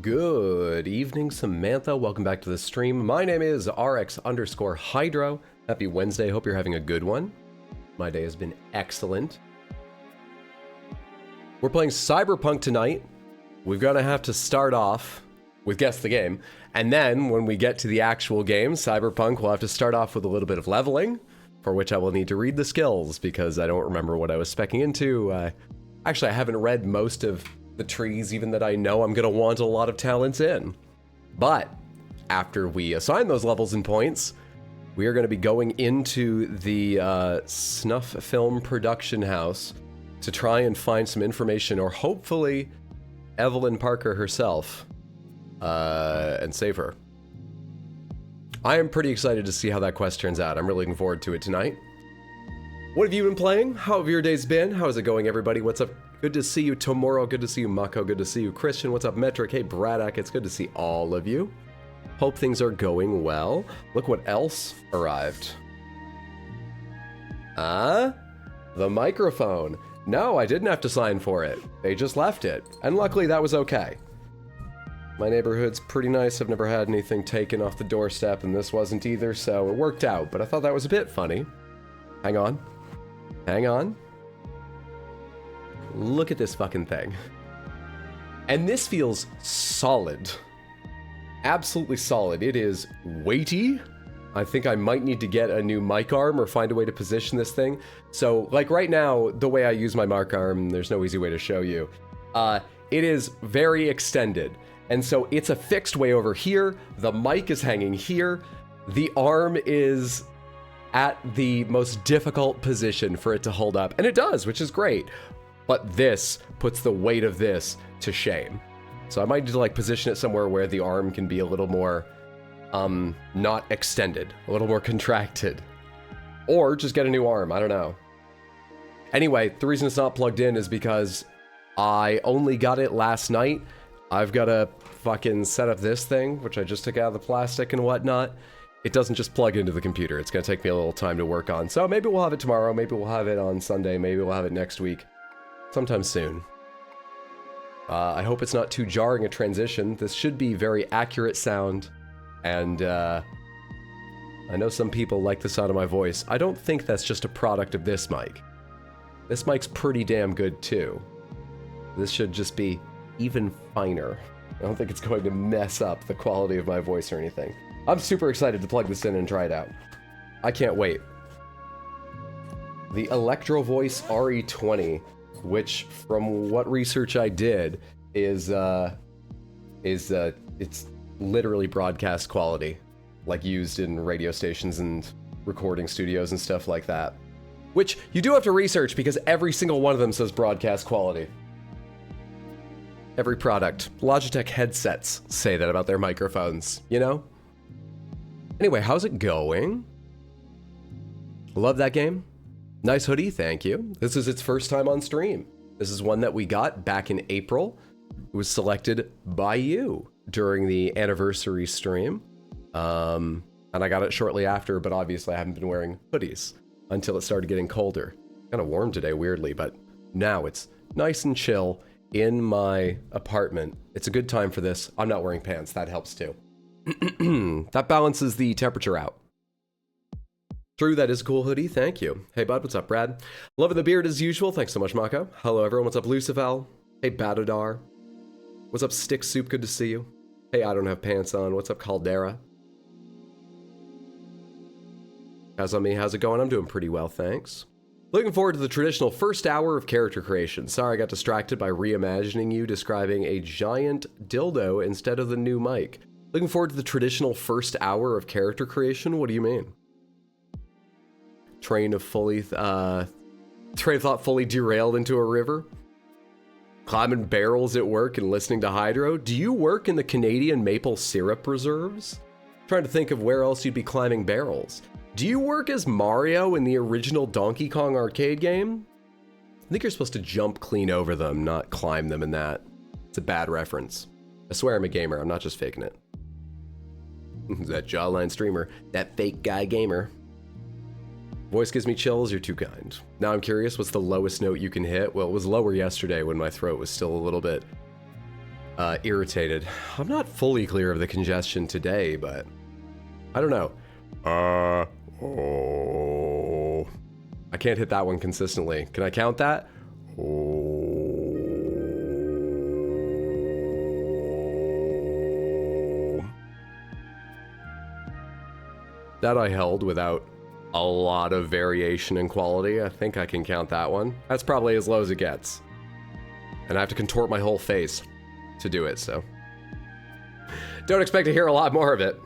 Good evening, Samantha. Welcome back to the stream. My name is RX_Hydro. Happy Wednesday. Hope you're having a good one. My day has been excellent. We're playing Cyberpunk tonight. We're going to have to start off with Guess the Game. And then when we get to the actual game, Cyberpunk, we'll have to start off with a little bit of leveling, for which I will need to read the skills because I don't remember what I was speccing into. Actually, I haven't read most of the trees, even that I know I'm going to want a lot of talents in. But after we assign those levels and points, we are going to be going into the snuff film production house to try and find some information, or hopefully Evelyn Parker herself, and save her. I am pretty excited to see how that quest turns out. I'm really looking forward to it tonight. What have you been playing? How have your days been? How is it going, everybody? What's up? Good to see you, Tomorrow. Good to see you, Mako. Good to see you, Christian. What's up, Metric? Hey, Braddock. It's good to see all of you. Hope things are going well. Look what else arrived. The microphone. No, I didn't have to sign for it. They just left it. And luckily, that was okay. My neighborhood's pretty nice. I've never had anything taken off the doorstep, and this wasn't either, so it worked out. But I thought that was a bit funny. Hang on. Hang on. Look at this fucking thing. And this feels solid. Absolutely solid. It is weighty. I think I might need to get a new mic arm or find a way to position this thing. So, like right now, the way I use my mic arm, there's no easy way to show you. It is very extended. And so it's a fixed way over here. The mic is hanging here. The arm is at the most difficult position for it to hold up. And it does, which is great. But this puts the weight of this to shame. So I might need to like position it somewhere where the arm can be a little more, not extended, a little more contracted. Or just get a new arm, I don't know. Anyway, the reason it's not plugged in is because I only got it last night. I've got to fucking set up this thing, which I just took out of the plastic and whatnot. It doesn't just plug into the computer. It's going to take me a little time to work on. So maybe we'll have it tomorrow. Maybe we'll have it on Sunday. Maybe we'll have it next week. Sometime soon. I hope it's not too jarring a transition. This should be very accurate sound. And I know some people like the sound of my voice. I don't think that's just a product of this mic. This mic's pretty damn good too. This should just be even finer. I don't think it's going to mess up the quality of my voice or anything. I'm super excited to plug this in and try it out. I can't wait. The Electro Voice RE20, which from what research I did is it's literally broadcast quality, like used in radio stations and recording studios and stuff like that. Which you do have to research because every single one of them says broadcast quality. Every product. Logitech headsets say that about their microphones, you know? Anyway, how's it going? Love that game. Nice hoodie, thank you. This is its first time on stream. This is one that we got back in April. It was selected by you during the anniversary stream. And I got it shortly after, but obviously I haven't been wearing hoodies until it started getting colder. Kind of warm today, weirdly, but now it's nice and chill in my apartment. It's a good time for this. I'm not wearing pants, that helps too. That balances the temperature out. True, that is a cool hoodie. Thank you. Hey, bud, what's up, Brad? Loving the beard as usual. Thanks so much, Mako. Hello, everyone. What's up, Lucifer? Hey, Badodar. What's up, Stick Soup? Good to see you. Hey, I don't have pants on. What's up, Caldera? How's on me? How's it going? I'm doing pretty well, thanks. Looking forward to the traditional first hour of character creation. Sorry I got distracted by reimagining you describing a giant dildo instead of the new mic. Looking forward to the traditional first hour of character creation? What do you mean? Train of thought fully derailed into a river? Climbing barrels at work and listening to Hydro? Do you work in the Canadian maple syrup reserves? Trying to think of where else you'd be climbing barrels. Do you work as Mario in the original Donkey Kong arcade game? I think you're supposed to jump clean over them, not climb them in that. It's a bad reference. I swear I'm a gamer, I'm not just faking it. That jawline streamer, that fake guy gamer. Voice gives me chills, you're too kind. Now I'm curious, what's the lowest note you can hit? Well, it was lower yesterday when my throat was still a little bit irritated. I'm not fully clear of the congestion today, but I don't know. Oh. I can't hit that one consistently. Can I count that? Oh. That I held without a lot of variation in quality. I think I can count that one. That's probably as low as it gets. And I have to contort my whole face to do it, so. Don't expect to hear a lot more of it.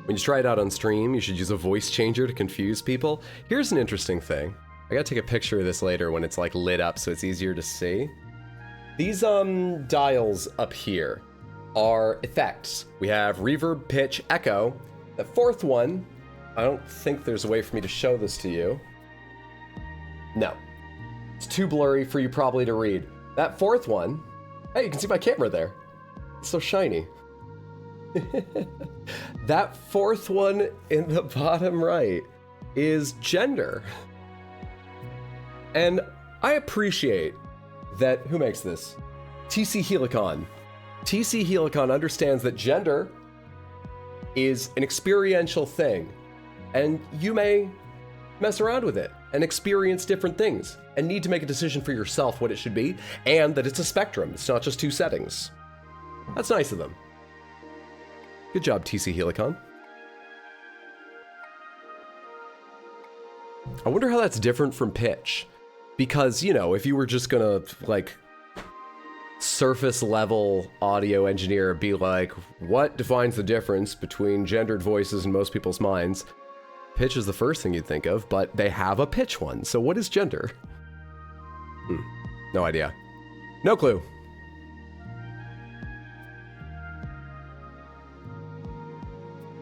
When you try it out on stream, you should use a voice changer to confuse people. Here's an interesting thing. I gotta take a picture of this later when it's like lit up so it's easier to see. These dials up here are effects. We have reverb, pitch, echo. The fourth one, I don't think there's a way for me to show this to you. No. It's too blurry for you probably to read. That fourth one, hey, you can see my camera there. It's so shiny. That fourth one in the bottom right is gender. And I appreciate that, who makes this? TC Helicon. TC Helicon understands that gender is an experiential thing, and you may mess around with it and experience different things and need to make a decision for yourself what it should be, and that it's a spectrum. It's not just two settings. That's nice of them. Good job, TC Helicon. I wonder how that's different from pitch. Because, you know, if you were just gonna, like, surface level audio engineer, be like, what defines the difference between gendered voices in most people's minds? Pitch is the first thing you'd think of, but they have a pitch one. So what is gender? No idea. No clue.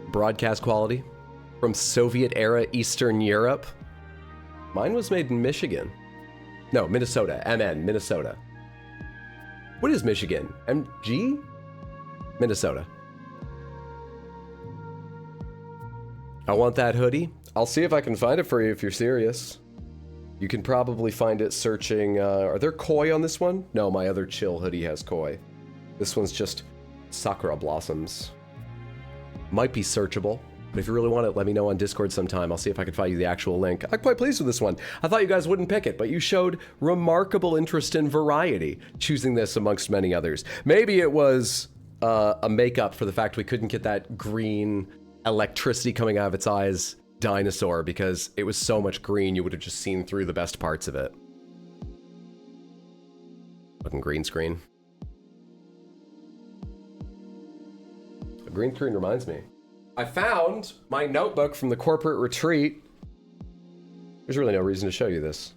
Broadcast quality from Soviet era Eastern Europe. Mine was made in Michigan. No, Minnesota. MN, Minnesota. What is Michigan? MG? Minnesota. I want that hoodie. I'll see if I can find it for you if you're serious. You can probably find it searching, are there koi on this one? No, my other chill hoodie has koi. This one's just sakura blossoms. Might be searchable, but if you really want it, let me know on Discord sometime. I'll see if I can find you the actual link. I'm quite pleased with this one. I thought you guys wouldn't pick it, but you showed remarkable interest in variety, choosing this amongst many others. Maybe it was a makeup for the fact we couldn't get that green electricity coming out of its eyes dinosaur, because it was so much green you would have just seen through the best parts of it. Fucking green screen. A green screen reminds me. I found my notebook from the corporate retreat. There's really no reason to show you this.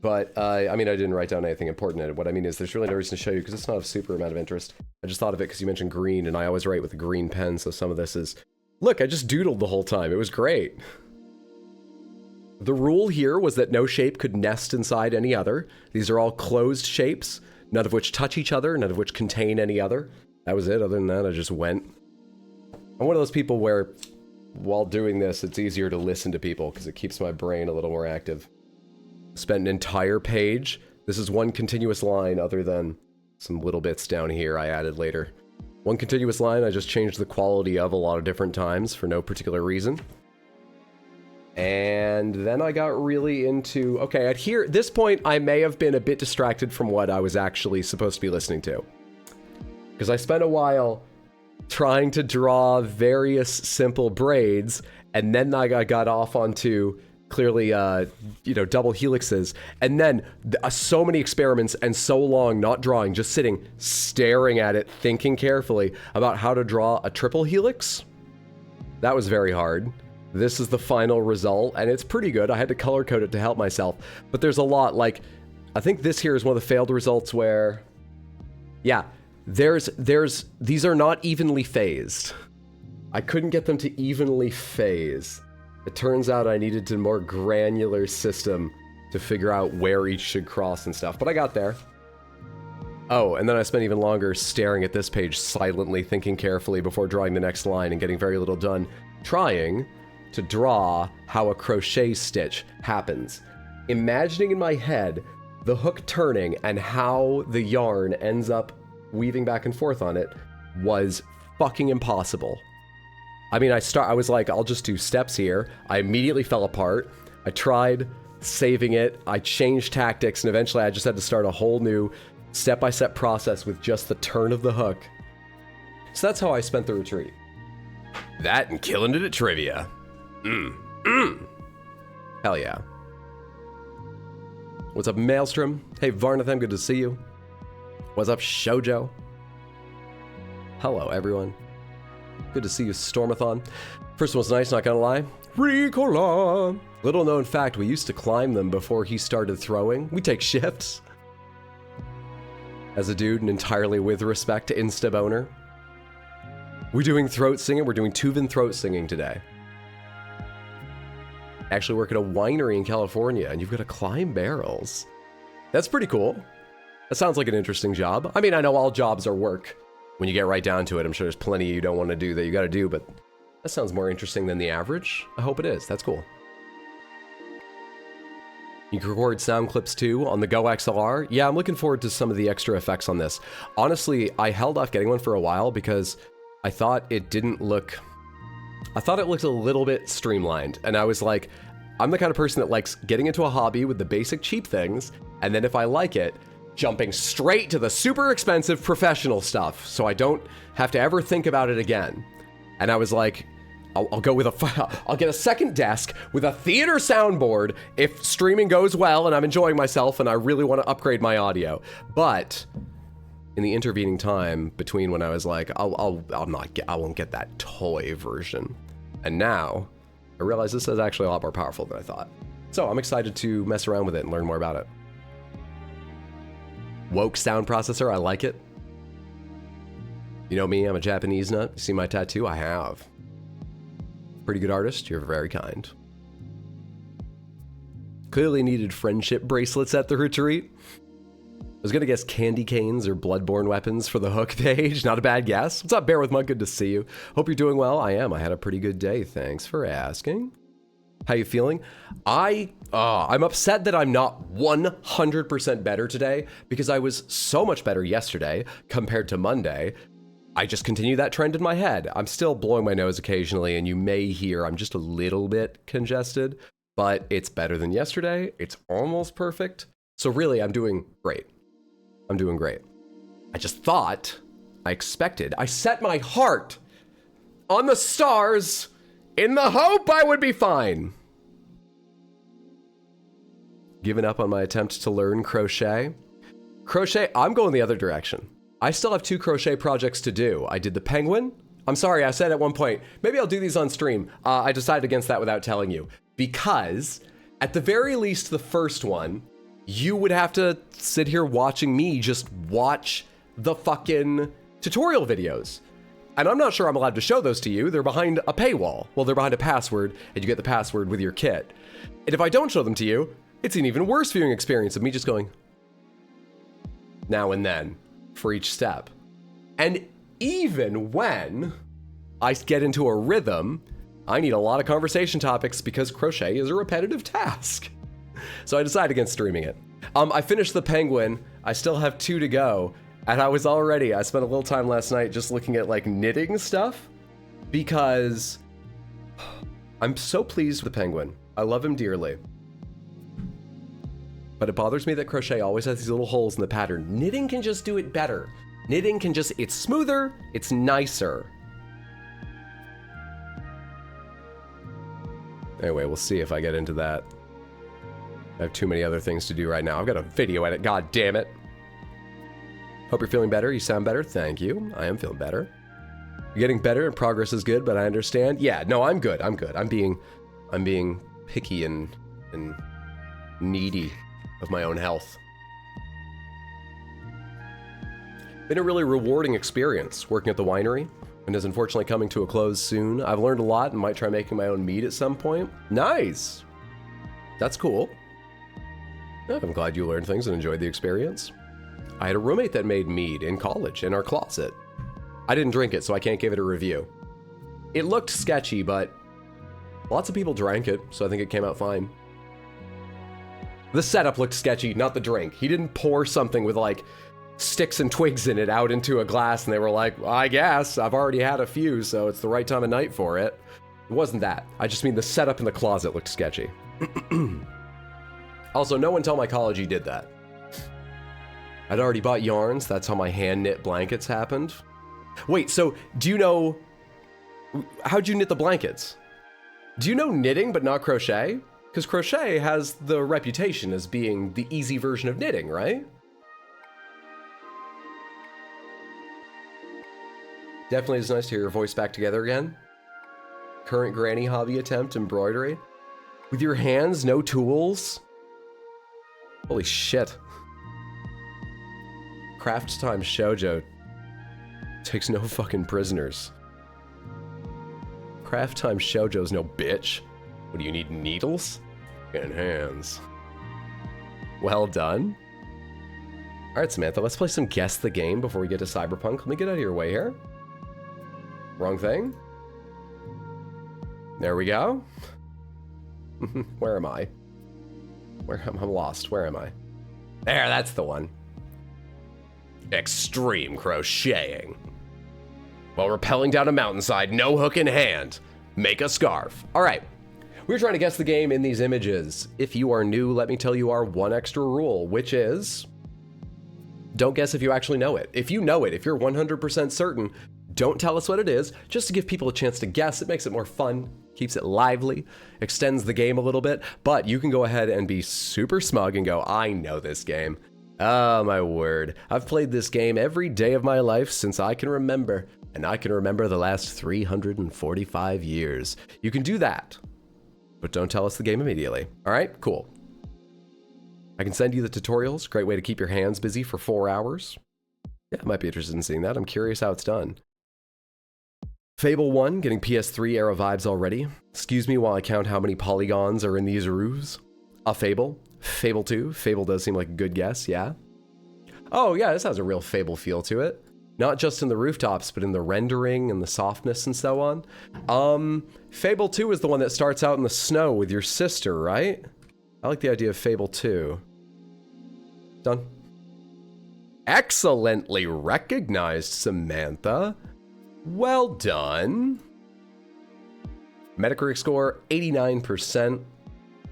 But, I mean, I didn't write down anything important in it. What I mean is there's really no reason to show you because it's not of super amount of interest. I just thought of it because you mentioned green, and I always write with a green pen, so some of this is... Look, I just doodled the whole time. It was great. The rule here was that no shape could nest inside any other. These are all closed shapes, none of which touch each other, none of which contain any other. That was it. Other than that, I just went. I'm one of those people where, while doing this, it's easier to listen to people because it keeps my brain a little more active. Spent an entire page. This is one continuous line other than some little bits down here I added later. One continuous line I just changed the quality of a lot of different times for no particular reason. And then I got really into... Okay, at this point, I may have been a bit distracted from what I was actually supposed to be listening to. Because I spent a while trying to draw various simple braids, and then I got off onto... clearly, you know, double helixes, and then so many experiments and so long not drawing, just sitting, staring at it, thinking carefully about how to draw a triple helix. That was very hard. This is the final result, and it's pretty good. I had to color code it to help myself, but there's a lot, like, I think this here is one of the failed results where, yeah, these are not evenly phased. I couldn't get them to evenly phase. It turns out I needed a more granular system to figure out where each should cross and stuff, but I got there. Oh, and then I spent even longer staring at this page silently, thinking carefully before drawing the next line and getting very little done, trying to draw how a crochet stitch happens. Imagining in my head the hook turning and how the yarn ends up weaving back and forth on it was fucking impossible. I mean, I was like, I'll just do steps here. I immediately fell apart. I tried saving it. I changed tactics, and eventually I just had to start a whole new step-by-step process with just the turn of the hook. So that's how I spent the retreat. That and killing it at trivia. Hell yeah. What's up, Maelstrom? Hey, Varnatham, good to see you. What's up, Shoujo? Hello, everyone. Good to see you, Stormathon. First one was nice, not gonna lie. Ricola! Little known fact, we used to climb them before he started throwing. We take shifts. As a dude, and entirely with respect to Instaboner. We're doing throat singing. We're doing Tuvan throat singing today. Actually work at a winery in California, and you've got to climb barrels. That's pretty cool. That sounds like an interesting job. I mean, I know all jobs are work. When you get right down to it, I'm sure there's plenty you don't want to do that you got to do, but that sounds more interesting than the average. I hope it is. That's cool. You can record sound clips too on the Go XLR. Yeah, I'm looking forward to some of the extra effects on this. Honestly, I held off getting one for a while because I thought it looked a little bit streamlined. And I was like, I'm the kind of person that likes getting into a hobby with the basic cheap things, and then if I like it, jumping straight to the super expensive professional stuff so I don't have to ever think about it again. And I was like, I'll get a second desk with a theater soundboard if streaming goes well and I'm enjoying myself and I really want to upgrade my audio. But in the intervening time between when I was like, I won't get that toy version, and now I realize this is actually a lot more powerful than I thought. So I'm excited to mess around with it and learn more about it. Woke sound processor, I like it. You know me, I'm a Japanese nut. You see my tattoo? I have. Pretty good artist, you're very kind. Clearly needed friendship bracelets at the retreat. I was gonna guess candy canes or bloodborne weapons for the hook page. Not a bad guess. What's up, Bear with Mug? Good to see you. Hope you're doing well. I am. I had a pretty good day. Thanks for asking. How you feeling? I'm upset that I'm not 100% better today because I was so much better yesterday compared to Monday. I just continue that trend in my head. I'm still blowing my nose occasionally, and you may hear I'm just a little bit congested, but it's better than yesterday. It's almost perfect. So really, I'm doing great. I'm doing great. I just thought, I set my heart on the stars in the hope I would be fine. Given up on my attempt to learn crochet. Crochet, I'm going the other direction. I still have 2 crochet projects to do. I did the penguin. I'm sorry, I said at one point, maybe I'll do these on stream. I decided against that without telling you. Because, at the very least, the first one, you would have to sit here watching me just watch the fucking tutorial videos. And I'm not sure I'm allowed to show those to you. They're behind a paywall. Well, they're behind a password, and you get the password with your kit. And if I don't show them to you, it's an even worse viewing experience of me just going now and then for each step. And even when I get into a rhythm, I need a lot of conversation topics because crochet is a repetitive task. So I decided against streaming it. I finished the penguin. I still have 2 to go. And I spent a little time last night just looking at like knitting stuff because I'm so pleased with the penguin. I love him dearly. But it bothers me that crochet always has these little holes in the pattern. Knitting can just do it better. It's smoother, it's nicer. Anyway, we'll see if I get into that. I have too many other things to do right now. I've got a video edit, god damn it. Hope you're feeling better. You sound better. Thank you. I am feeling better. You're getting better and progress is good, but I understand. Yeah, no, I'm good. I'm being picky and needy of my own health. Been a really rewarding experience working at the winery, and is unfortunately coming to a close soon. I've learned a lot and might try making my own mead at some point. Nice. That's cool. I'm glad you learned things and enjoyed the experience. I had a roommate that made mead in college in our closet. I didn't drink it, so I can't give it a review. It looked sketchy, but lots of people drank it, so I think it came out fine. The setup looked sketchy, not the drink. He didn't pour something with like sticks and twigs in it out into a glass, and they were like, well, I guess I've already had a few, so it's the right time of night for it. It wasn't that. I just mean the setup in the closet looked sketchy. Also, no one tell my college he did that. I'd already bought yarns. That's how my hand-knit blankets happened. Wait, so do you know... How'd you knit the blankets? Do you know knitting but not crochet? Because crochet has the reputation as being the easy version of knitting, right? Definitely is nice to hear your voice back together again. Current granny hobby attempt, embroidery. With your hands, no tools? Holy shit. Craft time shoujo takes no fucking prisoners. Craft time shoujo's no bitch. What do you need, needles? And hands. Well done. Alright, Samantha, let's play some Guess the Game before we get to Cyberpunk. Let me get out of your way here. Wrong thing. There we go. Where am I? I'm lost. Where am I? There, that's the one. Extreme crocheting. While rappelling down a mountainside, no hook in hand. Make a scarf. All right. We're trying to guess the game in these images. If you are new, let me tell you our one extra rule, which is don't guess if you actually know it. If you know it, if you're 100% certain, don't tell us what it is, just to give people a chance to guess. It makes it more fun, keeps it lively, extends the game a little bit, but you can go ahead and be super smug and go, I know this game. Oh my word. I've played this game every day of my life since I can remember, and I can remember the last 345 years. You can do that, but don't tell us the game immediately. All right, cool. I can send you the tutorials. Great way to keep your hands busy for 4 hours. Yeah, I might be interested in seeing that. I'm curious how it's done. Fable 1, getting PS3 era vibes already. Excuse me while I count how many polygons are in these roofs. A Fable. Fable 2. Fable does seem like a good guess, yeah. Oh yeah, this has a real Fable feel to it. Not just in the rooftops, but in the rendering and the softness and so on. Fable 2 is the one that starts out in the snow with your sister, right? I like the idea of Fable 2. Done. Excellently recognized, Samantha. Well done. Metacritic score, 89%.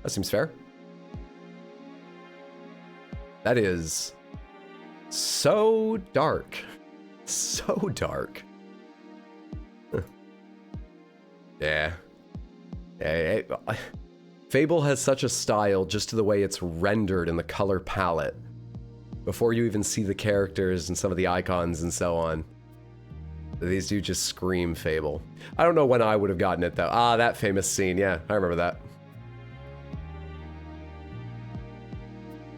That seems fair. That is so dark. So dark. Huh. Yeah. Fable has such a style just to the way it's rendered in the color palette. Before you even see the characters and some of the icons and so on. These do just scream Fable. I don't know when I would have gotten it though. Ah, that famous scene. Yeah, I remember that.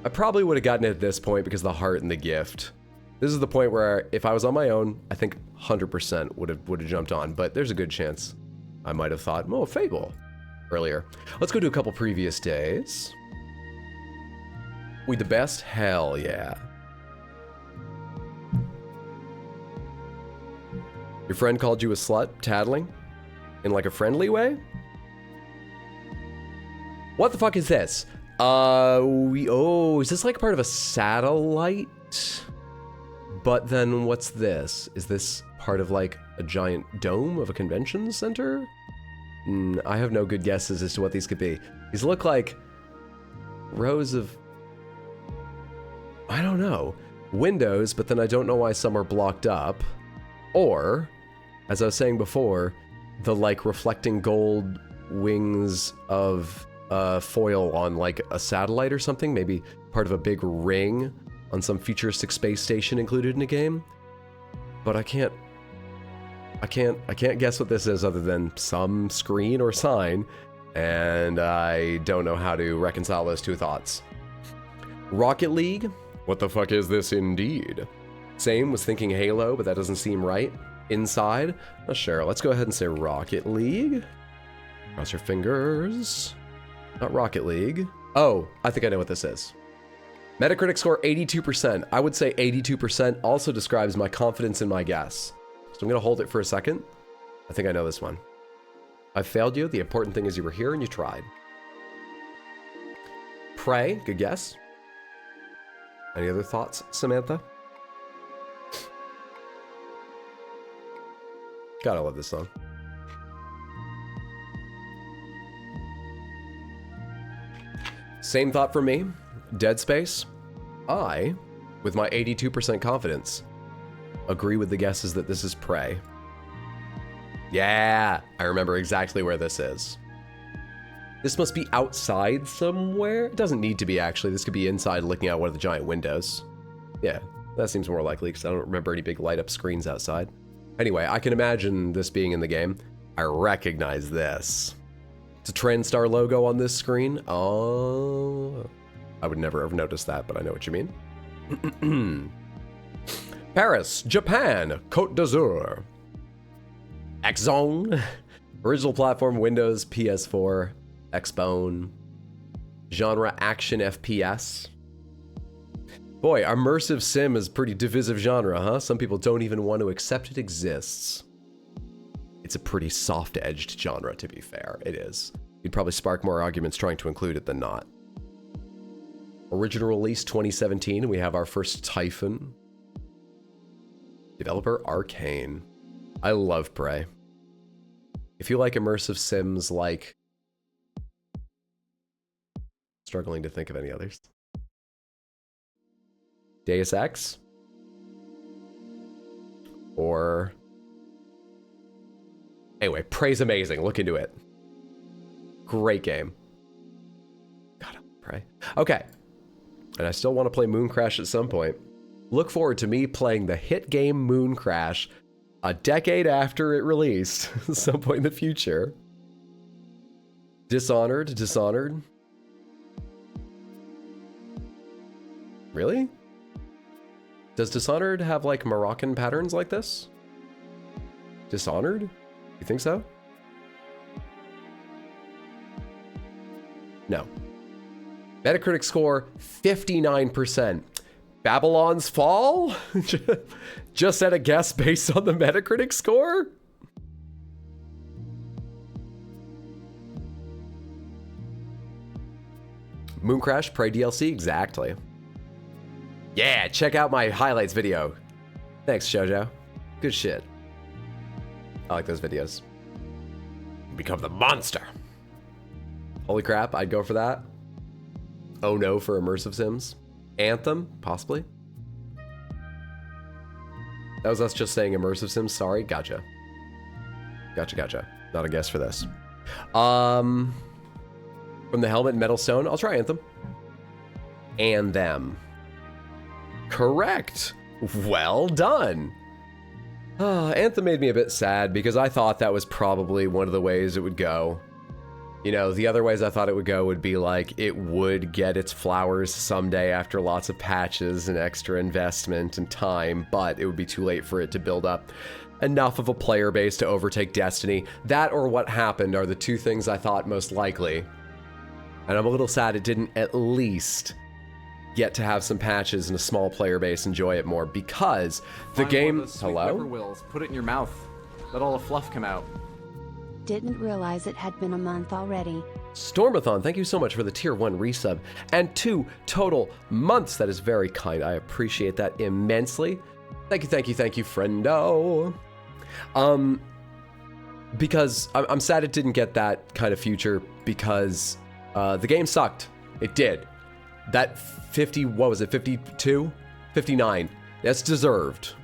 I probably would have gotten it at this point because of the heart and the gift. This is the point where if I was on my own, I think 100% would have jumped on, but there's a good chance I might have thought, oh, Fable earlier. Let's go to a couple previous days. We the best? Hell yeah. Your friend called you a slut, tattling? In like a friendly way? What the fuck is this? Is this like part of a satellite? But then what's this? Is this part of like a giant dome of a convention center? I have no good guesses as to what these could be. These look like rows of, I don't know, windows, but then I don't know why some are blocked up. Or, as I was saying before, the like reflecting gold wings of foil on like a satellite or something, maybe part of a big ring on some futuristic space station included in a game. But I can't guess what this is other than some screen or sign, and I don't know how to reconcile those two thoughts. Rocket League? What the fuck is this indeed? Same, was thinking Halo, but that doesn't seem right. Inside? Not sure. Let's go ahead and say Rocket League. Cross your fingers. Not Rocket League. Oh, I think I know what this is. Metacritic score 82%. I would say 82% also describes my confidence in my guess. So I'm gonna hold it for a second. I think I know this one. I failed you. The important thing is you were here and you tried. Prey, good guess. Any other thoughts, Samantha? Gotta love this song. Same thought for me. Dead Space. I, with my 82% confidence, agree with the guesses that this is Prey. Yeah, I remember exactly where this is. This must be outside somewhere. It doesn't need to be, actually. This could be inside looking out one of the giant windows. Yeah, that seems more likely because I don't remember any big light up screens outside. Anyway, I can imagine this being in the game. I recognize this. It's a TrendStar logo on this screen. Oh, I would never have noticed that, but I know what you mean. Paris, Japan, Côte d'Azur. X-Zone. Original platform, Windows, PS4, Xbone. Genre, action FPS. Boy, immersive sim is pretty divisive genre, huh? Some people don't even want to accept it exists. It's a pretty soft-edged genre, to be fair. It is. You'd probably spark more arguments trying to include it than not. Original release 2017, we have our first Typhon. Developer Arcane. I love Prey. If you like immersive sims, like... Struggling to think of any others. Deus Ex? Or... Anyway, Prey's amazing. Look into it. Great game. Gotta Prey. Okay. And I still want to play Moon Crash at some point. Look forward to me playing the hit game Moon Crash a decade after it released, at some point in the future. Dishonored? Dishonored? Really? Does Dishonored have, like, Moroccan patterns like this? Dishonored? You think so? No. Metacritic score, 59%. Babylon's Fall? Just set a guess based on the Metacritic score? Moon Crash, Prey DLC, exactly. Yeah, check out my highlights video. Thanks, Jojo. Good shit. I like those videos. Become the monster. Holy crap, I'd go for that. Oh no for immersive sims. Anthem, possibly. That was us just saying immersive sims, sorry. Gotcha. Gotcha. Not a guess for this. From the Helmet and Metal Stone, I'll try Anthem. And them. Correct. Well done. Anthem made me a bit sad because I thought that was probably one of the ways it would go. You know, the other ways I thought it would go would be like it would get its flowers someday after lots of patches and extra investment and time, but it would be too late for it to build up enough of a player base to overtake Destiny. That or what happened are the two things I thought most likely. And I'm a little sad it didn't at least get to have some patches and a small player base enjoy it more because the game... Hello? Wills. Put it in your mouth. Let all the fluff come out. Didn't realize it had been a month already. Stormathon, thank you so much for the tier 1 resub. And 2 total months. That is very kind. I appreciate that immensely. Thank you, friendo. Because I'm sad it didn't get that kind of future because the game sucked. It did. That 50, what was it, 52? 59. That's deserved.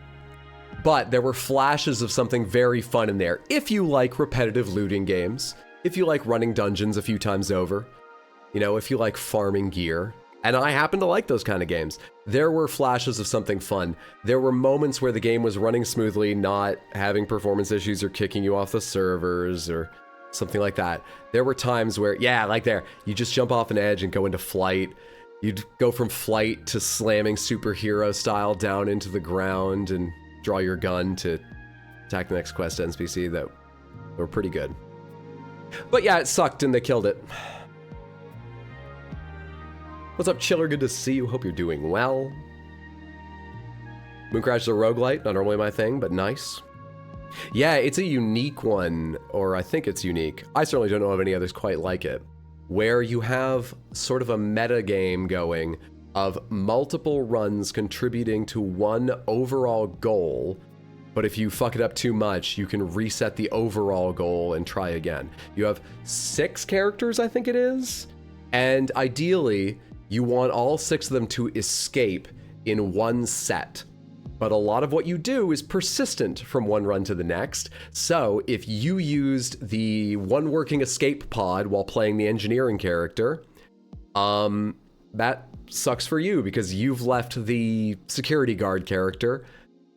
But there were flashes of something very fun in there. If you like repetitive looting games, if you like running dungeons a few times over, you know, if you like farming gear, and I happen to like those kind of games, there were flashes of something fun. There were moments where the game was running smoothly, not having performance issues or kicking you off the servers or something like that. There were times where, yeah, like there, you just jump off an edge and go into flight. You'd go from flight to slamming superhero style down into the ground and draw your gun to attack the next quest NPC that were pretty good. But yeah, it sucked and they killed it. What's up, Chiller? Good to see you. Hope you're doing well. Moon Crash is a roguelite. Not normally my thing, but nice. Yeah, it's a unique one, or I think it's unique. I certainly don't know of any others quite like it, where you have sort of a meta game going of multiple runs contributing to one overall goal but if you fuck it up too much, you can reset the overall goal and try again. You have 6 characters, I think it is, and ideally, you want all 6 of them to escape in one set. But a lot of what you do is persistent from one run to the next. So if you used the one working escape pod while playing the engineering character, that sucks for you because you've left the security guard character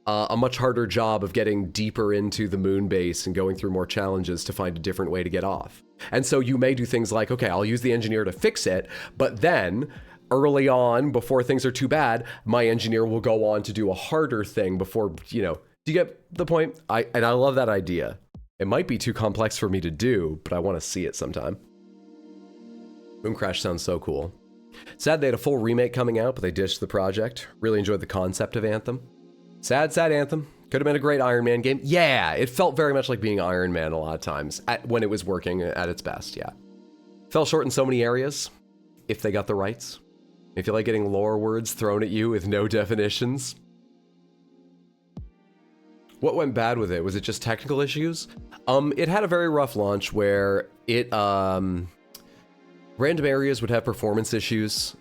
a much harder job of getting deeper into the moon base and going through more challenges to find a different way to get off. And so you may do things like, okay, I'll use the engineer to fix it, but then early on, before things are too bad, my engineer will go on to do a harder thing before, you know, do you get the point? I love that idea. It might be too complex for me to do, but I want to see it sometime. Boom Crash sounds so cool. Sad they had a full remake coming out, but they ditched the project. Really enjoyed the concept of Anthem. Sad Anthem. Could have been a great Iron Man game. Yeah, it felt very much like being Iron Man a lot of times when it was working at its best, yeah. Fell short in so many areas, if they got the rights. If you like getting lore words thrown at you with no definitions. What went bad with it? Was it just technical issues? It had a very rough launch where it, random areas would have performance issues,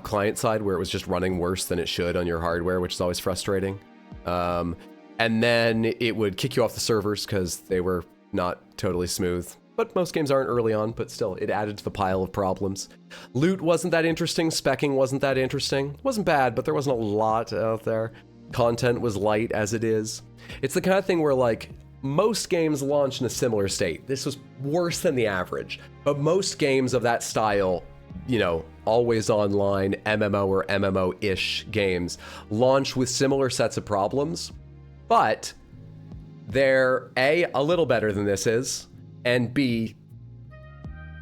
client side where it was just running worse than it should on your hardware, which is always frustrating. And then it would kick you off the servers because they were not totally smooth. But most games aren't early on, but still, it added to the pile of problems. Loot wasn't that interesting, specking wasn't that interesting. It wasn't bad, but there wasn't a lot out there. Content was light as it is. It's the kind of thing where, like, most games launch in a similar state. This was worse than the average, but most games of that style, you know, always online, MMO or MMO-ish games, launch with similar sets of problems, but they're A, a little better than this is, and B,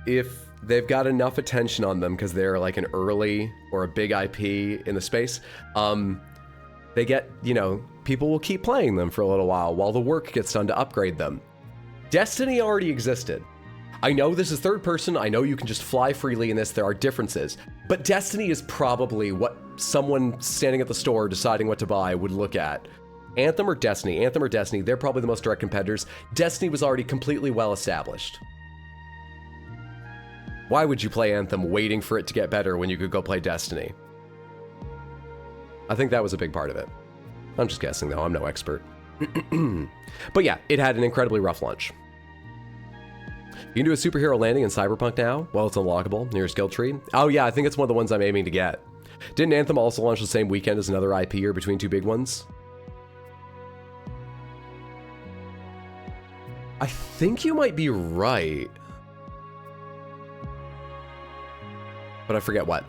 if they've got enough attention on them because they're like an early or a big IP in the space, they get, you know, people will keep playing them for a little while the work gets done to upgrade them. Destiny already existed. I know this is third person, I know you can just fly freely in this, there are differences, but Destiny is probably what someone standing at the store deciding what to buy would look at. Anthem or Destiny? Anthem or Destiny, they're probably the most direct competitors. Destiny was already completely well established. Why would you play Anthem waiting for it to get better when you could go play Destiny? I think that was a big part of it. I'm just guessing though, I'm no expert. But yeah, it had an incredibly rough launch. You can do a superhero landing in Cyberpunk now, while it's unlockable near your skill tree. Oh yeah, I think it's one of the ones I'm aiming to get. Didn't Anthem also launch the same weekend as another IP or between two big ones? I think you might be right. But I forget what.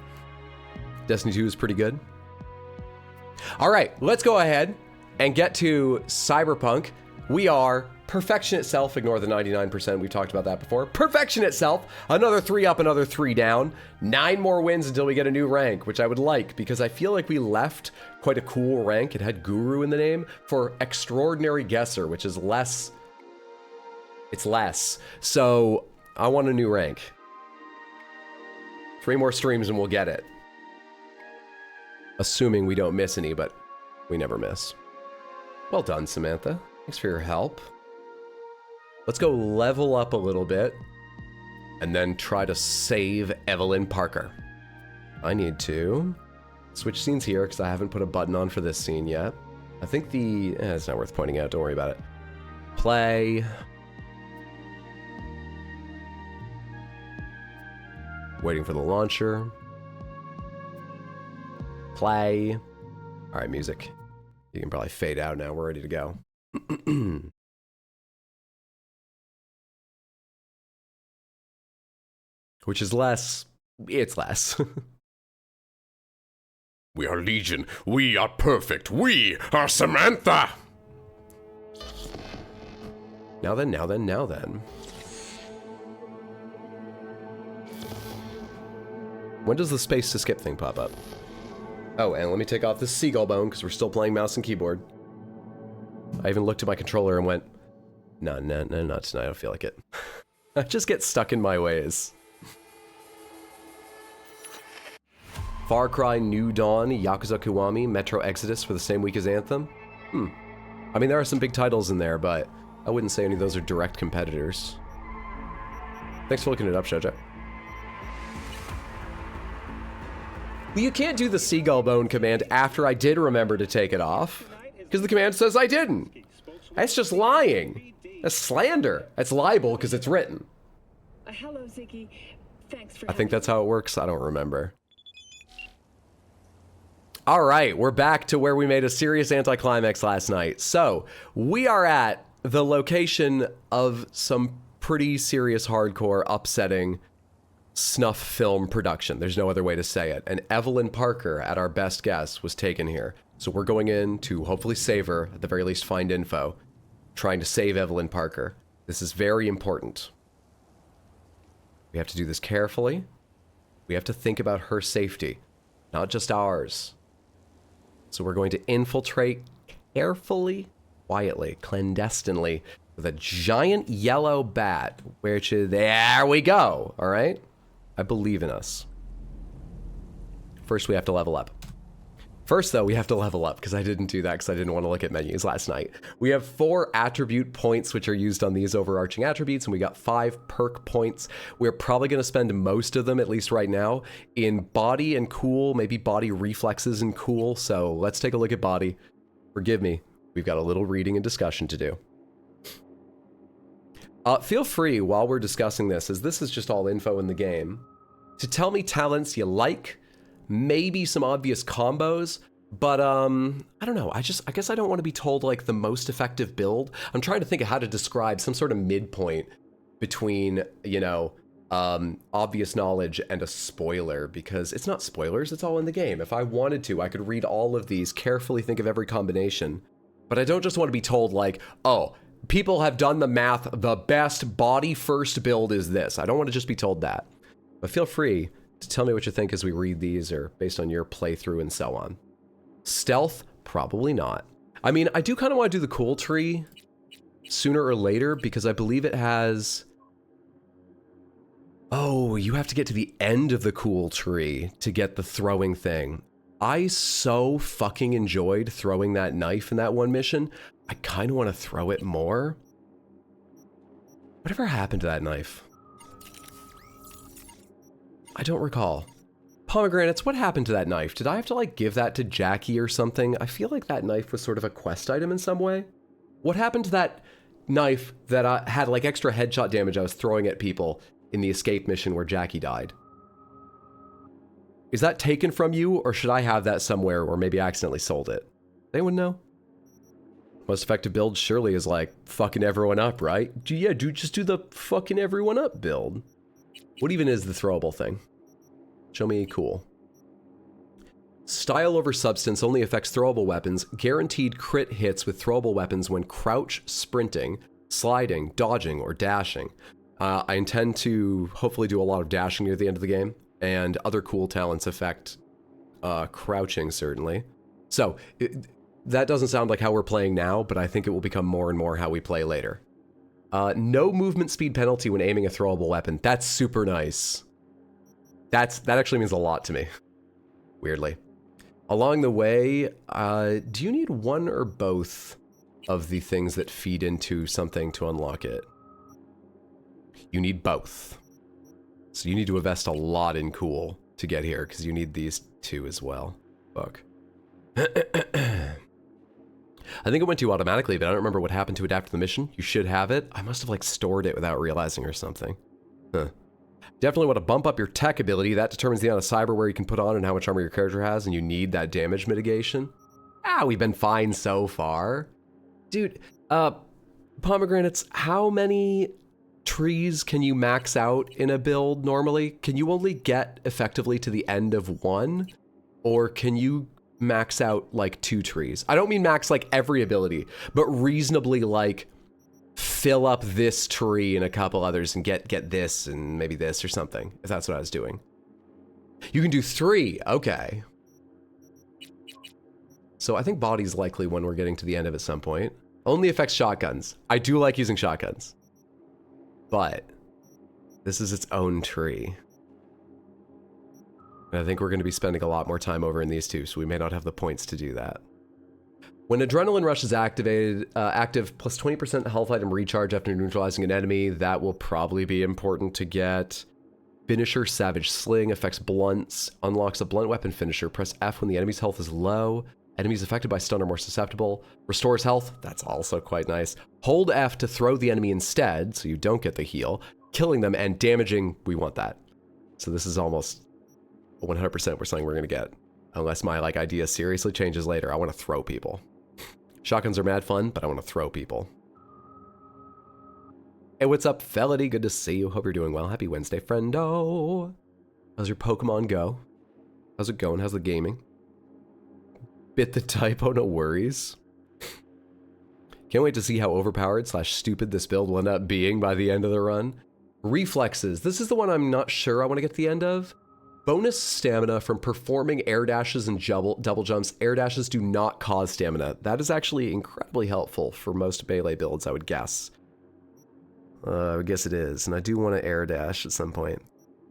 Destiny 2 is pretty good. All right, let's go ahead and get to Cyberpunk. We are perfection itself. Ignore the 99%. We've talked about that before. Perfection itself. Another 3 up, another 3 down. 9 more wins until we get a new rank, which I would like because I feel like we left quite a cool rank. It had Guru in the name for Extraordinary Guesser, which is less. It's less. So I want a new rank. 3 more streams and we'll get it. Assuming we don't miss any, but we never miss. Well done, Samantha. Thanks for your help. Let's go level up a little bit and then try to save Evelyn Parker. I need to switch scenes here because I haven't put a button on for this scene yet. I think it's not worth pointing out. Don't worry about it. Play. Waiting for the launcher. Play. All right, music. You can probably fade out now. We're ready to go. Which is less. It's less. We are Legion. We are perfect. We are Samantha. Now then, now then, now then. When does the space to skip thing pop up? Oh, and let me take off this seagull bone because we're still playing mouse and keyboard. I even looked at my controller and went, no, not tonight, I don't feel like it. I just get stuck in my ways. Far Cry New Dawn, Yakuza Kiwami, Metro Exodus for the same week as Anthem? I mean, there are some big titles in there, but I wouldn't say any of those are direct competitors. Thanks for looking it up, Shoujo. Well, you can't do the seagull bone command after I did remember to take it off, because the command says I didn't. That's just lying. That's slander. That's libel because it's written. Hello, Ziggy. Thanks for I think that's how it works. I don't remember. All right, we're back to where we made a serious anticlimax last night. So we are at the location of some pretty serious, hardcore, upsetting snuff film production. There's no other way to say it. And Evelyn Parker, at our best guess, was taken here. So we're going in to hopefully save her, at the very least find info, trying to save Evelyn Parker. This is very important. We have to do this carefully. We have to think about her safety, not just ours. So we're going to infiltrate carefully, quietly, clandestinely, with a giant yellow bat, which is, there we go, all right? I believe in us. First, we have to level up. First, though, we have to level up, because I didn't do that because I didn't want to look at menus last night. We have 4 attribute points, which are used on these overarching attributes, and we got 5 perk points. We're probably going to spend most of them, at least right now, in body and cool, maybe body reflexes and cool. So let's take a look at body. Forgive me, we've got a little reading and discussion to do. Feel free, while we're discussing this, as this is just all info in the game, to tell me talents you like, maybe some obvious combos, but I don't know. I guess I don't want to be told like the most effective build. I'm trying to think of how to describe some sort of midpoint between, you know, obvious knowledge and a spoiler, because it's not spoilers, it's all in the game. If I wanted to, I could read all of these, carefully think of every combination, but I don't just want to be told like, oh, people have done the math, the best body first build is this. I don't want to just be told that. But feel free to tell me what you think as we read these, or based on your playthrough and so on. Stealth, probably not. I mean, I do kind of want to do the cool tree sooner or later, because I believe it has... Oh, you have to get to the end of the cool tree to get the throwing thing. I so fucking enjoyed throwing that knife in that one mission. I kind of want to throw it more. Whatever happened to that knife? I don't recall. Pomegranates, what happened to that knife? Did I have to like give that to Jackie or something? I feel like that knife was sort of a quest item in some way. What happened to that knife that I had like extra headshot damage I was throwing at people in the escape mission where Jackie died? Is that taken from you, or should I have that somewhere, or maybe I accidentally sold it? Anyone know? Most effective build surely is like fucking everyone up, right? Yeah, dude, just do the fucking everyone up build. What even is the throwable thing? Show me cool. Style over substance only affects throwable weapons. Guaranteed crit hits with throwable weapons when crouch, sprinting, sliding, dodging, or dashing. I intend to hopefully do a lot of dashing near the end of the game, and other cool talents affect crouching, certainly. So, that doesn't sound like how we're playing now, but I think it will become more and more how we play later. No movement speed penalty when aiming a throwable weapon. That's super nice. That actually means a lot to me, weirdly. Along the way, do you need one or both of the things that feed into something to unlock it? You need both. So you need to invest a lot in cool to get here, because you need these two as well. Fuck. I think it went to you automatically, but I don't remember what happened to it after the mission. You should have it. I must have like stored it without realizing or something. Huh. Definitely want to bump up your tech ability. That determines the amount of cyberware you can put on and how much armor your character has, and you need that damage mitigation. We've been fine so far. Dude, pomegranates, how many trees can you max out in a build normally? Can you only get effectively to the end of one? Or can you max out like 2 trees? I don't mean max like every ability, but reasonably like fill up this tree and a couple others and get this and maybe this or something, if that's what I was doing. You can do 3, okay. So I think body's likely when we're getting to the end of at some point. Only affects shotguns. I do like using shotguns. But this is its own tree. And I think we're going to be spending a lot more time over in these two, so we may not have the points to do that. When Adrenaline Rush is activated, active plus 20% health item recharge after neutralizing an enemy. That will probably be important to get. Finisher Savage Sling affects blunts. Unlocks a blunt weapon finisher. Press F when the enemy's health is low. Enemies affected by stun are more susceptible. Restores health. That's also quite nice. Hold F to throw the enemy instead, so you don't get the heal. Killing them and damaging, we want that. So this is almost 100% we're saying we're going to get. Unless my idea seriously changes later. I want to throw people. Shotguns are mad fun, but I want to throw people. Hey, what's up, Felony? Good to see you. Hope you're doing well. Happy Wednesday, friendo. How's your Pokemon Go? How's it going? How's the gaming? Bit the typo, no worries. Can't wait to see how overpowered / stupid this build will end up being by the end of the run. Reflexes. This is the one I'm not sure I want to get to the end of. Bonus stamina from performing air dashes and double jumps. Air dashes do not cause stamina. That is actually incredibly helpful for most melee builds, I would guess. I would guess it is, and I do want to air dash at some point.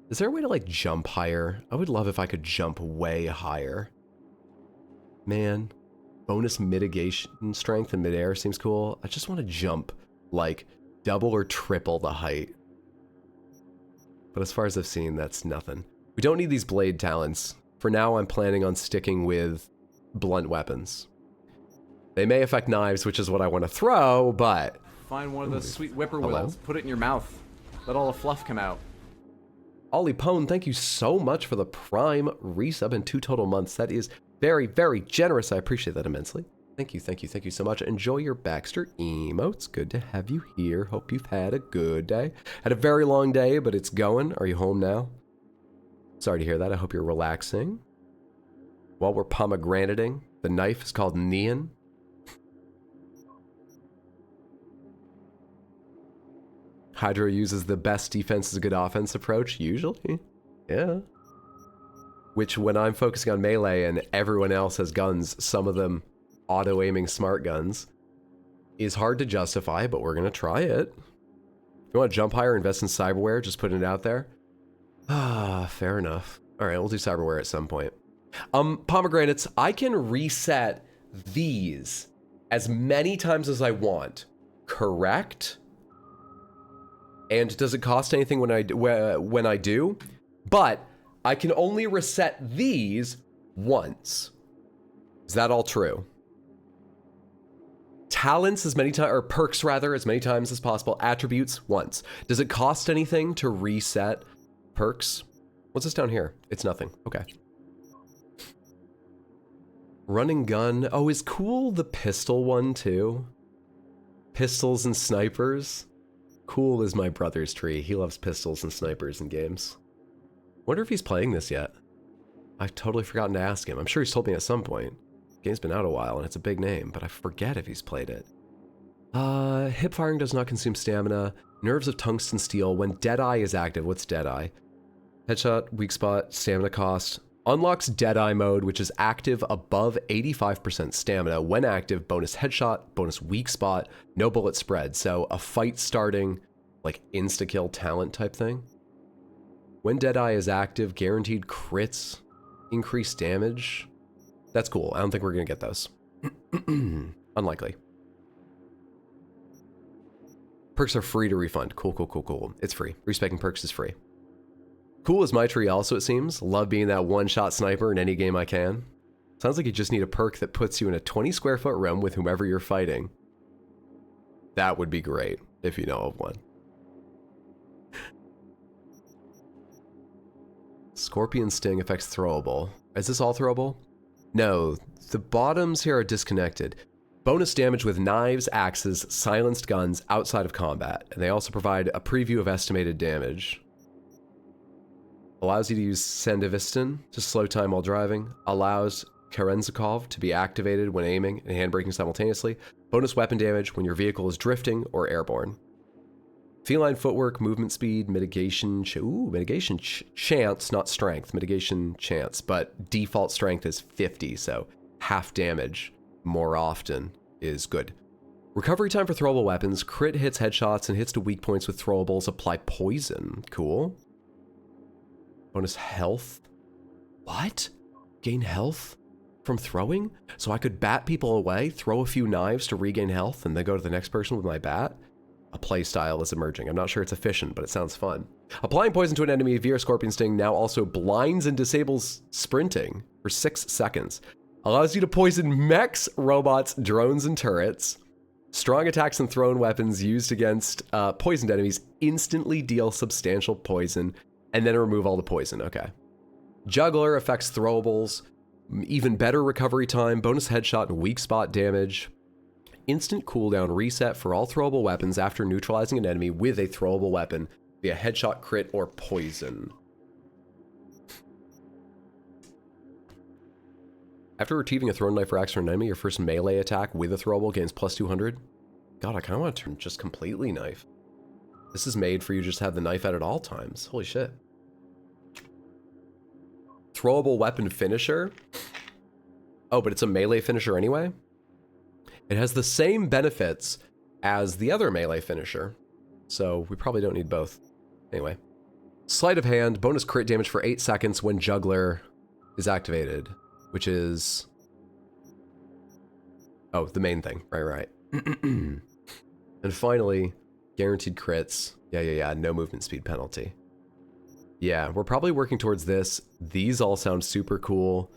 Is there a way to jump higher? I would love if I could jump way higher. Man, bonus mitigation strength in midair seems cool. I just want to jump double or triple the height. But as far as I've seen, that's nothing. We don't need these blade talents. For now, I'm planning on sticking with blunt weapons. They may affect knives, which is what I want to throw, but... Find one of those sweet whippoorwills, put it in your mouth, let all the fluff come out. Ollie Pone, thank you so much for the Prime resub in 2 total months. That is very, very generous. I appreciate that immensely. Thank you, thank you, thank you so much. Enjoy your Baxter emotes. Good to have you here. Hope you've had a good day. Had a very long day, but it's going. Are you home now? Sorry to hear that. I hope you're relaxing. While we're pomegranating, the knife is called Neon. Hydra uses the best defense is a good offense approach, usually. Yeah. Which, when I'm focusing on melee and everyone else has guns, some of them auto-aiming smart guns, is hard to justify, but we're going to try it. If you want to jump higher, invest in cyberware, just putting it out there. Ah, fair enough. All right, we'll do cyberware at some point. Pomegranates, I can reset these as many times as I want, correct? And does it cost anything when I do? But I can only reset these once. Is that all true? Talents as many times, or perks rather, as many times as possible. Attributes once. Does it cost anything to reset perks? What's this down here? It's nothing. Okay. Running gun. Oh, is cool the pistol one too? Pistols and snipers. Cool is my brother's tree. He loves pistols and snipers in games. Wonder if he's playing this yet. I've totally forgotten to ask him. I'm sure he's told me at some point. The game's been out a while and it's a big name, but I forget if he's played it. Hip firing does not consume stamina. Nerves of tungsten steel. When Deadeye is active, what's Deadeye? Headshot, weak spot, stamina cost. Unlocks Deadeye mode, which is active above 85% stamina. When active, bonus headshot, bonus weak spot, no bullet spread. So a fight starting, insta-kill talent type thing. When Deadeye is active, guaranteed crits, increased damage. That's cool. I don't think we're going to get those. Unlikely. Perks are free to refund. Cool, cool, cool, cool. It's free. Respecting perks is free. Cool is my tree also, it seems. Love being that one-shot sniper in any game I can. Sounds like you just need a perk that puts you in a 20 square foot room with whomever you're fighting. That would be great, if you know of one. Scorpion Sting affects throwable. Is this all throwable? No, the bottoms here are disconnected. Bonus damage with knives, axes, silenced guns outside of combat. And they also provide a preview of estimated damage. Allows you to use Sandevistan to slow time while driving. Allows Kerenzikov to be activated when aiming and handbraking simultaneously. Bonus weapon damage when your vehicle is drifting or airborne. Feline footwork, movement speed, mitigation. Mitigation chance, not strength. Mitigation chance, but default strength is 50, so half damage more often is good. Recovery time for throwable weapons. Crit hits, headshots, and hits to weak points with throwables. Apply poison. Cool. Bonus health. What? Gain health? from throwing? So I could bat people away, throw a few knives to regain health, and then go to the next person with my bat? A play style is emerging. I'm not sure it's efficient, but it sounds fun. Applying poison to an enemy via Scorpion Sting now also blinds and disables sprinting for 6 seconds. Allows you to poison mechs, robots, drones, and turrets. Strong attacks and thrown weapons used against poisoned enemies instantly deal substantial poison and then remove all the poison. Okay. Juggler affects throwables. Even better recovery time, bonus headshot and weak spot damage. Instant cooldown reset for all throwable weapons after neutralizing an enemy with a throwable weapon via headshot, crit, or poison. After retrieving a thrown knife or axe from an enemy, your first melee attack with a throwable gains plus 200. God, I kind of want to turn just completely knife. This is made for you to just have the knife out at all times. Holy shit. Throwable weapon finisher. Oh, but it's a melee finisher anyway? It has the same benefits as the other melee finisher, so we probably don't need both. Anyway. Sleight of hand, bonus crit damage for 8 seconds when Juggler is activated, which is... oh, the main thing. Right. And finally, guaranteed crits. Yeah, no movement speed penalty. Yeah, we're probably working towards this. These all sound super cool.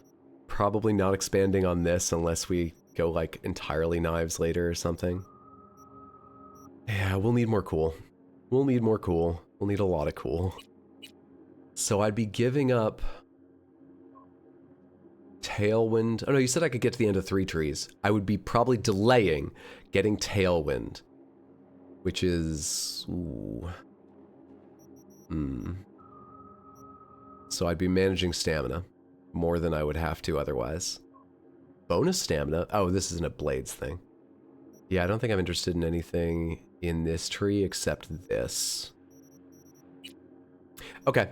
Probably not expanding on this unless we go like entirely knives later or something. Yeah, we'll need more cool. We'll need more cool. We'll need a lot of cool. So I'd be giving up Tailwind. Oh no, you said I could get to the end of 3 trees. I would be probably delaying getting Tailwind, which is... ooh. So I'd be managing stamina more than I would have to otherwise. Bonus stamina? Oh, this isn't a blades thing. Yeah, I don't think I'm interested in anything in this tree except this. Okay.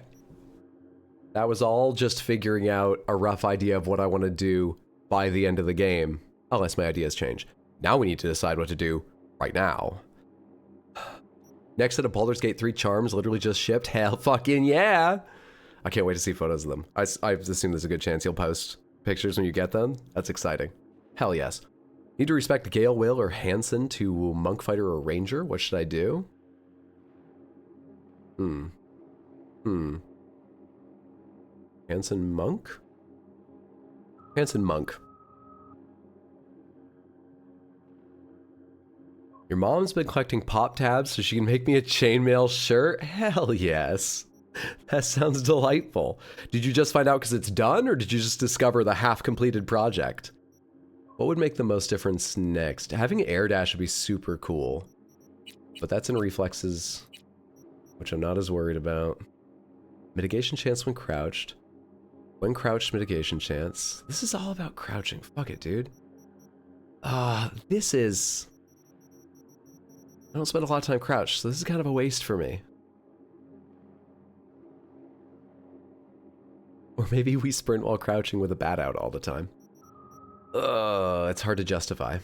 That was all just figuring out a rough idea of what I want to do by the end of the game, unless my ideas change. Now we need to decide what to do right now. Next set of Baldur's Gate 3 charms literally just shipped. Hell fucking yeah! I can't wait to see photos of them. I assume there's a good chance you'll post pictures when you get them. That's exciting. Hell yes. Need to respect Gale, Will, or Hansen to Monk Fighter or Ranger? What should I do? Hansen Monk? Hansen Monk. Your mom's been collecting pop tabs so she can make me a chainmail shirt? Hell yes. That sounds delightful. Did you just find out because it's done, or did you just discover the half-completed project? What would make the most difference next? Having air dash would be super cool. But that's in reflexes, which I'm not as worried about. Mitigation chance when crouched. When crouched, mitigation chance. This is all about crouching. Fuck it, dude. This is... I don't spend a lot of time crouched, so this is kind of a waste for me. Or maybe we sprint while crouching with a bat out all the time. It's hard to justify.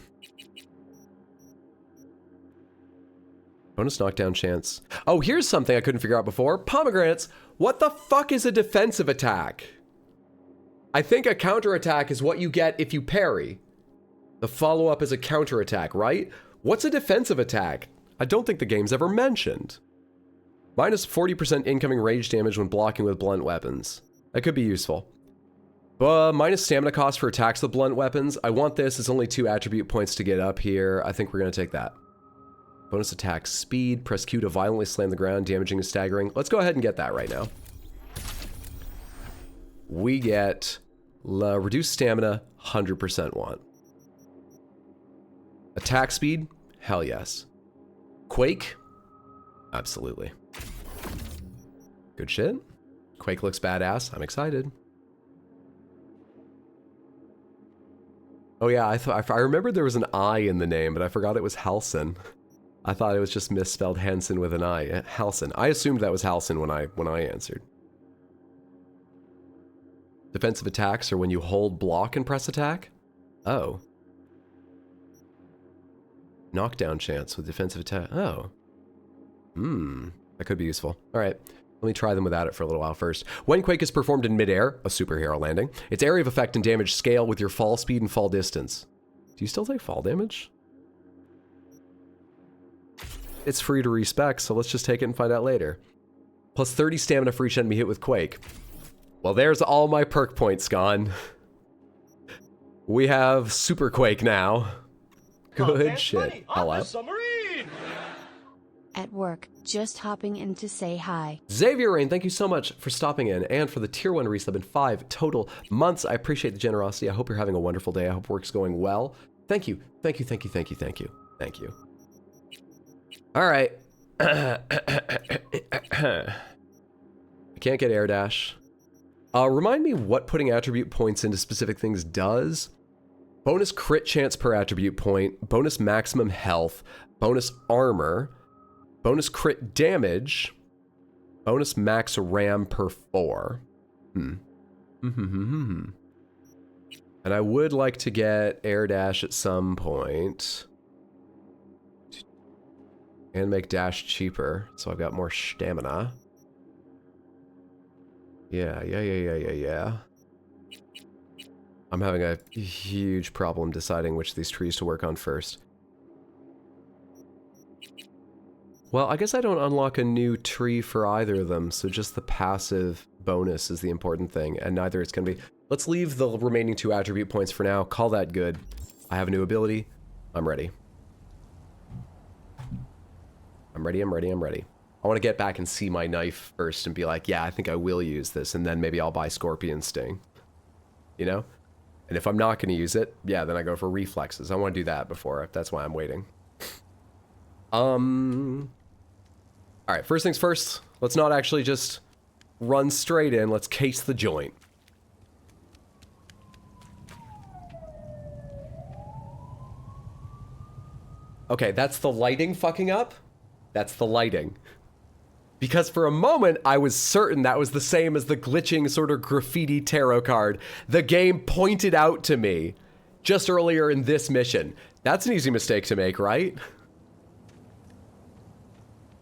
Bonus knockdown chance. Oh, here's something I couldn't figure out before. Pomegranates. What the fuck is a defensive attack? I think a counterattack is what you get if you parry. The follow-up is a counterattack, right? What's a defensive attack? I don't think the game's ever mentioned. Minus 40% incoming rage damage when blocking with blunt weapons. That could be useful. Minus stamina cost for attacks with blunt weapons. I want this. It's only 2 attribute points to get up here. I think we're going to take that. Bonus attack speed. Press Q to violently slam the ground, damaging and staggering. Let's go ahead and get that right now. We get reduced stamina, 100% want. Attack speed? Hell yes. Quake? Absolutely. Good shit. Quake looks badass. I'm excited. Oh yeah, I remembered there was an I in the name, but I forgot it was Halcyon. I thought it was just misspelled Hansen with an I. Halcyon. I assumed that was Halcyon when I answered. Defensive attacks are when you hold block and press attack? Oh. Knockdown chance with defensive attack. Oh. That could be useful. Alright. Let me try them without it for a little while first. When quake is performed in midair, a superhero landing, its area of effect and damage scale with your fall speed and fall distance. Do you still take fall damage? It's free to respec, so let's just take it and find out later. Plus 30 stamina for each enemy hit with quake. Well, there's all my perk points gone. We have super quake now. Good shit. Hello. At work, just hopping in to say hi. Xavier Rain, thank you so much for stopping in and for the tier 1 resub in 5 total months. I appreciate the generosity. I hope you're having a wonderful day. I hope work's going well. Thank you. Thank you, thank you, thank you, thank you. Thank you. All right. I can't get air dash. Remind me what putting attribute points into specific things does. Bonus crit chance per attribute point, bonus maximum health, bonus armor, bonus crit damage, bonus max RAM per 4. And I would like to get air dash at some point. And make dash cheaper, so I've got more stamina. Yeah. I'm having a huge problem deciding which of these trees to work on first. Well, I guess I don't unlock a new tree for either of them, so just the passive bonus is the important thing, and neither it's gonna be. Let's leave the remaining 2 attribute points for now, call that good. I have a new ability, I'm ready. I'm ready. I want to get back and see my knife first and be like, yeah, I think I will use this, and then maybe I'll buy Scorpion Sting. You know? And if I'm not going to use it, yeah, then I go for reflexes. I want to do that before. That's why I'm waiting. Alright, first things first. Let's not actually just run straight in. Let's case the joint. Okay, that's the lighting fucking up? That's the lighting. Because for a moment, I was certain that was the same as the glitching sort of graffiti tarot card the game pointed out to me just earlier in this mission. That's an easy mistake to make, right?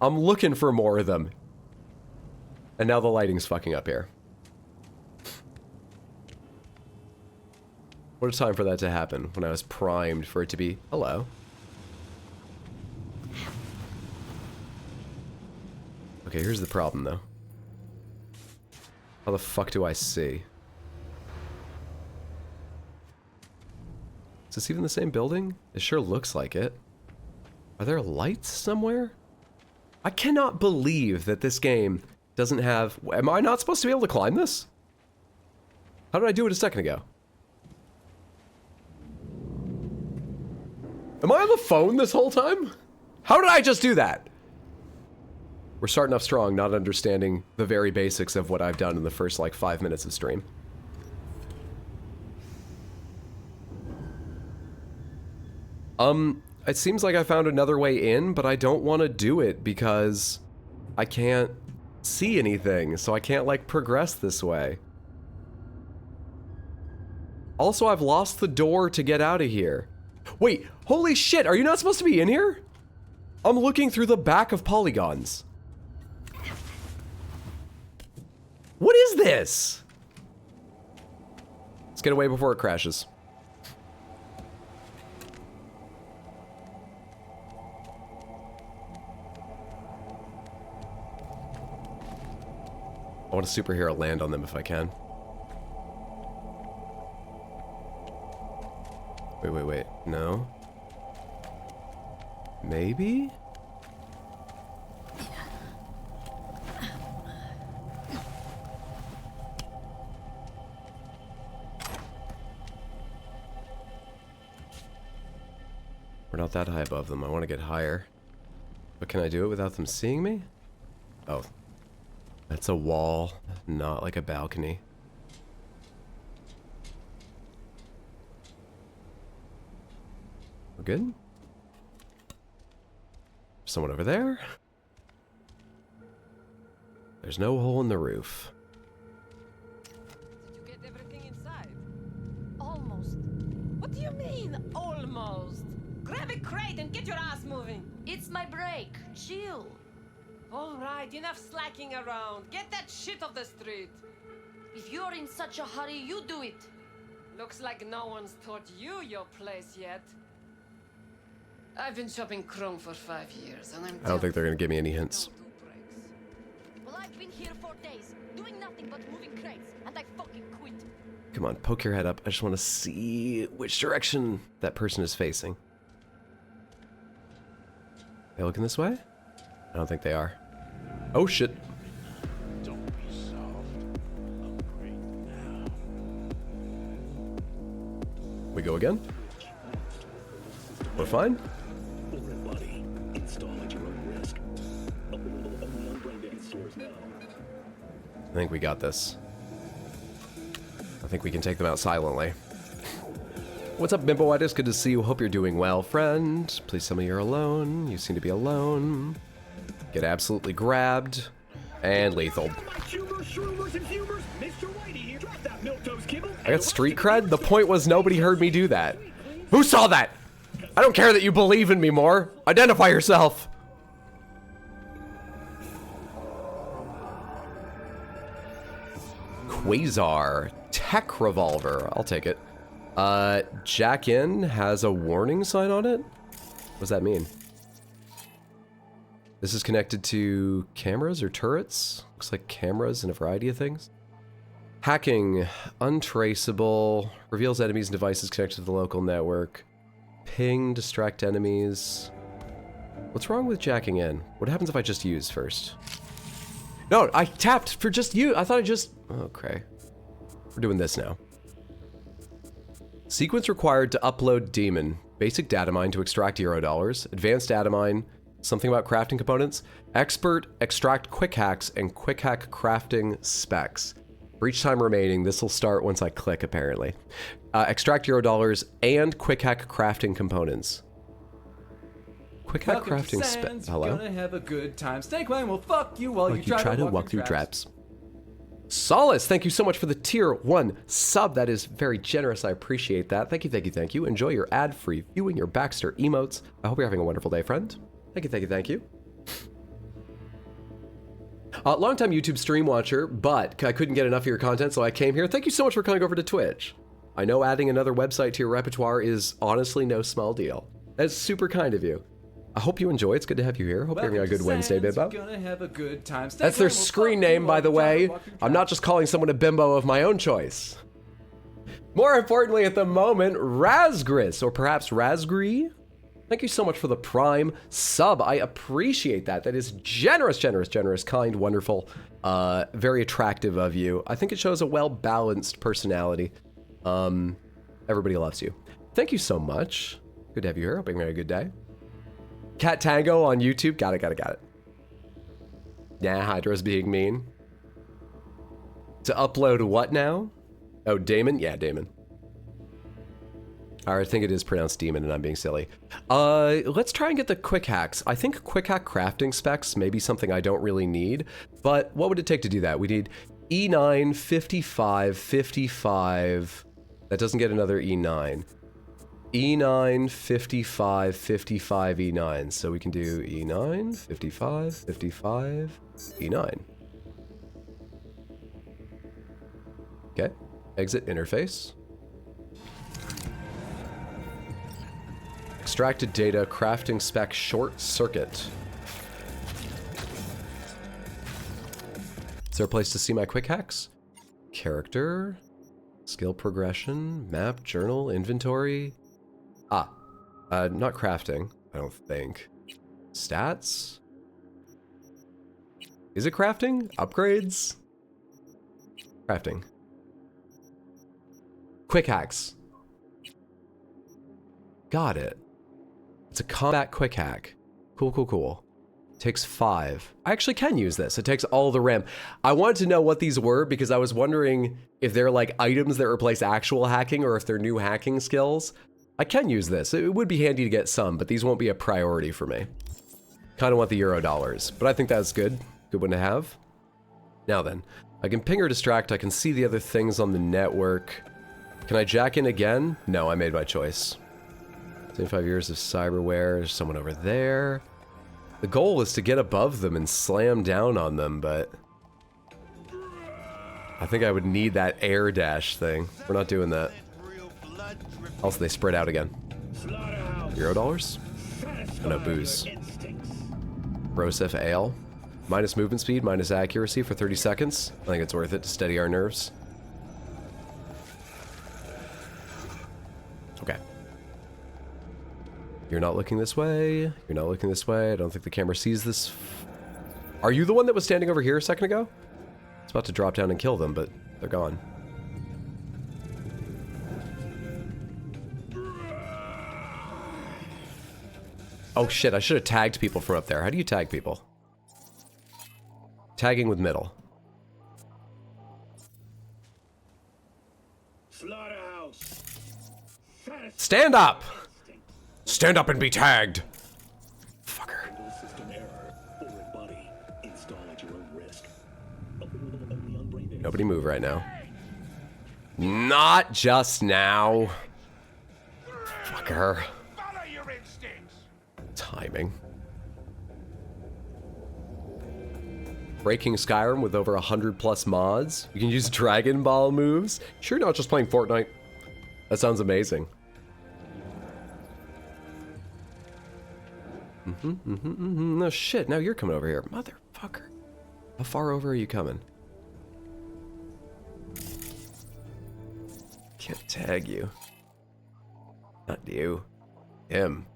I'm looking for more of them. And now the lighting's fucking up here. What a time for that to happen when I was primed for it to be, hello. Okay, here's the problem, though. How the fuck do I see? Is this even the same building? It sure looks like it. Are there lights somewhere? I cannot believe that this game doesn't have... Am I not supposed to be able to climb this? How did I do it a second ago? Am I on the phone this whole time? How did I just do that? We're starting off strong, not understanding the very basics of what I've done in the first, like, 5 minutes of stream. It seems like I found another way in, but I don't want to do it because I can't see anything, so I can't, like, progress this way. Also, I've lost the door to get out of here. Wait, holy shit, are you not supposed to be in here? I'm looking through the back of polygons. What is this? Let's get away before it crashes. I want a superhero land on them if I can. Wait. No. Maybe? We're not that high above them. I want to get higher. But can I do it without them seeing me? Oh. That's a wall, not like a balcony. We're good? Someone over there? There's no hole in the roof. Did you get everything inside? Almost. What do you mean, almost? Grab a crate and get your ass moving. It's my break. Chill. All right, enough slacking around. Get that shit off the street. If you're in such a hurry, you do it. Looks like no one's taught you your place yet. I've been shopping Chrome for 5 years, and I don't think they're gonna give me any hints. Well, I've been here for days, doing nothing but moving crates, and I fucking quit. Come on, poke your head up. I just want to see which direction that person is facing. They looking this way? I don't think they are. Oh shit. Don't be soft. Upgrade now. We go again? We're fine? Everybody, install at your own risk. Only on branded stores now. I think we got this. I think we can take them out silently. What's up, Bimboitis? Good to see you. Hope you're doing well, friend. Please tell me you're alone. You seem to be alone. Get absolutely grabbed. And lethal. I got street cred? The point was nobody heard me do that. Who saw that? I don't care that you believe in me more. Identify yourself. Quasar. Tech revolver. I'll take it. Jack in has a warning sign on it? What does that mean? This is connected to cameras or turrets? Looks like cameras and a variety of things. Hacking. Untraceable. Reveals enemies and devices connected to the local network. Ping. Distract enemies. What's wrong with jacking in? What happens if I just use first? No, I tapped for just you. I thought I just... Okay. We're doing this now. Sequence required to upload Demon. Basic data mine to extract $0. Advanced data mine. Something about crafting components. Expert, extract quick hacks, and quick hack crafting specs. For each time remaining, this will start once I click, apparently. Extract $0 and quick hack crafting components. Quick hack crafting specs. Hello? Gonna have a good time. Snake Wang will fuck you while Like you try to walk through traps. Solace, thank you so much for the tier 1 sub. That is very generous. I appreciate that. Thank you, thank you, thank you. Enjoy your ad-free viewing, your Baxter emotes. I hope you're having a wonderful day, friend. Thank you, thank you, thank you. Long-time YouTube stream watcher, but I couldn't get enough of your content, so I came here. Thank you so much for coming over to Twitch. I know adding another website to your repertoire is honestly no small deal. That's super kind of you. I hope you enjoy. It's good to have you here. Hope you're having a good Wednesday, Bimbo. Gonna have a good time. That's their screen name, by the way. I'm not just calling someone a bimbo of my own choice. More importantly at the moment, Razgris, or perhaps Razgri. Thank you so much for the Prime sub. I appreciate that. That is generous, generous, generous, kind, wonderful, very attractive of you. I think it shows a well-balanced personality. Everybody loves you. Thank you so much. Good to have you here. Hope you're having a good day. Cat Tango on YouTube. Got it. Nah, Hydra's being mean. To upload what now? Oh, Damon? Yeah, Damon. I think it is pronounced demon and I'm being silly. Let's try and get the quick hacks. I think quick hack crafting specs may be something I don't really need, but what would it take to do that? We need E9, 55, 55. That doesn't get another E9. E9, 55, 55, E9. So we can do E9, 55, 55, E9. Okay, exit interface. Extracted data, crafting spec, short circuit. Is there a place to see my quick hacks? Character, skill progression, map, journal, inventory. Not crafting, I don't think. Stats? Is it crafting? Upgrades? Crafting. Quick hacks. Got it. It's a combat quick hack. Cool. Takes 5. I actually can use this. It takes all the RAM. I wanted to know what these were because I was wondering if they're like items that replace actual hacking or if they're new hacking skills. I can use this. It would be handy to get some, but these won't be a priority for me. Kind of want the $0, but I think that's good. Good one to have. Now then, I can ping or distract. I can see the other things on the network. Can I jack in again? No, I made my choice. 25 years of cyberware. There's someone over there. The goal is to get above them and slam down on them, but I think I would need that air dash thing. We're not doing that. Also, they spread out again. $0? Oh, no, booze. Broseph Ale. Minus movement speed, minus accuracy for 30 seconds. I think it's worth it to steady our nerves. Okay. You're not looking this way. You're not looking this way. I don't think the camera sees this. Are you the one that was standing over here a second ago? It's about to drop down and kill them, but they're gone. Oh shit, I should have tagged people from up there. How do you tag people? Tagging with middle. Slaughterhouse. Stand up! Stand up and be tagged! Fucker. System error. Forward body. Install at your own risk. Nobody move right now. Not just now. Fucker. Follow your instincts. Timing. Breaking Skyrim with over 100+ mods. You can use Dragon Ball moves. Sure, not just playing Fortnite. That sounds amazing. No shit, now you're coming over here. Motherfucker. How far over are you coming? Can't tag you. Not you. Him.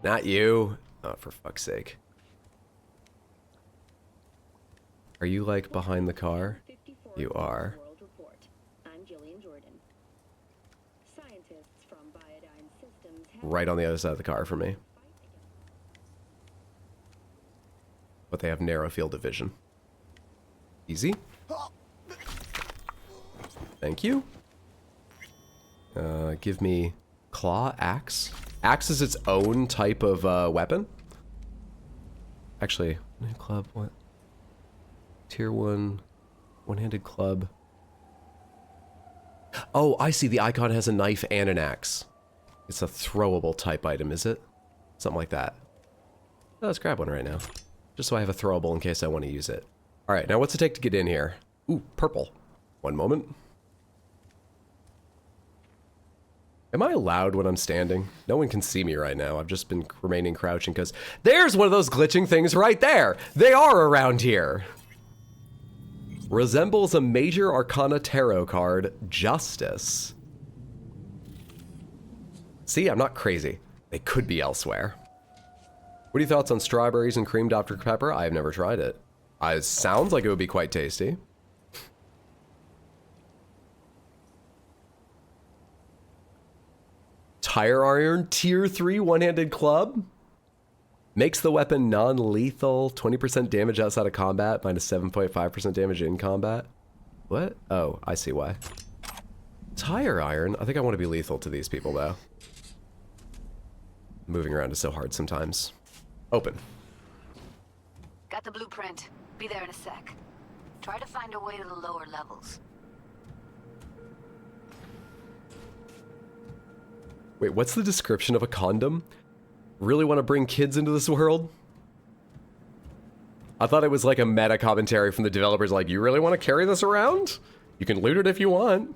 Not you. Oh, for fuck's sake. Are you, like, behind the car? You are. Right on the other side of the car from me. But they have narrow field of vision. Easy. Thank you. Give me claw, axe. Axe is its own type of weapon. Actually, club, what? Tier 1, one-handed club. Oh, I see. The icon has a knife and an axe. It's a throwable type item, is it? Something like that. Oh, let's grab one right now. Just so I have a throwable in case I want to use it. Alright, now what's it take to get in here? Ooh, purple. One moment. Am I allowed when I'm standing? No one can see me right now. I've just been remaining crouching because there's one of those glitching things right there. They are around here. Resembles a major arcana tarot card, Justice. See, I'm not crazy. They could be elsewhere. What are your thoughts on strawberries and cream Dr. Pepper? I've never tried it. It sounds like it would be quite tasty. Tire Iron Tier 3 one-handed club. Makes the weapon non-lethal. 20% damage outside of combat, minus 7.5% damage in combat. What? Oh, I see why. Tire Iron? I think I want to be lethal to these people, though. Moving around is so hard sometimes. Open. Got the blueprint. Be there in a sec. Try to find a way to the lower levels. Wait, what's the description of a condom? Really want to bring kids into this world? I thought it was like a meta commentary from the developers, like, you really want to carry this around? You can loot it if you want.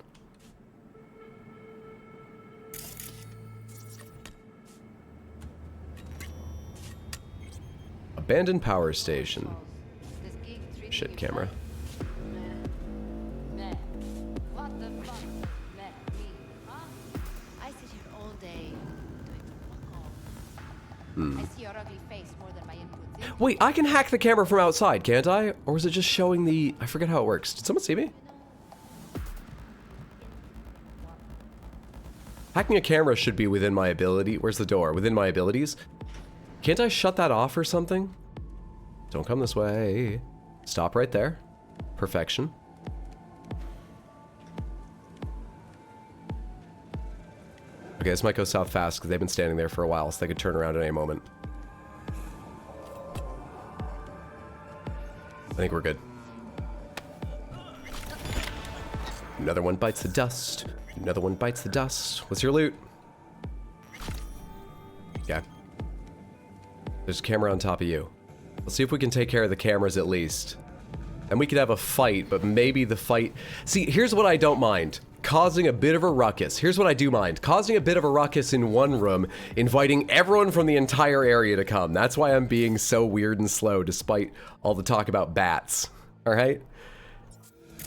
Abandoned power station. Shit, camera. What the fuck? Me, huh? I sit here all day doing fuck all. I see your ugly face more than my input. Wait, I can hack the camera from outside, can't I? Or was it just showing the... I forget how it works. Did someone see me? Hacking a camera should be within my ability. Where's the door? Within my abilities. Can't I shut that off or something? Don't come this way. Stop right there. Perfection. Okay, this might go south fast because they've been standing there for a while, so they could turn around at any moment. I think we're good. Another one bites the dust. Another one bites the dust. What's your loot? Yeah. There's a camera on top of you. Let's see if we can take care of the cameras at least. And we could have a fight, but maybe the fight... See, here's what I don't mind. Causing a bit of a ruckus. Here's what I do mind. Causing a bit of a ruckus in one room, inviting everyone from the entire area to come. That's why I'm being so weird and slow, despite all the talk about bats. Alright?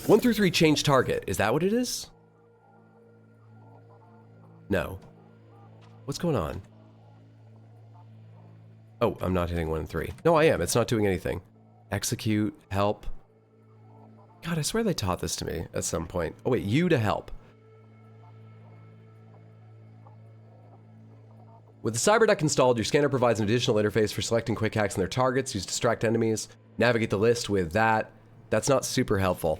1 through 3 change target. Is that what it is? No. What's going on? Oh, I'm not hitting 1 and 3. No, I am. It's not doing anything. Execute. Help. God, I swear they taught this to me at some point. Oh wait, U to help. With the Cyberdeck installed, your scanner provides an additional interface for selecting quick hacks on their targets. Use distract enemies. Navigate the list with that. That's not super helpful.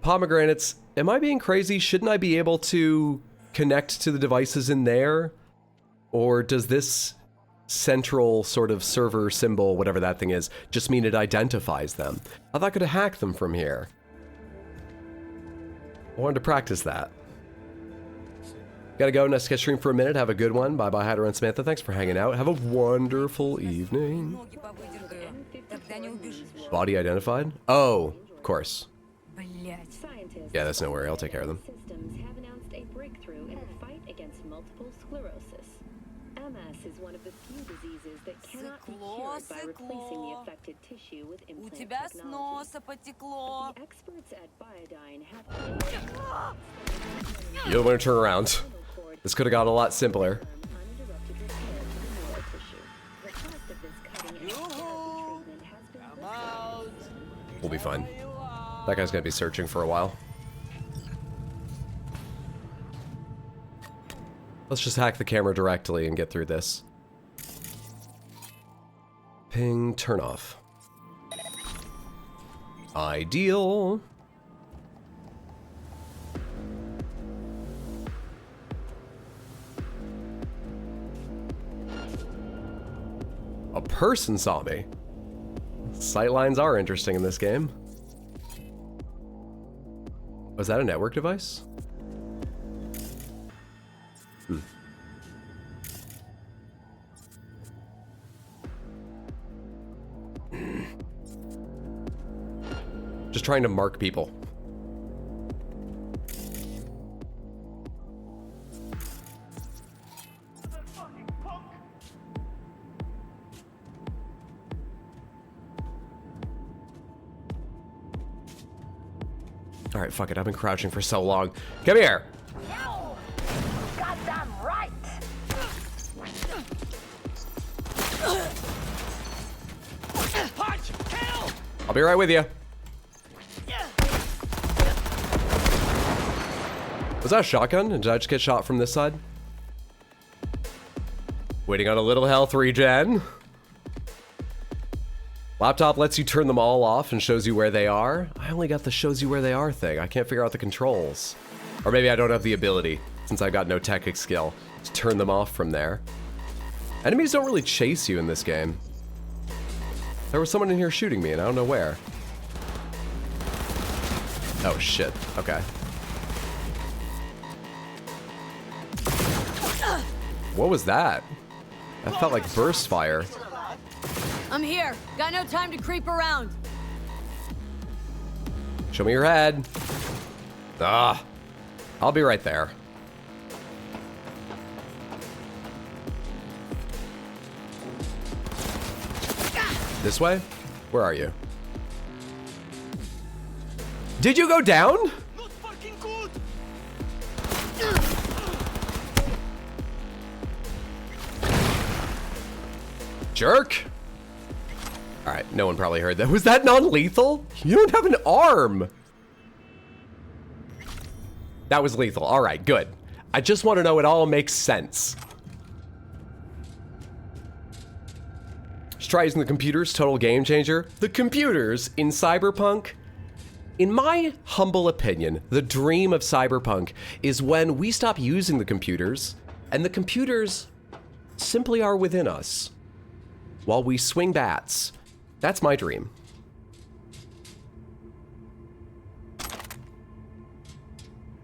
Pomegranates, am I being crazy? Shouldn't I be able to connect to the devices in there? Or does this central sort of server symbol, whatever that thing is, just mean it identifies them? I thought I could hack them from here. I wanted to practice that. Gotta go. Nice to get stream for a minute. Have a good one. Bye-bye, Hatter and Samantha. Thanks for hanging out. Have a wonderful evening. Body identified? Oh, of course. Yeah, that's no worry. I'll take care of them. Systems have announced a breakthrough in the fight against multiple sclerosis. MS is one of the few diseases that cannot be cured by replacing the affected tissue with implant technology. The experts at Biodyne have... You don't want to turn around. This could have got a lot simpler. uninterrupted repair to the neural tissue. The cost of this cutting-edge treatment has been... We'll be fine. That guy's gonna be searching for a while. Let's just hack the camera directly and get through this. Ping, turn off. Ideal. A person saw me. Sightlines are interesting in this game. Was that a network device? Just trying to mark people. All right, fuck it. I've been crouching for so long. Come here. No! Goddamn right! Punch! Kill! I'll be right with you. Was that a shotgun? Did I just get shot from this side? Waiting on a little health regen. Laptop lets you turn them all off and shows you where they are. I only got the shows you where they are thing. I can't figure out the controls. Or maybe I don't have the ability, since I've got no tech skill, to turn them off from there. Enemies don't really chase you in this game. There was someone in here shooting me and I don't know where. Oh shit, okay. What was that? That felt like burst fire. I'm here. Got no time to creep around. Show me your head. Ah, I'll be right there. This way? Where are you? Did you go down? Not fucking good! Jerk! Alright, no one probably heard that. Was that non-lethal? You don't have an arm! That was lethal. Alright, good. I just want to know it all makes sense. Just try using the computers, total game changer. The computers in Cyberpunk, in my humble opinion, the dream of Cyberpunk is when we stop using the computers and the computers simply are within us while we swing bats. That's my dream.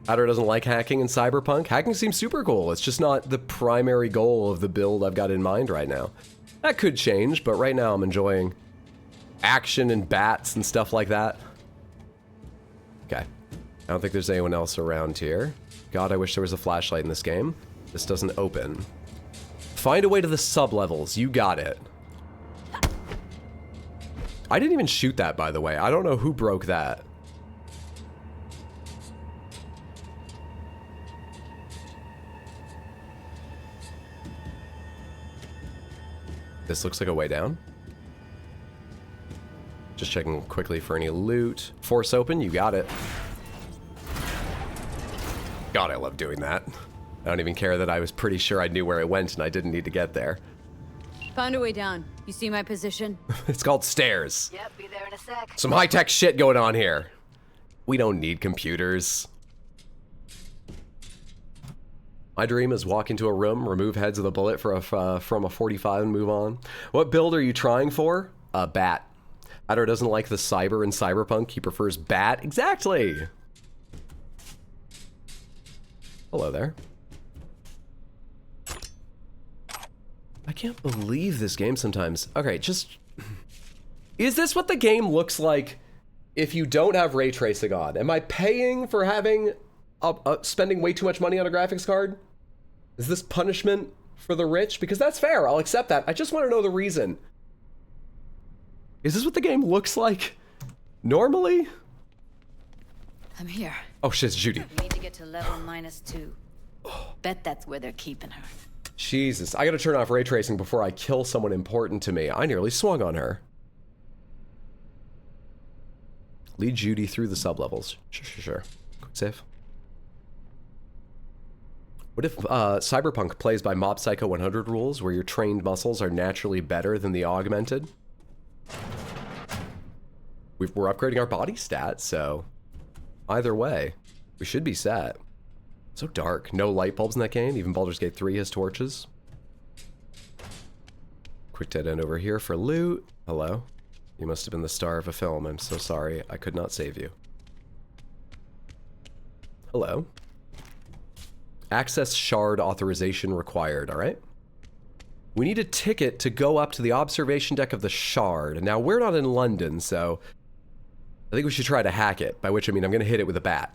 Adder doesn't like hacking in Cyberpunk. Hacking seems super cool. It's just not the primary goal of the build I've got in mind right now. That could change, but right now I'm enjoying action and bats and stuff like that. Okay. I don't think there's anyone else around here. God, I wish there was a flashlight in this game. This doesn't open. Find a way to the sub-levels. You got it. I didn't even shoot that, by the way. I don't know who broke that. This looks like a way down. Just checking quickly for any loot. Force open, you got it. God, I love doing that. I don't even care that I was pretty sure I knew where it went and I didn't need to get there. Found a way down. You see my position? It's called stairs. Yep, be there in a sec. Some high-tech shit going on here. We don't need computers. My dream is walk into a room, remove heads of the bullet from a 45 and move on. What build are you trying for? Bat. Adder doesn't like the cyber in Cyberpunk. He prefers bat. Exactly. Hello there. I can't believe this game sometimes. Okay, just... Is this what the game looks like if you don't have ray tracing on? Am I paying for having... spending way too much money on a graphics card? Is this punishment for the rich? Because that's fair, I'll accept that. I just want to know the reason. Is this what the game looks like normally? I'm here. Oh shit, it's Judy. We need to get to level -2. Bet that's where they're keeping her. Jesus, I gotta turn off ray tracing before I kill someone important to me. I nearly swung on her. Lead Judy through the sublevels. Sure. Quick save. What if Cyberpunk plays by Mob Psycho 100 rules, where your trained muscles are naturally better than the augmented? We're upgrading our body stats, so either way, we should be set. So dark. No light bulbs in that game. Even Baldur's Gate 3 has torches. Quick dead end over here for loot. Hello. You must have been the star of a film. I'm so sorry. I could not save you. Hello. Access shard authorization required, alright? We need a ticket to go up to the observation deck of the shard. Now, we're not in London, so I think we should try to hack it, by which I mean I'm going to hit it with a bat.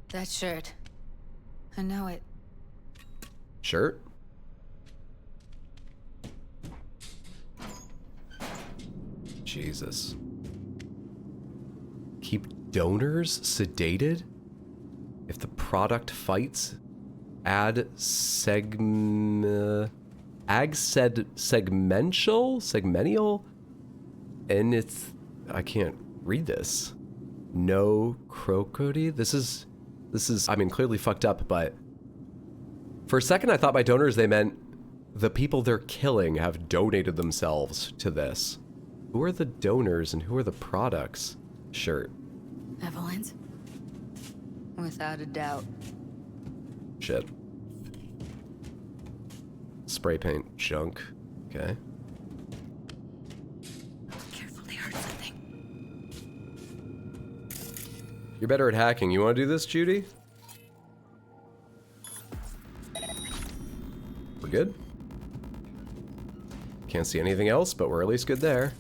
That shirt. I know it. Shirt? Jesus. Keep donors sedated? If the product fights, segmential, and it's, I can't read this. No crocodile? This is, I mean, clearly fucked up, but for a second I thought by donors they meant the people they're killing have donated themselves to this. Who are the donors and who are the products? Shirt. Evelyn's? Without a doubt. Shit. Spray paint junk. Okay. Careful, they heard something. You're better at hacking. You want to do this, Judy? We're good? Can't see anything else, but we're at least good there.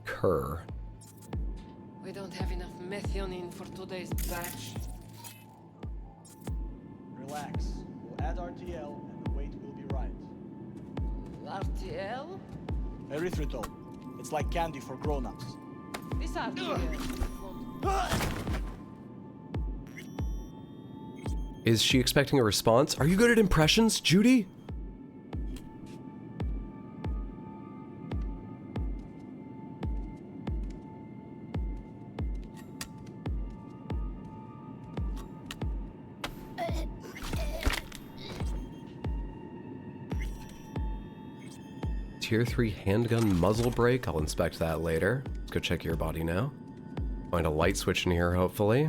Kerr. We don't have enough methionine for today's batch. Relax. We'll add RTL and the weight will be right. RTL? Erythritol. It's like candy for grown-ups. This RTL. Is she expecting a response? Are you good at impressions, Judy? Tier 3 handgun muzzle brake. I'll inspect that later. Let's go check your body now. Find a light switch in here, hopefully.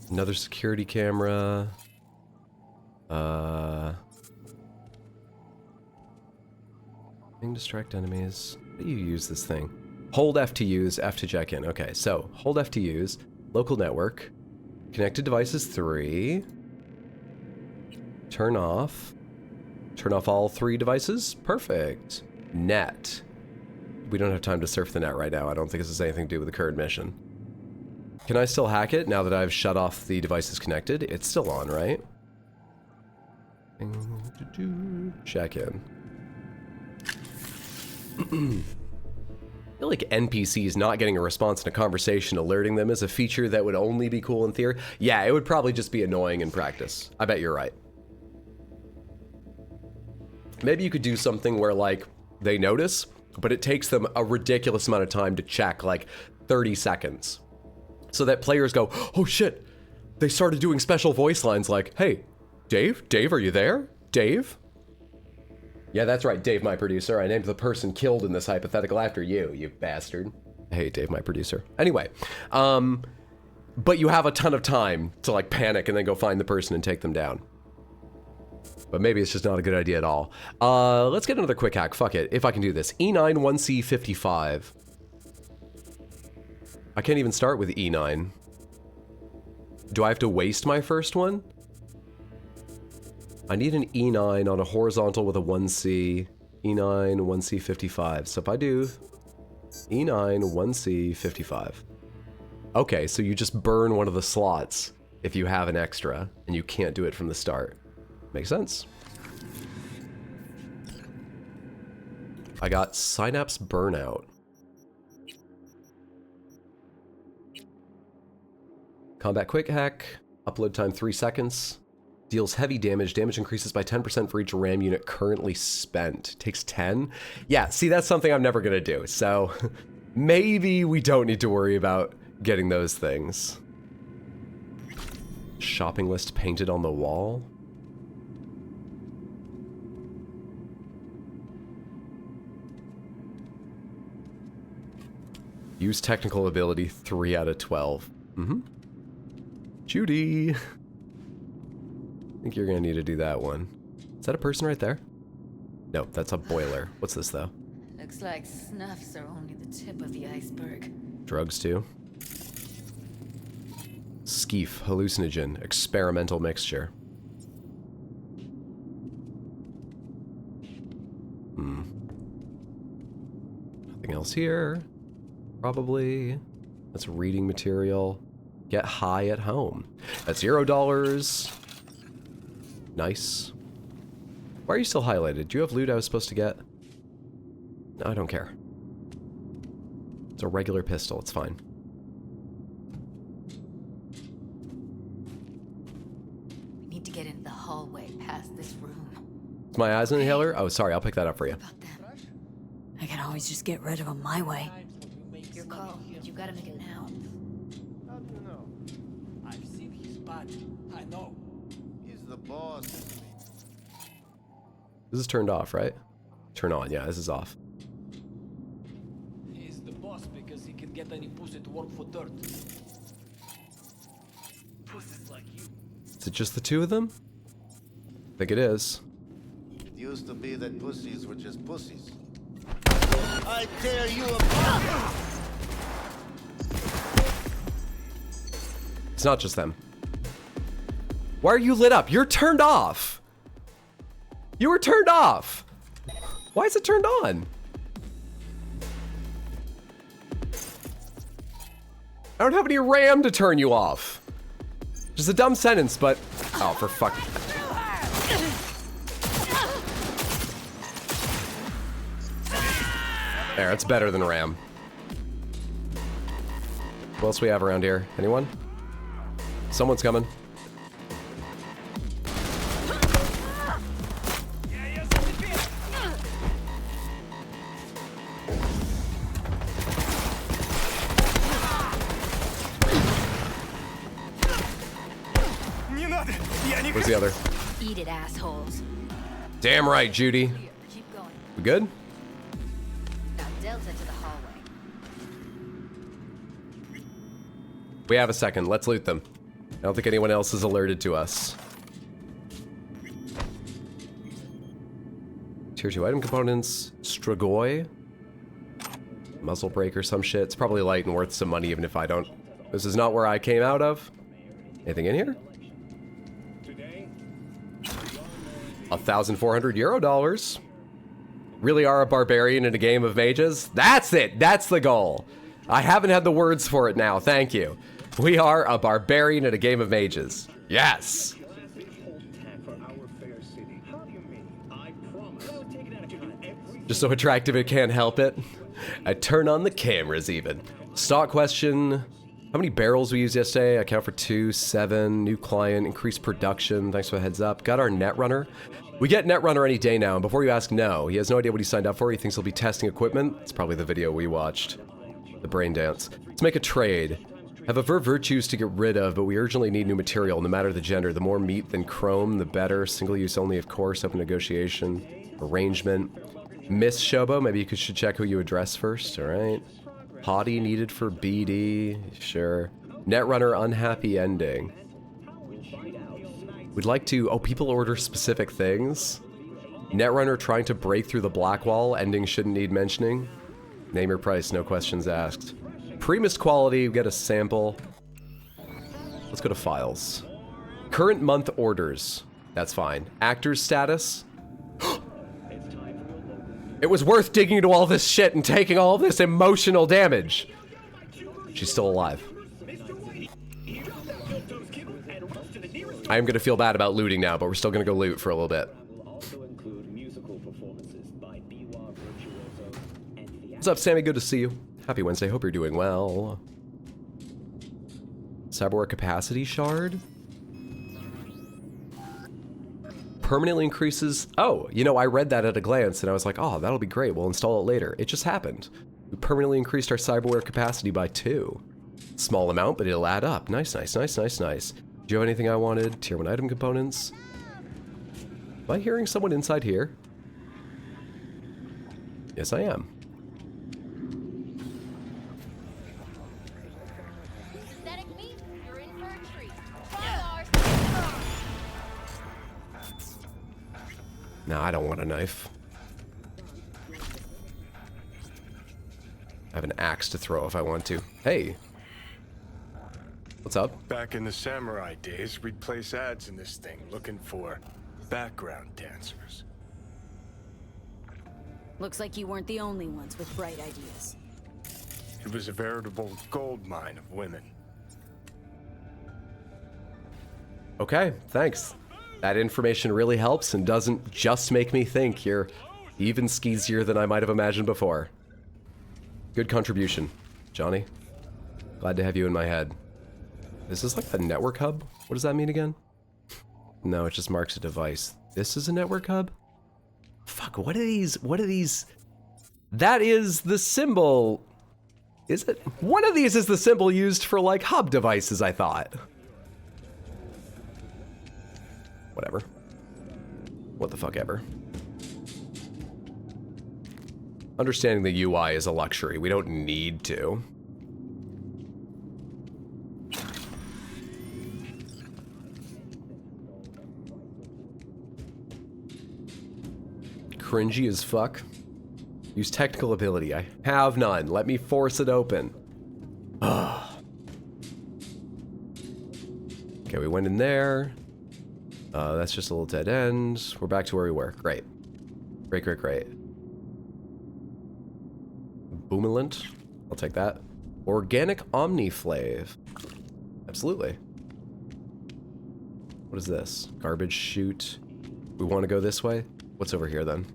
Another security camera. Distract enemies. How do you use this thing? Hold F to use, F to check in. Okay, so hold F to use. Local network. Connected devices 3. Turn off. Turn off all 3 devices. Perfect. Net. We don't have time to surf the net right now. I don't think this has anything to do with the current mission. Can I still hack it now that I've shut off the devices connected? It's still on, right? Check in. I feel like NPCs not getting a response in a conversation alerting them is a feature that would only be cool in theory. Yeah, it would probably just be annoying in practice. I bet you're right. Maybe you could do something where, like, they notice, but it takes them a ridiculous amount of time to check, like 30 seconds. So that players go, oh shit, they started doing special voice lines like, hey, Dave? Dave, are you there? Dave? Yeah, that's right, Dave, my producer. I named the person killed in this hypothetical after you, you bastard. Hey, Dave, my producer. Anyway, but you have a ton of time to, like, panic and then go find the person and take them down. But maybe it's just not a good idea at all. Let's get another quick hack. Fuck it. If I can do this. E9 1C55. I can't even start with E9. Do I have to waste my first one? I need an E9 on a horizontal with a 1C. E9 1C55. So if I do E9 1C55. Okay, so you just burn one of the slots if you have an extra and you can't do it from the start. Makes sense. I got Synapse Burnout. Combat Quick Hack. Upload time 3 seconds. Deals heavy damage. Damage increases by 10% for each RAM unit currently spent. Takes 10? Yeah, see, that's something I'm never gonna do. So maybe we don't need to worry about getting those things. Shopping list painted on the wall. Use technical ability 3 out of 12. Judy. I think you're gonna need to do that one. Is that a person right there? No, that's a boiler. What's this though? Looks like snuffs are only the tip of the iceberg. Drugs too. Skeef, hallucinogen, experimental mixture. Nothing else here. Probably. That's reading material. Get high at home. That's $0. Nice. Why are you still highlighted? Do you have loot I was supposed to get? No, I don't care. It's a regular pistol. It's fine. We need to get into the hallway past this room. Is my eyes inhaler? Oh, sorry. I'll pick that up for you. I can always just get rid of them my way. Your call, but you gotta make it now. How do you know? I've seen his body. I know. He's the boss. This is turned off, right? Turn on. Yeah, this is off. He's the boss because he can get any pussy to work for dirt. Pussies like you. Is it just the two of them? I think it is. It used to be that pussies were just pussies. I tear you apart! It's not just them. Why are you lit up? You're turned off. You were turned off. Why is it turned on? I don't have any RAM to turn you off. Just a dumb sentence, but... Oh, for fuck... There, it's better than RAM. What else we have around here? Anyone? Someone's coming. Where's the other? Eat it, assholes. Damn right, Judy. Keep going. We good? Now Delta to the hallway. We have a second. Let's loot them. I don't think anyone else is alerted to us. Tier 2 item components. Strigoi. Muzzle brake or some shit. It's probably light and worth some money even if I don't. This is not where I came out of. Anything in here? 1,400 euro dollars. Really are a barbarian in a game of mages? That's it! That's the goal! I haven't had the words for it now, thank you. We are a barbarian in a game of mages. Yes! Just so attractive it can't help it. I turn on the cameras even. Stock question. How many barrels we used yesterday? I count for 2, 7. New client, increased production. Thanks for the heads up. Got our Netrunner. We get Netrunner any day now, and before you ask, no. He has no idea what he signed up for. He thinks he'll be testing equipment. It's probably the video we watched. The brain dance. Let's make a trade. Have a virtues to get rid of, but we urgently need new material, no matter the gender. The more meat than chrome, the better. Single use only, of course. Open negotiation. Arrangement. Miss Shobo, maybe you should check who you address first, alright. Hottie needed for BD, sure. Netrunner unhappy ending. We'd like to, oh, people order specific things. Netrunner trying to break through the black wall, ending shouldn't need mentioning. Name your price, no questions asked. Premised quality, we get a sample. Let's go to files. Current month orders, that's fine. Actors status. It was worth digging into all this shit and taking all this emotional damage. She's still alive. I am gonna feel bad about looting now, but we're still gonna go loot for a little bit. What's up, Sammy? Good to see you. Happy Wednesday. Hope you're doing well. Cyberware capacity shard. Permanently increases. Oh, you know, I read that at a glance and I was like, oh, that'll be great. We'll install it later. It just happened. We permanently increased our cyberware capacity by 2. Small amount, but it'll add up. Nice, nice, nice, nice, nice. Do you have anything I wanted? Tier 1 item components. Am I hearing someone inside here? Yes, I am. No, I don't want a knife. I have an axe to throw if I want to. Hey. What's up? Back in the samurai days, we'd place ads in this thing looking for background dancers. Looks like you weren't the only ones with bright ideas. It was a veritable gold mine of women. Okay, thanks. That information really helps and doesn't just make me think you're even skeezier than I might have imagined before. Good contribution, Johnny. Glad to have you in my head. Is this like a network hub? What does that mean again? No, it just marks a device. This is a network hub? Fuck, what are these? What are these? That is the symbol. Is it? One of these is the symbol used for like hub devices, I thought. Whatever. What the fuck ever. Understanding the UI is a luxury. We don't need to. Cringy as fuck. Use technical ability. I have none. Let me force it open. Okay, we went in there. That's just a little dead end. We're back to where we were. Great. Great, great, great. Boomalint. I'll take that. Organic Omniflave. Absolutely. What is this? Garbage chute. We want to go this way? What's over here then?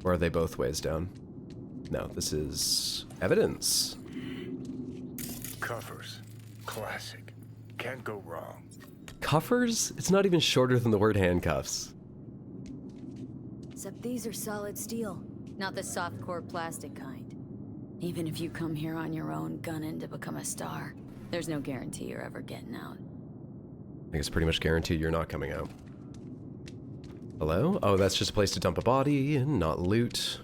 Or are they both ways down? No, this is evidence. Covers. Classic. Can't go wrong. Cuffers? It's not even shorter than the word handcuffs. Except these are solid steel, not the soft core plastic kind. Even if you come here on your own, gunning to become a star, there's no guarantee you're ever getting out. I think it's pretty much guaranteed you're not coming out. Hello? Oh, that's just a place to dump a body and not loot.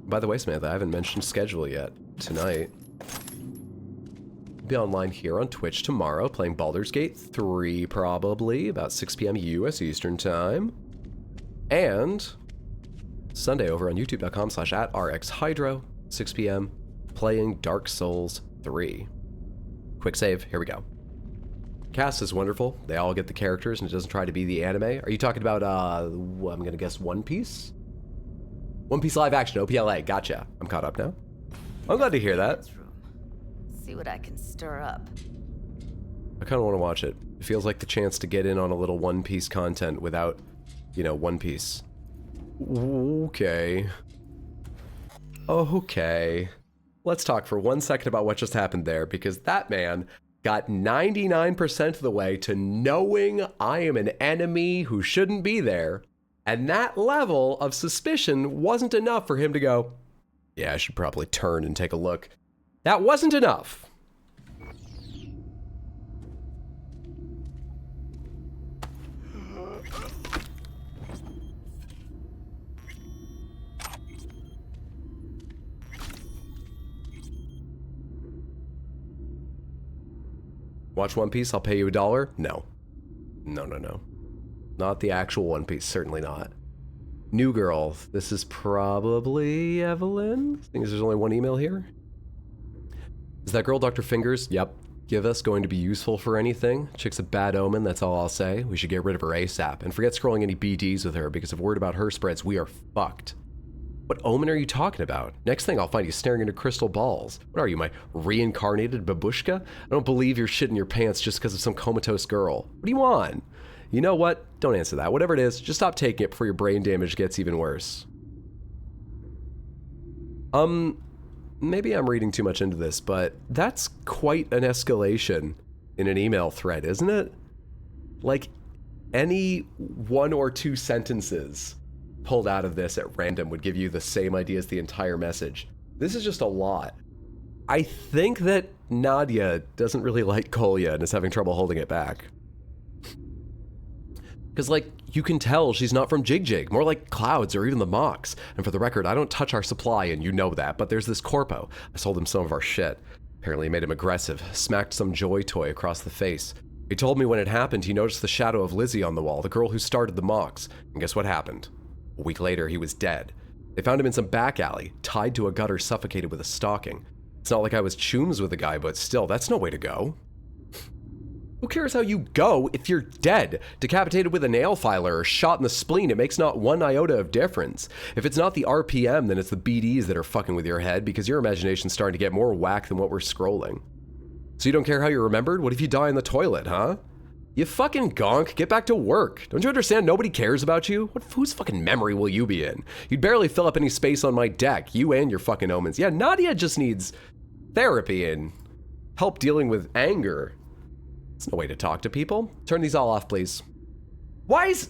By the way, Samantha, I haven't mentioned schedule yet. Tonight. be online here on Twitch tomorrow playing Baldur's Gate 3 probably, about 6 p.m. US Eastern Time. And Sunday over on youtube.com/@rxhydro, 6 p.m. playing Dark Souls 3. Quick save, here we go. Cast is wonderful. They all get the characters and it doesn't try to be the anime. Are you talking about, I'm gonna guess One Piece? One Piece live action, OPLA, gotcha. I'm caught up now. I'm glad to hear that. See what I can stir up. I kind of want to watch it. It feels like the chance to get in on a little One Piece content without, you know, One Piece. Okay. Okay. Let's talk for 1 second about what just happened there, because that man got 99% of the way to knowing I am an enemy who shouldn't be there, and that level of suspicion wasn't enough for him to go, yeah, I should probably turn and take a look. That wasn't enough. Watch One Piece, I'll pay you $1? No. No, no, no. Not the actual One Piece, certainly not. New girl, this is probably Evelyn? I think there's only one email here. Is that girl Dr. Fingers? Yep. Give us going to be useful for anything? Chick's a bad omen, that's all I'll say. We should get rid of her ASAP. And forget scrolling any BDs with her, because if word about her spreads, we are fucked. What omen are you talking about? Next thing I'll find you staring into crystal balls. What are you, my reincarnated babushka? I don't believe you're shitting your pants just because of some comatose girl. What do you want? You know what? Don't answer that. Whatever it is, just stop taking it before your brain damage gets even worse. Maybe I'm reading too much into this, but that's quite an escalation in an email thread, isn't it? Like, any 1 or 2 sentences pulled out of this at random would give you the same idea as the entire message. This is just a lot. I think that Nadia doesn't really like Kolya and is having trouble holding it back. Because, like, you can tell she's not from Jig Jig, more like Clouds or even the Mox. And for the record, I don't touch our supply, and you know that, but there's this Corpo. I sold him some of our shit. Apparently made him aggressive, smacked some Joy toy across the face. He told me when it happened, he noticed the shadow of Lizzie on the wall, the girl who started the Mox. And guess what happened? A week later, he was dead. They found him in some back alley, tied to a gutter, suffocated with a stocking. It's not like I was chooms with the guy, but still, that's no way to go. Who cares how you go if you're dead? Decapitated with a nail filer or shot in the spleen, it makes not one iota of difference. If it's not the RPM, then it's the BDs that are fucking with your head because your imagination's starting to get more whack than what we're scrolling. So you don't care how you're remembered? What if you die in the toilet, huh? You fucking gonk, get back to work. Don't you understand nobody cares about you? Whose fucking memory will you be in? You'd barely fill up any space on my deck, you and your fucking omens. Yeah, Nadia just needs therapy and help dealing with anger. It's no way to talk to people. Turn these all off, please. Why is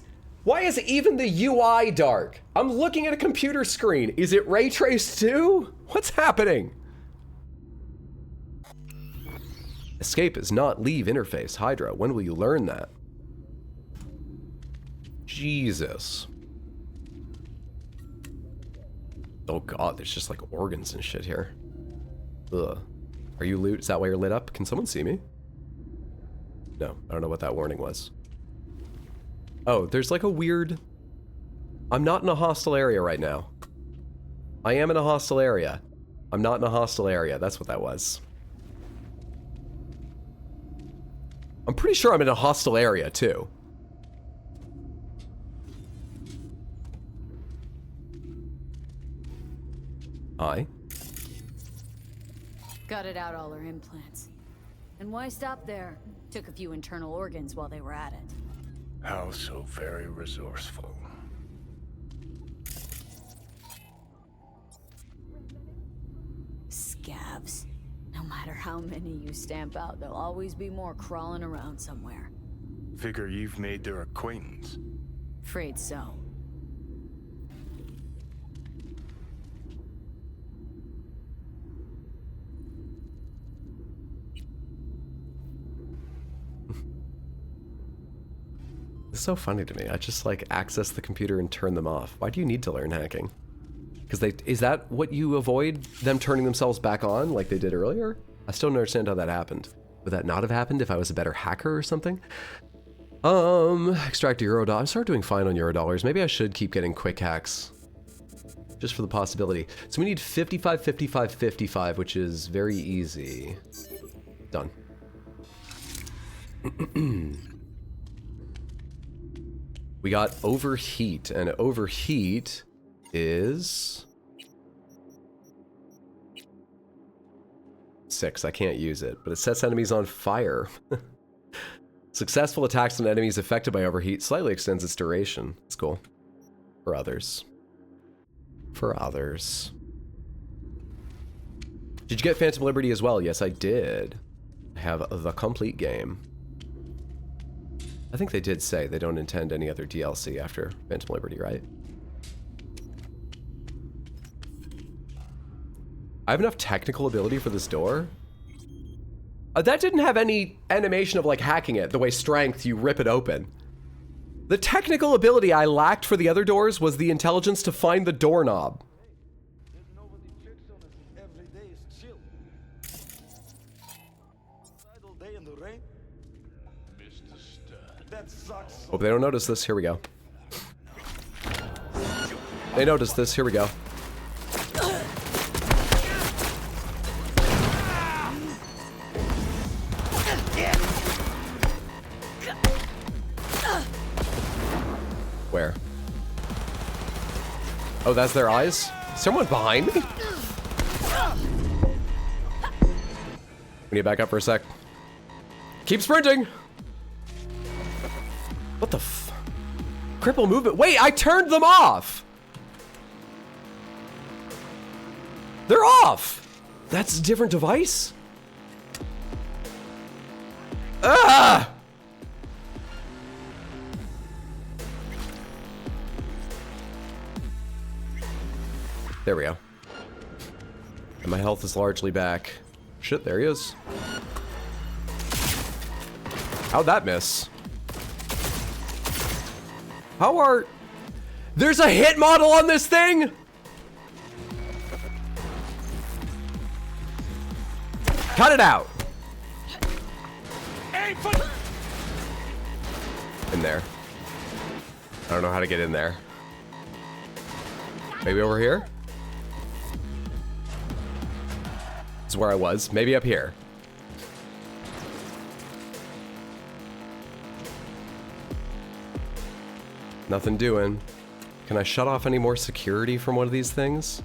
even the UI dark? I'm looking at a computer screen. Is it ray traced too? What's happening? Escape is not leave interface. Hydra, when will you learn that? Jesus. Oh god, there's just like organs and shit here. Ugh. Are you loot? Is that why you're lit up? Can someone see me? No, I don't know what that warning was. Oh, there's like a weird... I'm not in a hostile area right now. I am in a hostile area. I'm not in a hostile area. That's what that was. I'm pretty sure I'm in a hostile area, too. Hi. Gutted out all her implants. And why stop there? Took a few internal organs while they were at it. How so very resourceful. Scabs. No matter how many you stamp out, there'll always be more crawling around somewhere. Figure you've made their acquaintance. Afraid so. It's so funny to me. I just like access the computer and turn them off. Why do you need to learn hacking? Because is that what you avoid them turning themselves back on like they did earlier? I still don't understand how that happened. Would that not have happened if I was a better hacker or something? Extract Eurodollar. I started doing fine on Eurodollars. Maybe I should keep getting quick hacks. Just for the possibility. So we need 55, 55, 55, which is very easy. Done. We got overheat, and overheat is 6. I can't use it, but it sets enemies on fire. Successful attacks on enemies affected by overheat slightly extends its duration. It's cool. For others. For others. Did you get Phantom Liberty as well? Yes, I did. I have the complete game. I think they did say they don't intend any other DLC after Phantom Liberty, right? I have enough technical ability for this door? That didn't have any animation of like hacking it, the way strength, you rip it open. The technical ability I lacked for the other doors was the intelligence to find the doorknob. Hope they don't notice this. Here we go. They noticed this. Here we go. Where? Oh, that's their eyes? Someone behind me? We need to back up for a sec. Keep sprinting! What the f... Cripple movement. Wait, I turned them off! They're off! That's a different device? Ah! There we go. And my health is largely back. Shit, there he is. How'd that miss? How are... There's a hit model on this thing?! Cut it out! In there. I don't know how to get in there. Maybe over here? This is where I was. Maybe up here. Nothing doing. Can I shut off any more security from one of these things?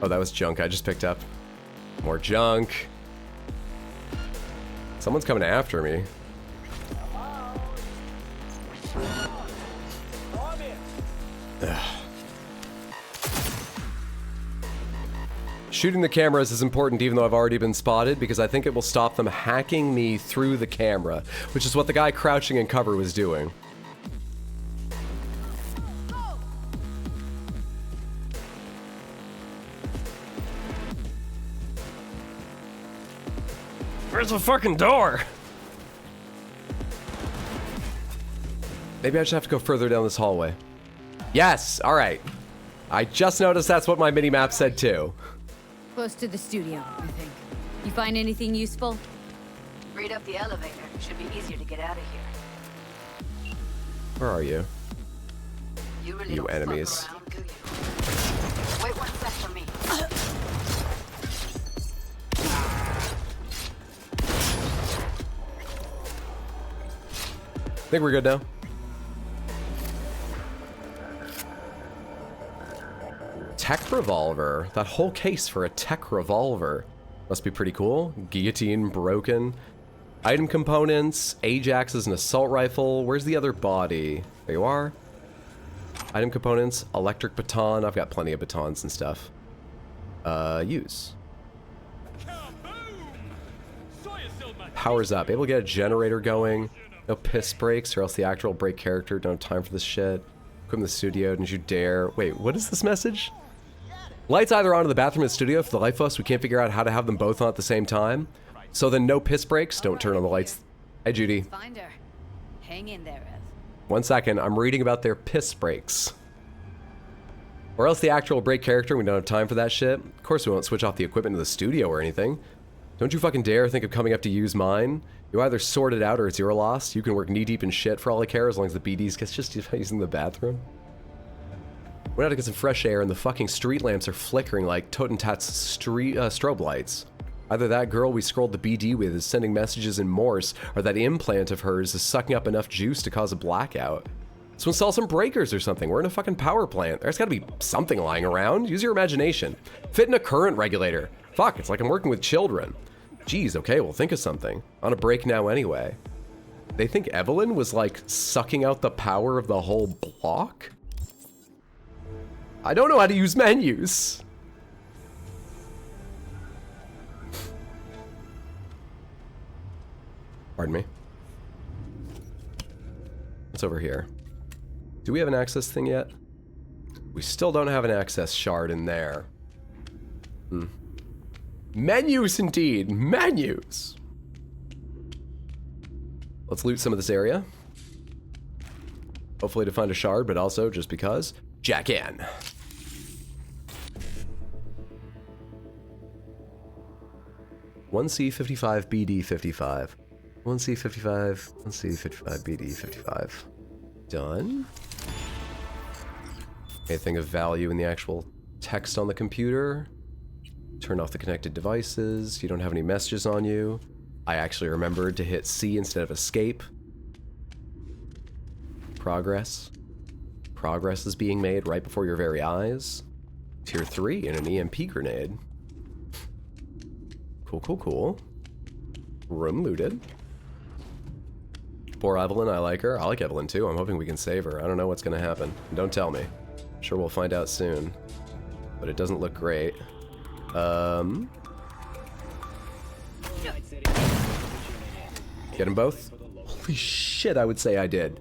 Oh, that was junk I just picked up. More junk. Someone's coming after me. Ugh. Shooting the cameras is important even though I've already been spotted because I think it will stop them hacking me through the camera, which is what the guy crouching in cover was doing. Where's the fucking door? Maybe I should have to go further down this hallway. Yes, alright. I just noticed that's what my mini-map said too. Close to the studio, I think. You find anything useful? Read up the elevator. Should be easier to get out of here. Where are you? You really You enemies. Around, do you? Wait 1 sec for me. I think we're good now. Tech revolver. That whole case for a tech revolver. Must be pretty cool. Guillotine broken. Item components. Ajax is an assault rifle. Where's the other body? There you are. Item components. Electric baton. I've got plenty of batons and stuff. Use. Powers up. Able to get a generator going. No piss breaks or else the actor will break character. Don't have time for this shit. Come in the studio. Didn't you dare. Wait, what is this message? Lights either on in the bathroom or the studio. For the life of us, we can't figure out how to have them both on at the same time. So then no piss breaks. Don't turn on the lights. Hey, Judy. Find her. Hang in there, Ev. 1 second. I'm reading about their piss breaks. Or else the actor will break character. We don't have time for that shit. Of course, we won't switch off the equipment in the studio or anything. Don't you fucking dare think of coming up to use mine. You either sort it out or it's your loss. You can work knee-deep in shit for all I care as long as the BDs gets just using the bathroom. Went out to get some fresh air and the fucking street lamps are flickering like Totentat's strobe lights. Either that girl we scrolled the BD with is sending messages in Morse, or that implant of hers is sucking up enough juice to cause a blackout. So install some breakers or something. We're in a fucking power plant. There's gotta be something lying around. Use your imagination. Fit in a current regulator. Fuck, it's like I'm working with children. Geez, okay, we'll think of something. On a break now anyway. They think Evelyn was like sucking out the power of the whole block? I don't know how to use menus. Pardon me. What's over here? Do we have an access thing yet? We still don't have an access shard in there. Menus indeed! Menus! Let's loot some of this area. Hopefully to find a shard, but also just because. Jack in. (1C55 BD55). 1C55, 1C55 BD55. Done. Anything of value in the actual text on the computer? Turn off the connected devices. You don't have any messages on you. I actually remembered to hit C instead of escape. Progress. Progress is being made right before your very eyes. Tier 3 and an EMP grenade. Cool, cool, cool. Room looted. Poor Evelyn, I like her. I like Evelyn too. I'm hoping we can save her. I don't know what's gonna happen. Don't tell me. I'm sure we'll find out soon. But it doesn't look great. Get them both? Holy shit, I would say I did.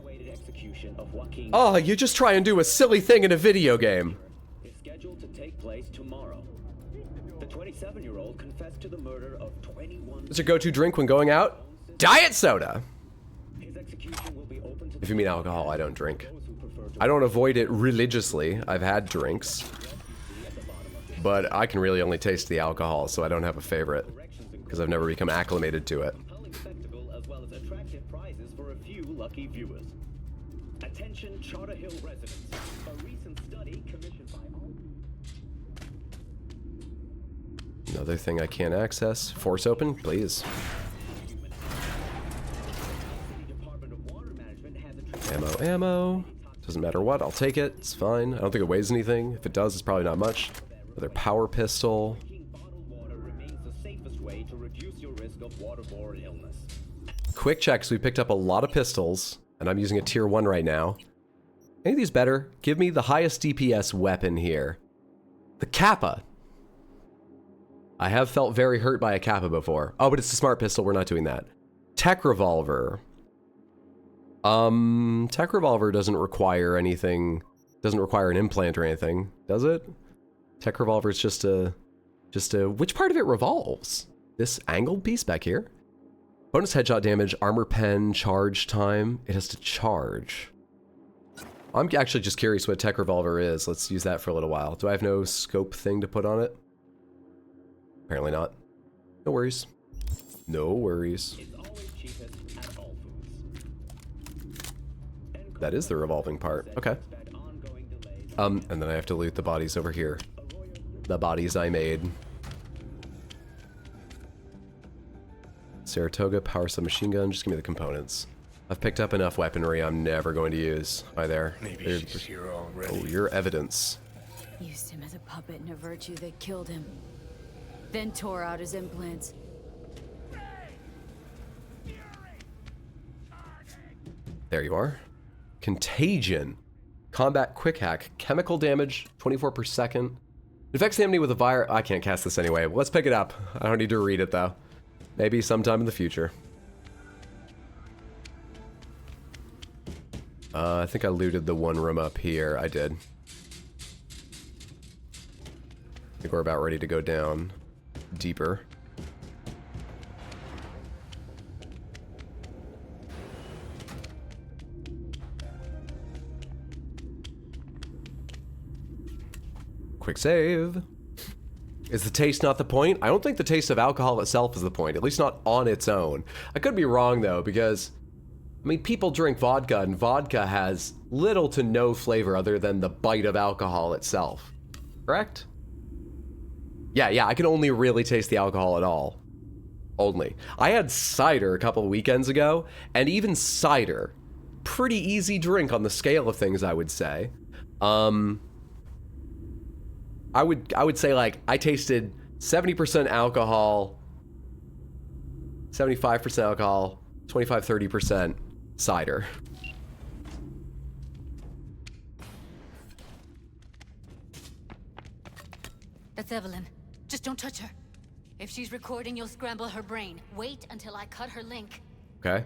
Oh, you just try and do a silly thing in a video game. Is scheduled to take place tomorrow. The 27-year-old confessed to the murder of 21. What's your go-to drink when going out? Diet soda! If you mean alcohol, I don't drink. I don't avoid it religiously. I've had drinks. But I can really only taste the alcohol, so I don't have a favorite. Because I've never become acclimated to it. As well as attractive prizes for a few lucky viewers. Attention Charter Hill residents. A recent study commissioned by Another thing I can't access. Force open, please. Ammo, ammo. Doesn't matter what, I'll take it. It's fine. I don't think it weighs anything. If it does, it's probably not much. Another power pistol. Quick checks. We picked up a lot of pistols, and I'm using a tier 1 right now. Any of these better? Give me the highest DPS weapon here. The Kappa. I have felt very hurt by a Kappa before. Oh, but it's a smart pistol. We're not doing that. Tech revolver. Tech revolver doesn't require anything. Doesn't require an implant or anything, does it? Tech revolver is just a, which part of it revolves? This angled piece back here? Bonus headshot damage, armor pen, charge time. It has to charge. I'm actually just curious what tech revolver is. Let's use that for a little while. Do I have no scope thing to put on it? Apparently not. No worries. No worries. That is the revolving part. Okay. And then I have to loot the bodies over here. The bodies I made. Saratoga, power submachine gun. Just give me the components. I've picked up enough weaponry I'm never going to use. Hi there. Maybe she's here already. Oh, your evidence. Used him as a puppet and a virtue that killed him. Then tore out his implants. There you are. Contagion. Combat quick hack. Chemical damage, 24 per second. Infects the enemy with a virus. I can't cast this anyway. Let's pick it up. I don't need to read it though. Maybe sometime in the future. I think I looted the one room up here. I did. I think we're about ready to go down deeper. Quick save. Is the taste not the point? I don't think the taste of alcohol itself is the point, at least not on its own. I could be wrong though, because, I mean, people drink vodka, and vodka has little to no flavor other than the bite of alcohol itself. Correct? Yeah, I can only really taste the alcohol at all. Only. I had cider a couple of weekends ago, and even cider, pretty easy drink on the scale of things, I would say. I would say, like, I tasted 70% alcohol, 75% alcohol, 25-30% cider. That's Evelyn. Just don't touch her. If she's recording, you'll scramble her brain. Wait until I cut her link. Okay.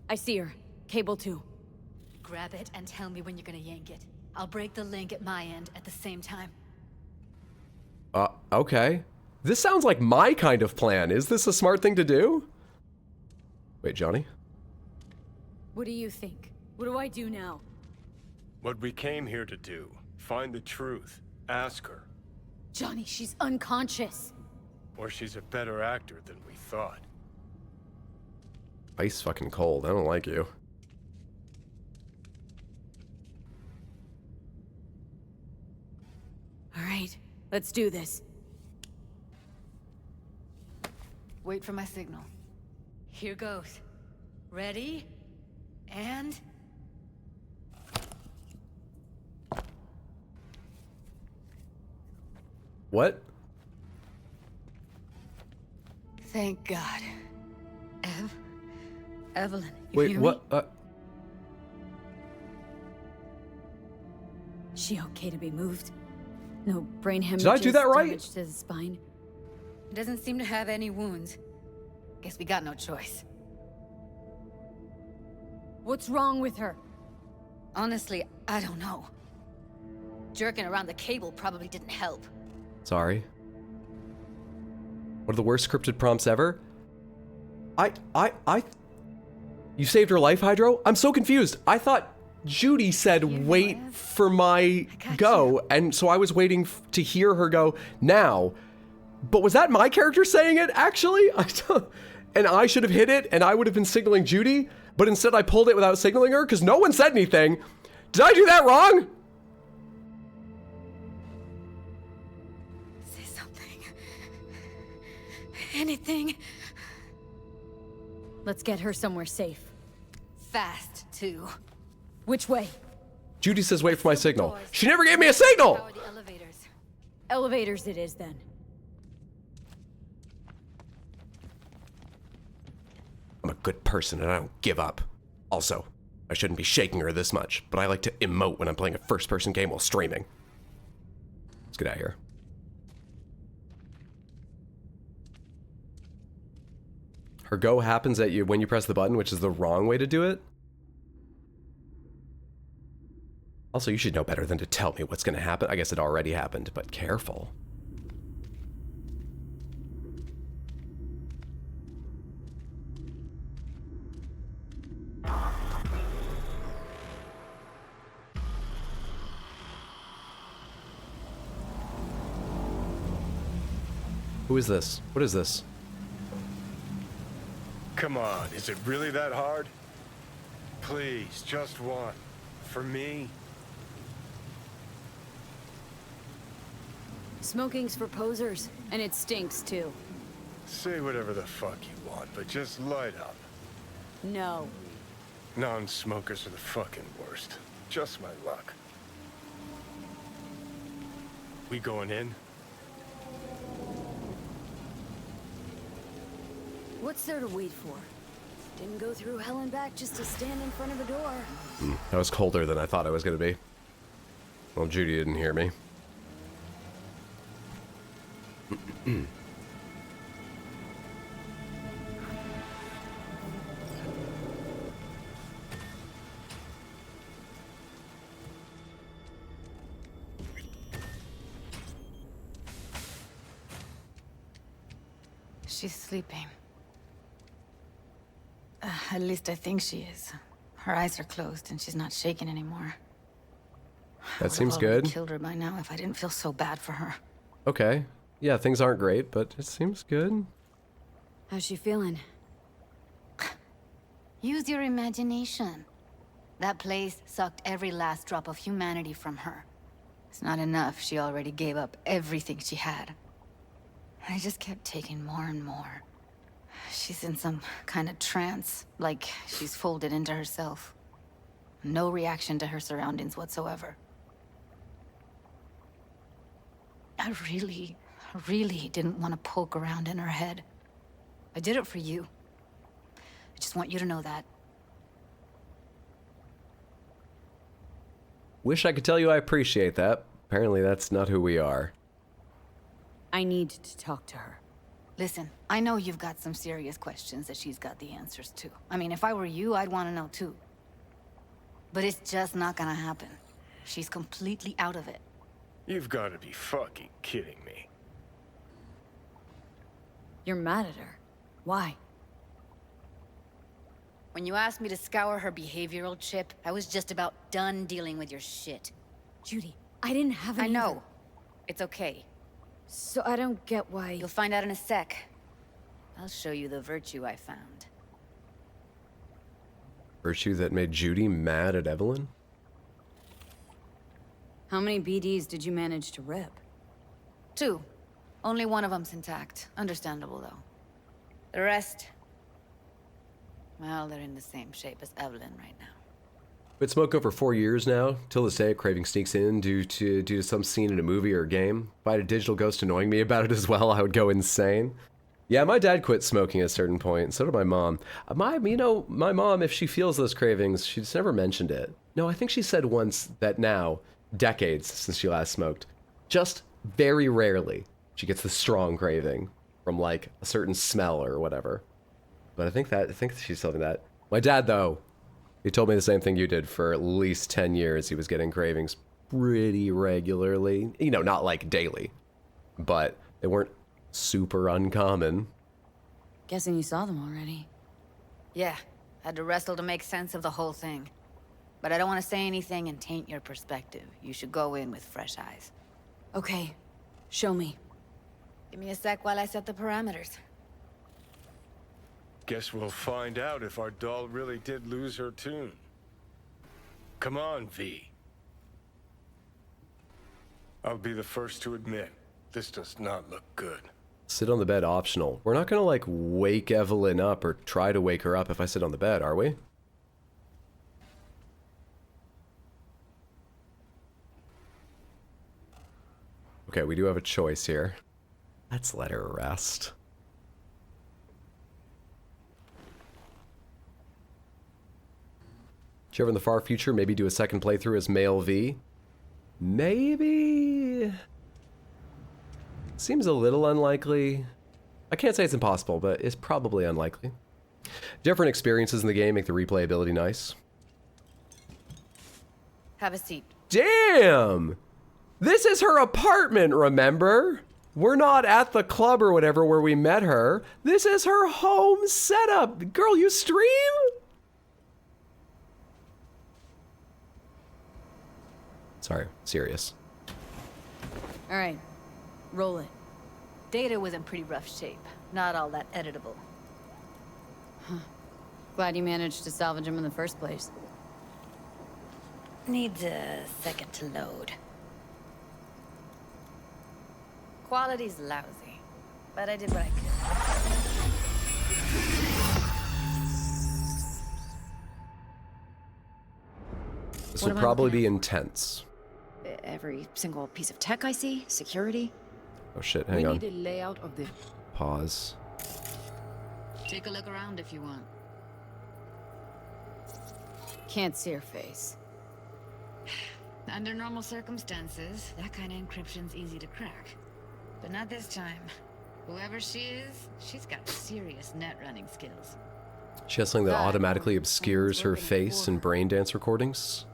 I see her. Cable 2. Grab it and tell me when you're gonna yank it. I'll break the link at my end at the same time. Okay. This sounds like my kind of plan. Is this a smart thing to do? Wait, Johnny? What do you think? What do I do now? What we came here to do. Find the truth. Ask her. Johnny, she's unconscious. Or she's a better actor than we thought. Ice fucking cold. I don't like you. All right, let's do this. Wait for my signal. Here goes. Ready? And... What? Thank God. Evelyn, you Wait, hear what? me? She okay to be moved? No brain hemorrhage. Did I do that right? Damage to the spine. Doesn't seem to have any wounds. Guess we got no choice. What's wrong with her? Honestly, I don't know. Jerking around the cable probably didn't help. Sorry. One of the worst scripted prompts ever? You saved her life, Hydro? I'm so confused. I thought Judy said wait for my go, and so I was waiting to hear her go now. But was that my character saying it, actually? And I should have hit it, and I would have been signaling Judy, but instead I pulled it without signaling her, because no one said anything. Did I do that wrong? Say something. Anything. Let's get her somewhere safe. Fast, too. Which way? Judy says wait for my signal. She never gave me a signal! Elevators it is, then. I'm a good person and I don't give up. Also, I shouldn't be shaking her this much, but I like to emote when I'm playing a first-person game while streaming. Let's get out of here. Her go happens at you when you press the button, which is the wrong way to do it. Also, you should know better than to tell me what's going to happen. I guess it already happened, but careful. Who is this? What is this? Come on, is it really that hard? Please, just one. For me? Smoking's for posers, and it stinks too. Say whatever the fuck you want, but just light up. No. Non-smokers are the fucking worst. Just my luck. We going in? What's there to wait for? Didn't go through hell and back just to stand in front of a door. That was colder than I thought it was going to be. Well, Judy didn't hear me. She's sleeping. At least I think she is. Her eyes are closed and she's not shaking anymore. That seems good. I killed her by now if I didn't feel so bad for her. Okay. Yeah, things aren't great, but it seems good. How's she feeling? Use your imagination. That place sucked every last drop of humanity from her. It's not enough, she already gave up everything she had. I just kept taking more and more. She's in some kind of trance, like she's folded into herself. No reaction to her surroundings whatsoever. I really didn't want to poke around in her head. I did it for you. I just want you to know that. Wish I could tell you I appreciate that. Apparently that's not who we are. I need to talk to her. Listen, I know you've got some serious questions that she's got the answers to. I mean, if I were you, I'd want to know too. But it's just not gonna happen. She's completely out of it. You've got to be fucking kidding me. You're mad at her. Why? When you asked me to scour her behavioral chip, I was just about done dealing with your shit. Judy, I didn't have any. I know. It's okay. So I don't get why... You'll find out in a sec. I'll show you the virtue I found. Virtue that made Judy mad at Evelyn? How many BDs did you manage to rip? 2. Only one of them's intact. Understandable, though. The rest... well, they're in the same shape as Evelyn right now. Been smoke over 4 years now. Till this day, a craving sneaks in due to some scene in a movie or a game. If I had a digital ghost annoying me about it as well, I would go insane. Yeah, my dad quit smoking at a certain point. So did my mom. My mom, if she feels those cravings, she's never mentioned it. No, I think she said once that now, decades since she last smoked, just very rarely she gets the strong craving from like a certain smell or whatever. But I think she's telling that. My dad, though, he told me the same thing you did. For at least 10 years, he was getting cravings pretty regularly. You know, not like daily, but they weren't super uncommon. Guessing you saw them already. Yeah, had to wrestle to make sense of the whole thing. But I don't want to say anything and taint your perspective. You should go in with fresh eyes. Okay, show me. Give me a sec while I set the parameters. Guess we'll find out if our doll really did lose her tune. Come on, V. I'll be the first to admit, this does not look good. Sit on the bed optional. We're not gonna like wake Evelyn up or try to wake her up if I sit on the bed, are we? Okay, we do have a choice here. Let's let her rest. Did you ever in the far future maybe do a second playthrough as male V? Maybe? Seems a little unlikely. I can't say it's impossible, but it's probably unlikely. Different experiences in the game make the replayability nice. Have a seat. Damn! This is her apartment, remember? We're not at the club or whatever where we met her. This is her home setup. Girl, you stream? Sorry, serious. All right, roll it. Data was in pretty rough shape. Not all that editable. Huh. Glad you managed to salvage him in the first place. Needs a second to load. Quality's lousy, but I did what I could. This will probably be intense. Every single piece of tech I see, security. Oh shit, hang on. We need a layout of the... Pause. Take a look around if you want. Can't see her face. Under normal circumstances, that kind of encryption's easy to crack. But not this time. Whoever she is, she's got serious net running skills. She has something that automatically obscures her face in brain dance recordings.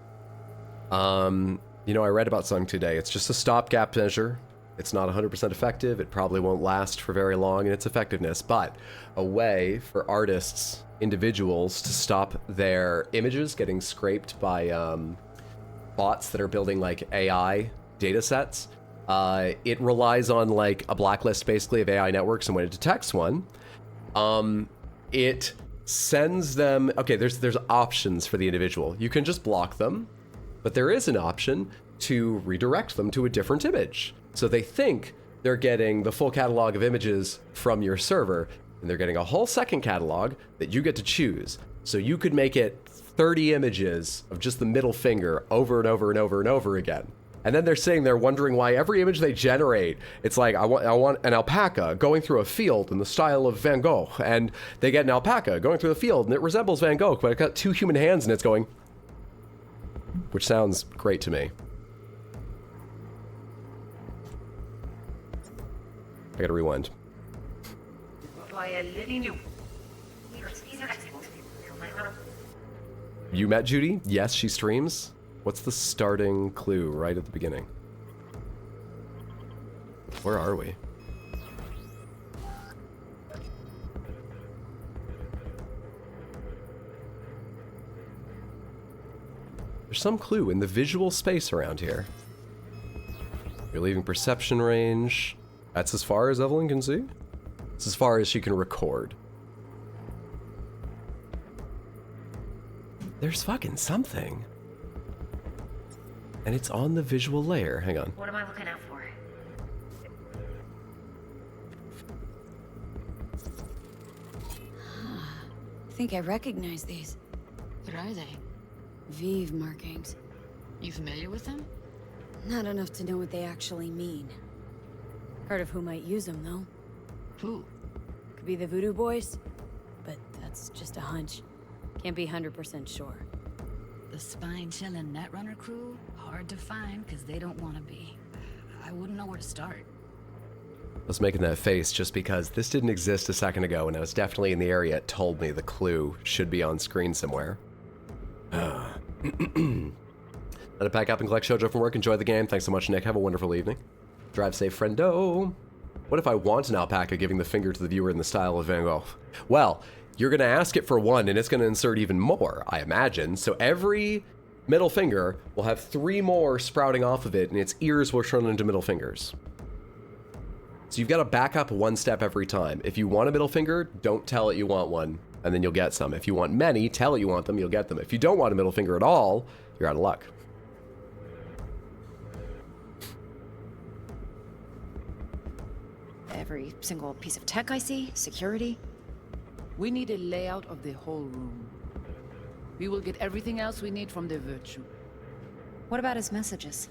You know, I read about something today. It's just a stopgap measure. It's not 100% effective. It probably won't last for very long in its effectiveness, but a way for artists, individuals, to stop their images getting scraped by bots that are building like AI data sets It relies on like a blacklist basically of AI networks, and when it detects one, it sends them, okay, there's options for the individual. You can just block them, but there is an option to redirect them to a different image. So they think they're getting the full catalog of images from your server, and they're getting a whole second catalog that you get to choose. So you could make it 30 images of just the middle finger over and over and over and over again. And then they're sitting there wondering why every image they generate, it's like, I want an alpaca going through a field in the style of Van Gogh. And they get an alpaca going through the field, and it resembles Van Gogh, but it's got 2 human hands, and it's going, which sounds great to me. I gotta rewind. You met Judy? Yes, she streams. What's the starting clue right at the beginning? Where are we? There's some clue in the visual space around here. You're leaving perception range. That's as far as Evelyn can see? It's as far as she can record. There's fucking something. And it's on the visual layer. Hang on. What am I looking out for? I think I recognize these. What are they? Vive markings. You familiar with them? Not enough to know what they actually mean. Heard of who might use them, though. Who? Could be the Voodoo Boys, but that's just a hunch. Can't be 100% sure. The spine-chilling Netrunner crew? Hard to find, because they don't want to be. I wouldn't know where to start. I was making that face just because this didn't exist a second ago, and I was definitely in the area. It told me the clue should be on screen somewhere. Let it pack up and collect Shoujo from work. Enjoy the game. Thanks so much, Nick. Have a wonderful evening. Drive safe, friendo. What if I want an alpaca giving the finger to the viewer in the style of Van Gogh? Well, you're going to ask it for one, and it's going to insert even more, I imagine. So every middle finger will have 3 more sprouting off of it, and its ears will turn into middle fingers. So you've got to back up one step every time. If you want a middle finger, don't tell it you want one, and then you'll get some. If you want many, tell it you want them, you'll get them. If you don't want a middle finger at all, you're out of luck. Every single piece of tech I see, security. We need a layout of the whole room. We will get everything else we need from the Virtue. What about his messages?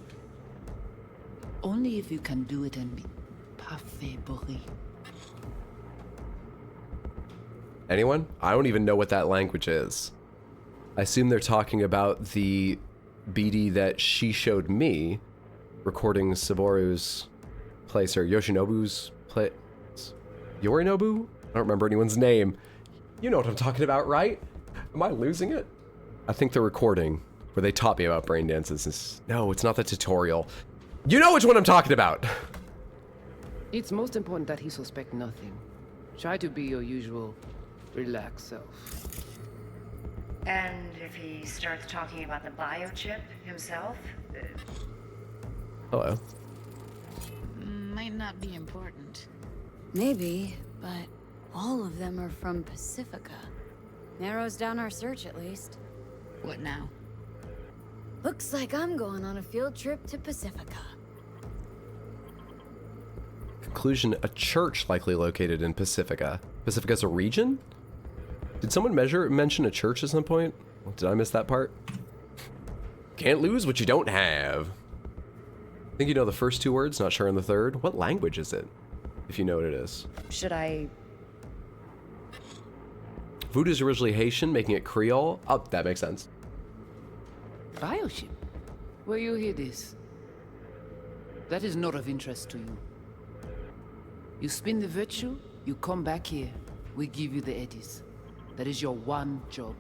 Only if you can do it in parfait bruit. Anyone? I don't even know what that language is. I assume they're talking about the BD that she showed me, recording Saboru's place, or Yoshinobu's place. Yorinobu? I don't remember anyone's name. You know what I'm talking about, right? Am I losing it? I think the recording where they taught me about brain dances is... No, it's not the tutorial. You know which one I'm talking about! It's most important that he suspect nothing. Try to be your usual relaxed self. And if he starts talking about the biochip himself? Hello. Might not be important. Maybe, but all of them are from Pacifica. Narrows down our search, at least. What now? Looks like I'm going on a field trip to Pacifica. Conclusion, a church likely located in Pacifica. Pacifica's a region? Did someone mention a church at some point? Did I miss that part? Can't lose what you don't have. I think you know the first 2 words, not sure on the third. What language is it? If you know what it is. Should I... Voodoo's originally Haitian, making it Creole. Oh, that makes sense. Biochip? Where you hear this? That is not of interest to you. You spin the Virtue, you come back here. We give you the eddies. That is your one job.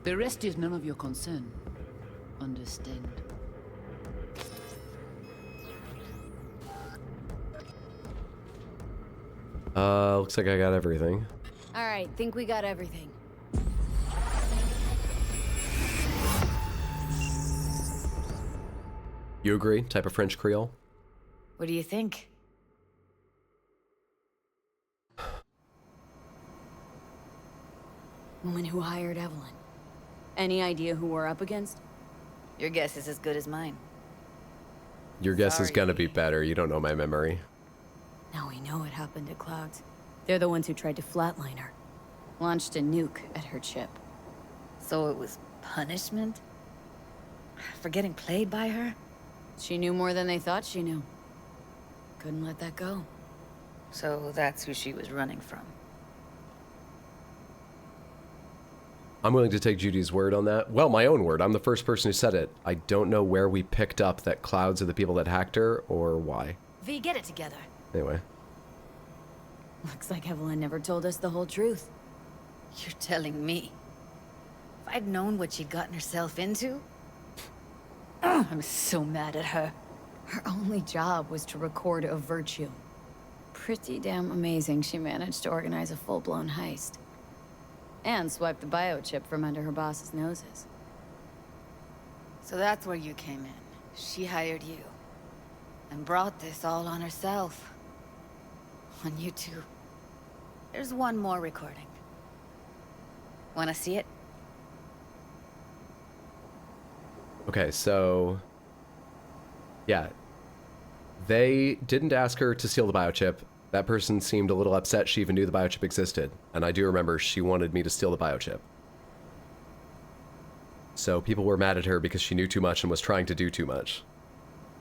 The rest is none of your concern. Understand? Looks like I got everything. Alright, think we got everything. You agree? Type of French Creole? What do you think? Woman who hired Evelyn. Any idea who we're up against? Your guess is as good as mine. Your guess is gonna be better. You don't know my memory. Now we know what happened to Clouds. They're the ones who tried to flatline her. Launched a nuke at her chip. So it was punishment? For getting played by her? She knew more than they thought she knew. Couldn't let that go. So that's who she was running from. I'm willing to take Judy's word on that. Well, my own word. I'm the first person who said it. I don't know where we picked up that Clouds are the people that hacked her, or why. V, get it together. Anyway. Looks like Evelyn never told us the whole truth. You're telling me? If I'd known what she'd gotten herself into... I'm so mad at her. Her only job was to record a virtue. Pretty damn amazing she managed to organize a full-blown heist. And swipe the biochip from under her boss's noses. So that's where you came in. She hired you. And brought this all on herself. On you two. There's one more recording. Wanna see it? Okay, so... yeah. They didn't ask her to steal the biochip. That person seemed a little upset she even knew the biochip existed. And I do remember she wanted me to steal the biochip. So people were mad at her because she knew too much and was trying to do too much.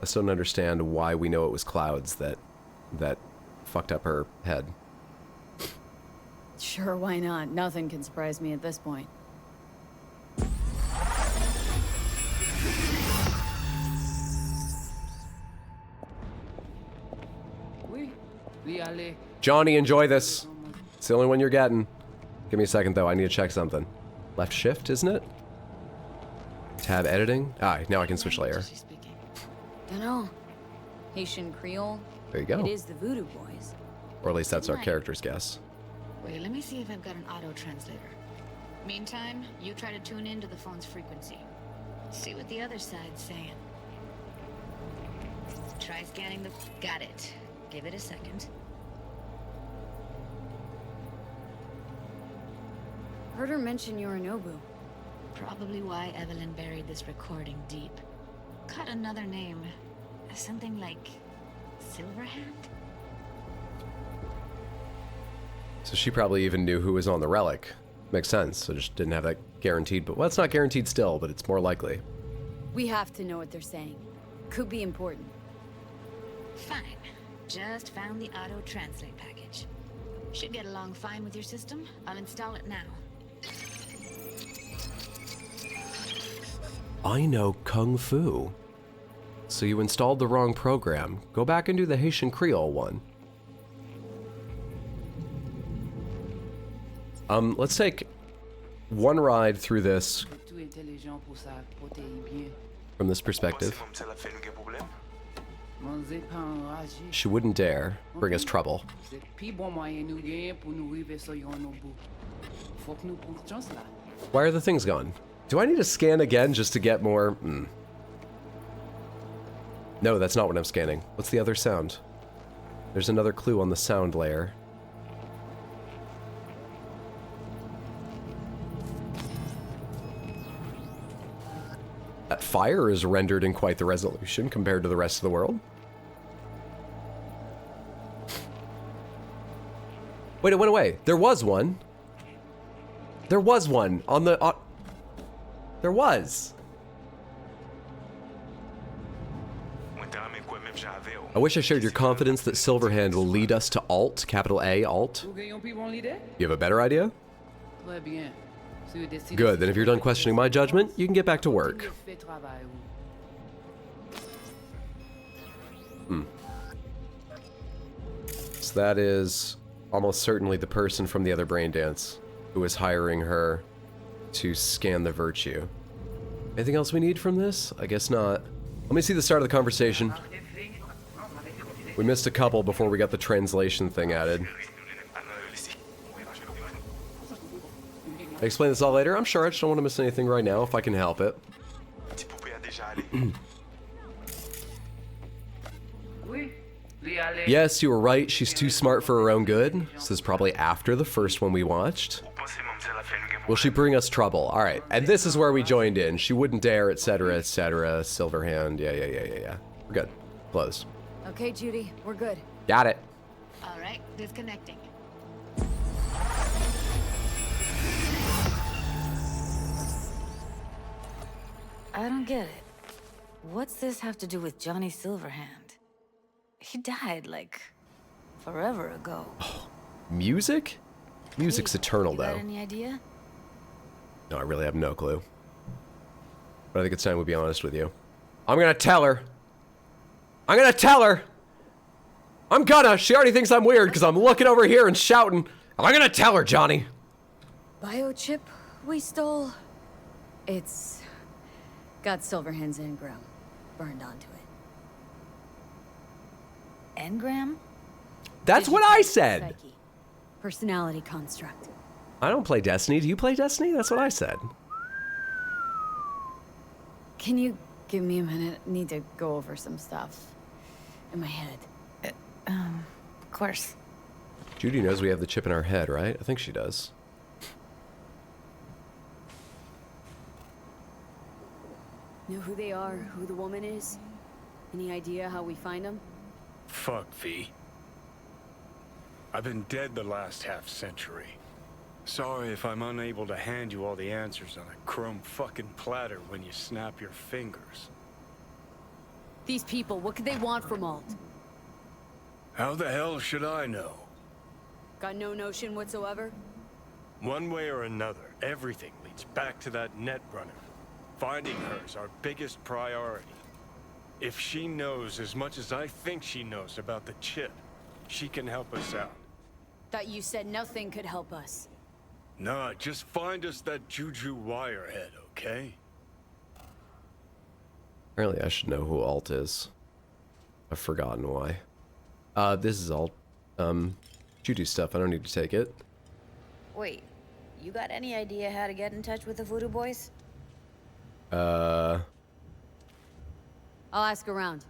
I still don't understand why we know it was Clouds that fucked up her head. Sure, why not? Nothing can surprise me at this point. Johnny, enjoy this. It's the only one you're getting. Give me a second, though. I need to check something. Left shift, isn't it? Tab editing? Ah, now I can switch layer. Dunno. Haitian Creole? There you go. It is the Voodoo Boys. Or at least that's our character's guess. Wait, let me see if I've got an auto-translator. Meantime, you try to tune into the phone's frequency. See what the other side's saying. Try scanning the... Got it. Give it a second. Heard her mention Yorinobu. Probably why Evelyn buried this recording deep. Got another name. Something like... Silverhand? So she probably even knew who was on the relic. Makes sense. So just didn't have that guaranteed. But well, it's not guaranteed still, but it's more likely. We have to know what they're saying. Could be important. Fine. Just found the auto-translate package. Should get along fine with your system. I'll install it now. I know Kung Fu. So you installed the wrong program. Go back and do the Haitian Creole one. Let's take one ride through this from this perspective. She wouldn't dare bring us trouble. Why are the things gone? Do I need to scan again just to get more? No, that's not what I'm scanning. What's the other sound? There's another clue on the sound layer. That fire is rendered in quite the resolution compared to the rest of the world. Wait, it went away. There was one. There was one on the... there was. I wish I shared your confidence that Silverhand will lead us to Alt, capital A, Alt. You have a better idea? Good, then if you're done questioning my judgment, you can get back to work. So that is almost certainly the person from the other brain dance who was hiring her to scan the virtue. Anything else we need from this? I guess not. Let me see the start of the conversation. We missed a couple before we got the translation thing added. Explain this all later? I'm sure. I just don't want to miss anything right now if I can help it. Yes, you were right. She's too smart for her own good. This is probably after the first one we watched. Will she bring us trouble? All right. And this is where we joined in. She wouldn't dare, etc., etc. Silverhand. Yeah. We're good. Closed. Okay, Judy, we're good. Got it. All right, disconnecting. I don't get it. What's this have to do with Johnny Silverhand? He died, like, forever ago. Music? Music's eternal, You though. got any idea? No, I really have no clue. But I think it's time we be honest with you. I'm gonna tell her. I'm gonna tell her. I'm gonna. She already thinks I'm weird because I'm looking over here and shouting. I'm gonna tell her, Johnny. Biochip we stole. It's got Silverhand's engram burned onto it. Engram? That's what I said. Psyche. Personality construct. I don't play Destiny. Do you play Destiny? That's what I said. Can you give me a minute? I need to go over some stuff in my head. Of course. Judy knows we have the chip in our head, right? I think she does. Know who they are, who the woman is? Any idea how we find them? Fuck, V. I've been dead the last half-century. Sorry if I'm unable to hand you all the answers on a chrome fucking platter when you snap your fingers. These people, what could they want from Alt? How the hell should I know? Got no notion whatsoever? One way or another, everything leads back to that netrunner. Finding her's our biggest priority. If she knows as much as I think she knows about the chip, she can help us out. Thought you said nothing could help us. Nah, just find us that Juju wirehead, okay? Apparently I should know who Alt is. I've forgotten why. This is Alt. Juju stuff. I don't need to take it. Wait, you got any idea how to get in touch with the Voodoo Boys? I'll ask around.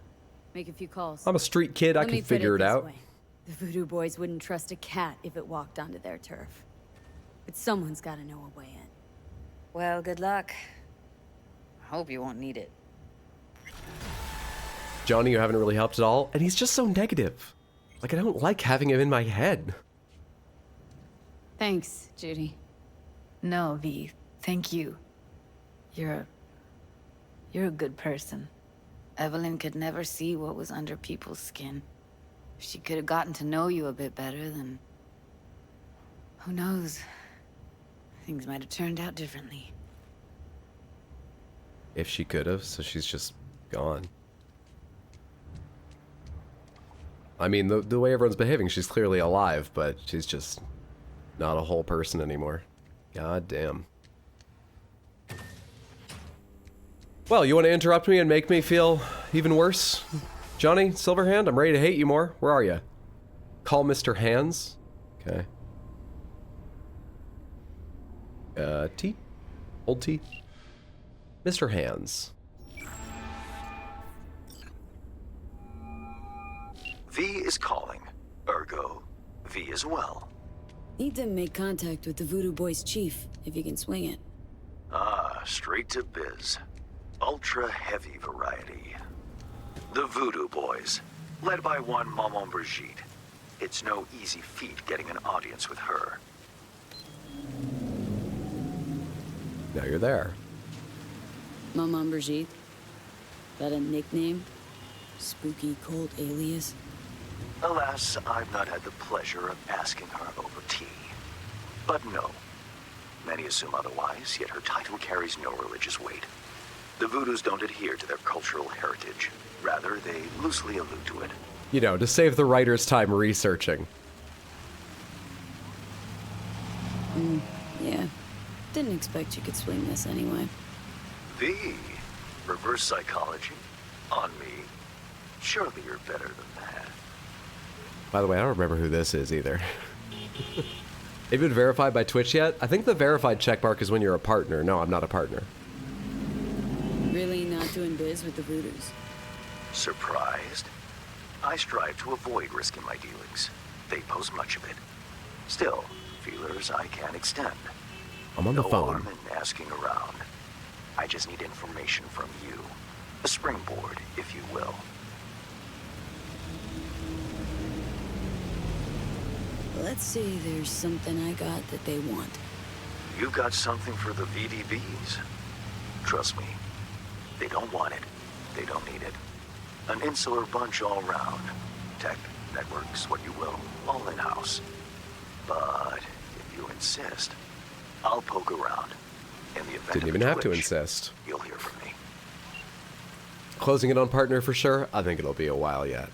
Make a few calls. I'm a street kid. I can figure it out. The Voodoo Boys wouldn't trust a cat if it walked onto their turf. But someone's got to know a way in. Well, good luck. Hope you won't need it. Johnny, you haven't really helped at all, and he's just so negative. Like, I don't like having him in my head. Thanks, Judy. No, V. Thank you. You're a good person. Evelyn could never see what was under people's skin. If she could have gotten to know you a bit better, then... who knows? Things might have turned out differently. If she could have, so she's just gone. I mean, the way everyone's behaving, she's clearly alive, but she's just not a whole person anymore. God damn. Well, you want to interrupt me and make me feel even worse? Johnny, Silverhand, I'm ready to hate you more. Where are you? Call Mr. Hands. Okay. T? Old T? Mr. Hands. V is calling. Ergo, V as well. Need to make contact with the Voodoo Boys chief, if you can swing it. Ah, straight to biz. Ultra heavy variety. The Voodoo Boys, led by one Maman Brigitte. It's no easy feat getting an audience with her. Now you're there. Maman Brigitte? That a nickname? Spooky cold alias? Alas, I've not had the pleasure of asking her over tea. But no. Many assume otherwise, yet her title carries no religious weight. The Voodoos don't adhere to their cultural heritage. Rather, they loosely allude to it. You know, to save the writer's time researching. Yeah. Didn't expect you could swing this anyway. V. Reverse psychology? On me? Surely you're better than that. By the way, I don't remember who this is either. Have you been verified by Twitch yet? I think the verified checkmark is when you're a partner. No, I'm not a partner. Really not doing biz with the Voodoos? Surprised? I strive to avoid risk in my dealings. They pose much of it. Still, feelers I can extend. I'm on the phone. No harm in asking around. I just need information from you. A springboard, if you will. Let's say there's something I got that they want. You've got something for the VDBs. Trust me, they don't want it. They don't need it. An insular bunch all round. Tech, networks, what you will, all in-house. But if you insist, I'll poke around. In the event Didn't of even a have to glitch, insist. You'll hear from me. Closing it on partner for sure? I think it'll be a while yet.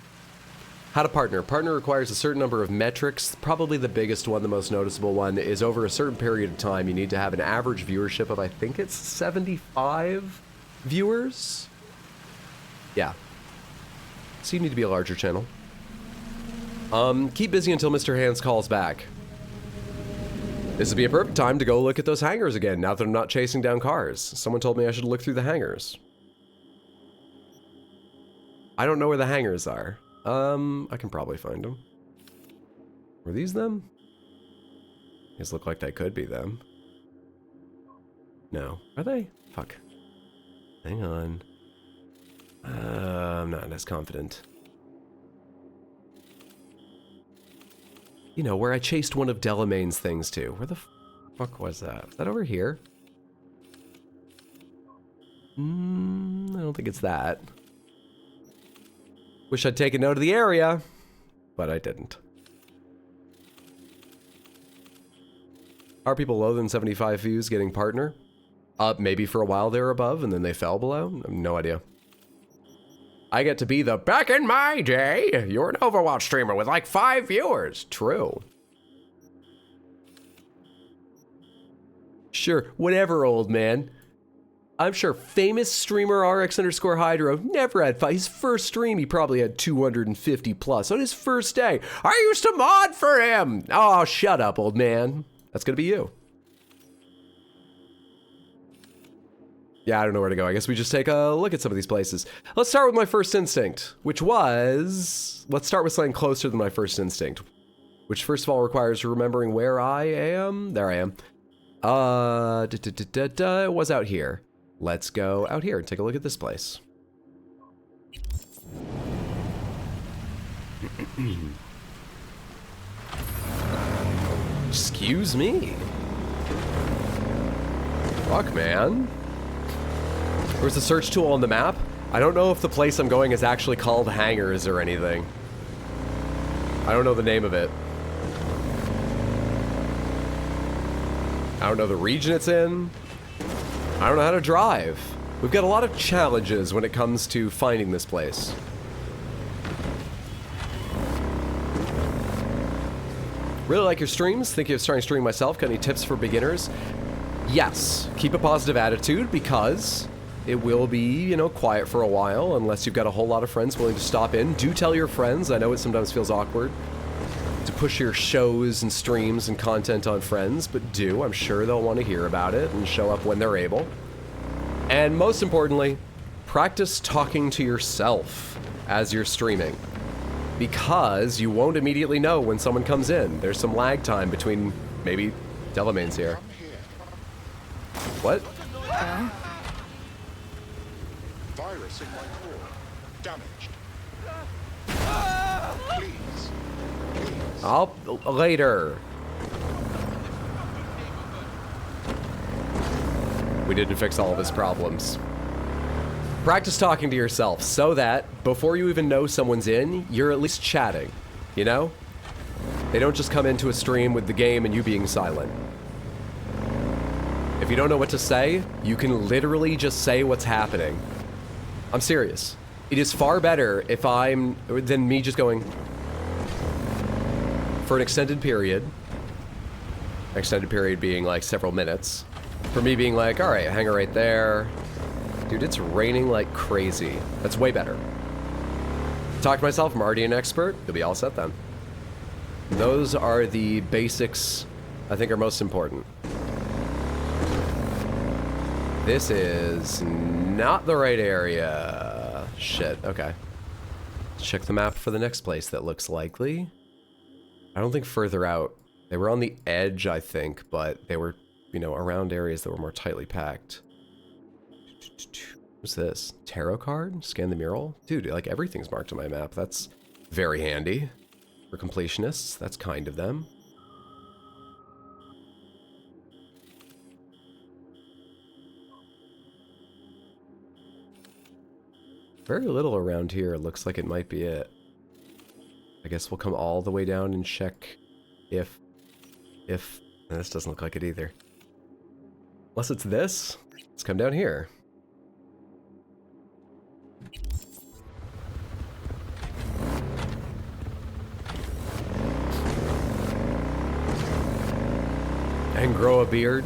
How to partner. Partner requires a certain number of metrics. Probably the biggest one, the most noticeable one, is over a certain period of time, you need to have an average viewership of, I think it's 75 viewers? Yeah. So you need to be a larger channel. Keep busy until Mr. Hands calls back. This would be a perfect time to go look at those hangars again, now that I'm not chasing down cars. Someone told me I should look through the hangars. I don't know where the hangars are. I can probably find them. Were these them? These look like they could be them. No. Are they? Fuck. Hang on. I'm not as confident. You know, where I chased one of Delamain's things too. Where the fuck was that? Is that over here? I don't think it's that. Wish I'd taken note of the area, but I didn't. Are people lower than 75 views getting partner? Maybe for a while they were above and then they fell below? I have no idea. I get to be the back in my day. You're an Overwatch streamer with like 5 viewers. True. Sure, whatever, old man. I'm sure famous streamer RX_Hydro never had 5. His first stream, he probably had 250 plus on his first day. I used to mod for him. Oh, shut up, old man. That's gonna be you. Yeah, I don't know where to go. I guess we just take a look at some of these places. Let's start with my first instinct, which was... Let's start with something closer than my first instinct, which first of all requires remembering where I am. There I am. It was out here. Let's go out here and take a look at this place. Excuse me. Fuck, man. There's a search tool on the map. I don't know if the place I'm going is actually called Hangars or anything. I don't know the name of it. I don't know the region it's in. I don't know how to drive. We've got a lot of challenges when it comes to finding this place. Really like your streams. Thinking of starting streaming myself. Got any tips for beginners? Yes. Keep a positive attitude because it will be, you know, quiet for a while unless you've got a whole lot of friends willing to stop in. Do tell your friends. I know it sometimes feels awkward to push your shows and streams and content on friends, but do. I'm sure they'll want to hear about it and show up when they're able. And most importantly, practice talking to yourself as you're streaming, because you won't immediately know when someone comes in. There's some lag time between maybe Delamain's here. What? Virus in my core. Damaged. Please. I'll later. We didn't fix all of his problems. Practice talking to yourself so that before you even know someone's in, you're at least chatting, you know? They don't just come into a stream with the game and you being silent. If you don't know what to say, you can literally just say what's happening. I'm serious. It is far better if than me just going for an extended period. Extended period being like several minutes. For me being like, all right, hang it right there. Dude, it's raining like crazy. That's way better. Talk to myself, I'm already an expert. You'll be all set then. Those are the basics I think are most important. This is not the right area. Shit, okay. check the map for the next place that looks likely. I don't think further out. They were on the edge, I think, but they were, you know, around areas that were more tightly packed. What's this? Tarot card? Scan the mural? Dude, like everything's marked on my map. That's very handy for completionists. That's kind of them. Very little around here. Looks like it might be it. I guess we'll come all the way down and check if... This doesn't look like it either. Unless it's this, let's come down here. And grow a beard?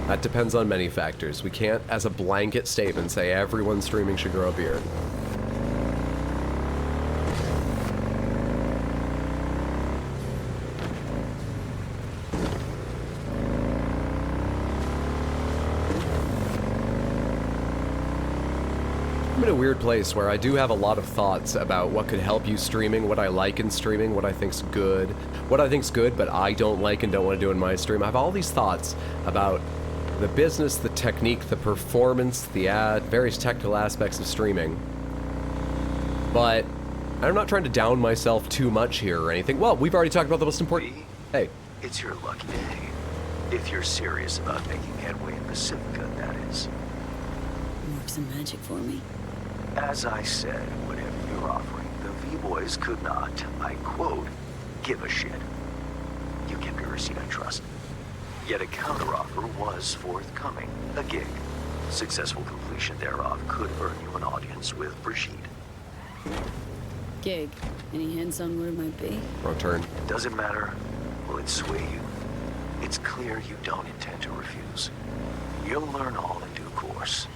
That depends on many factors. We can't, as a blanket statement, say everyone streaming should grow a beard. I'm in a weird place where I do have a lot of thoughts about what could help you streaming, what I like in streaming, what I think's good, but I don't like and don't want to do in my stream. I have all these thoughts about the business, the technique, the performance, the ad, various technical aspects of streaming. But I'm not trying to down myself too much here or anything. Well, we've already talked about the most important... Hey. It's your lucky day. If you're serious about making headway in Pacifica, that is. Work some magic for me. As I said, whatever you're offering, the V-Boys could not, I quote, give a shit. You kept your receipt, I trust. Yet a counteroffer was forthcoming. A gig. Successful completion thereof could earn you an audience with Brigitte. Gig. Any hints on what it might be? Wrong turn. Doesn't matter. Will it sway you? It's clear you don't intend to refuse. You'll learn all in due course.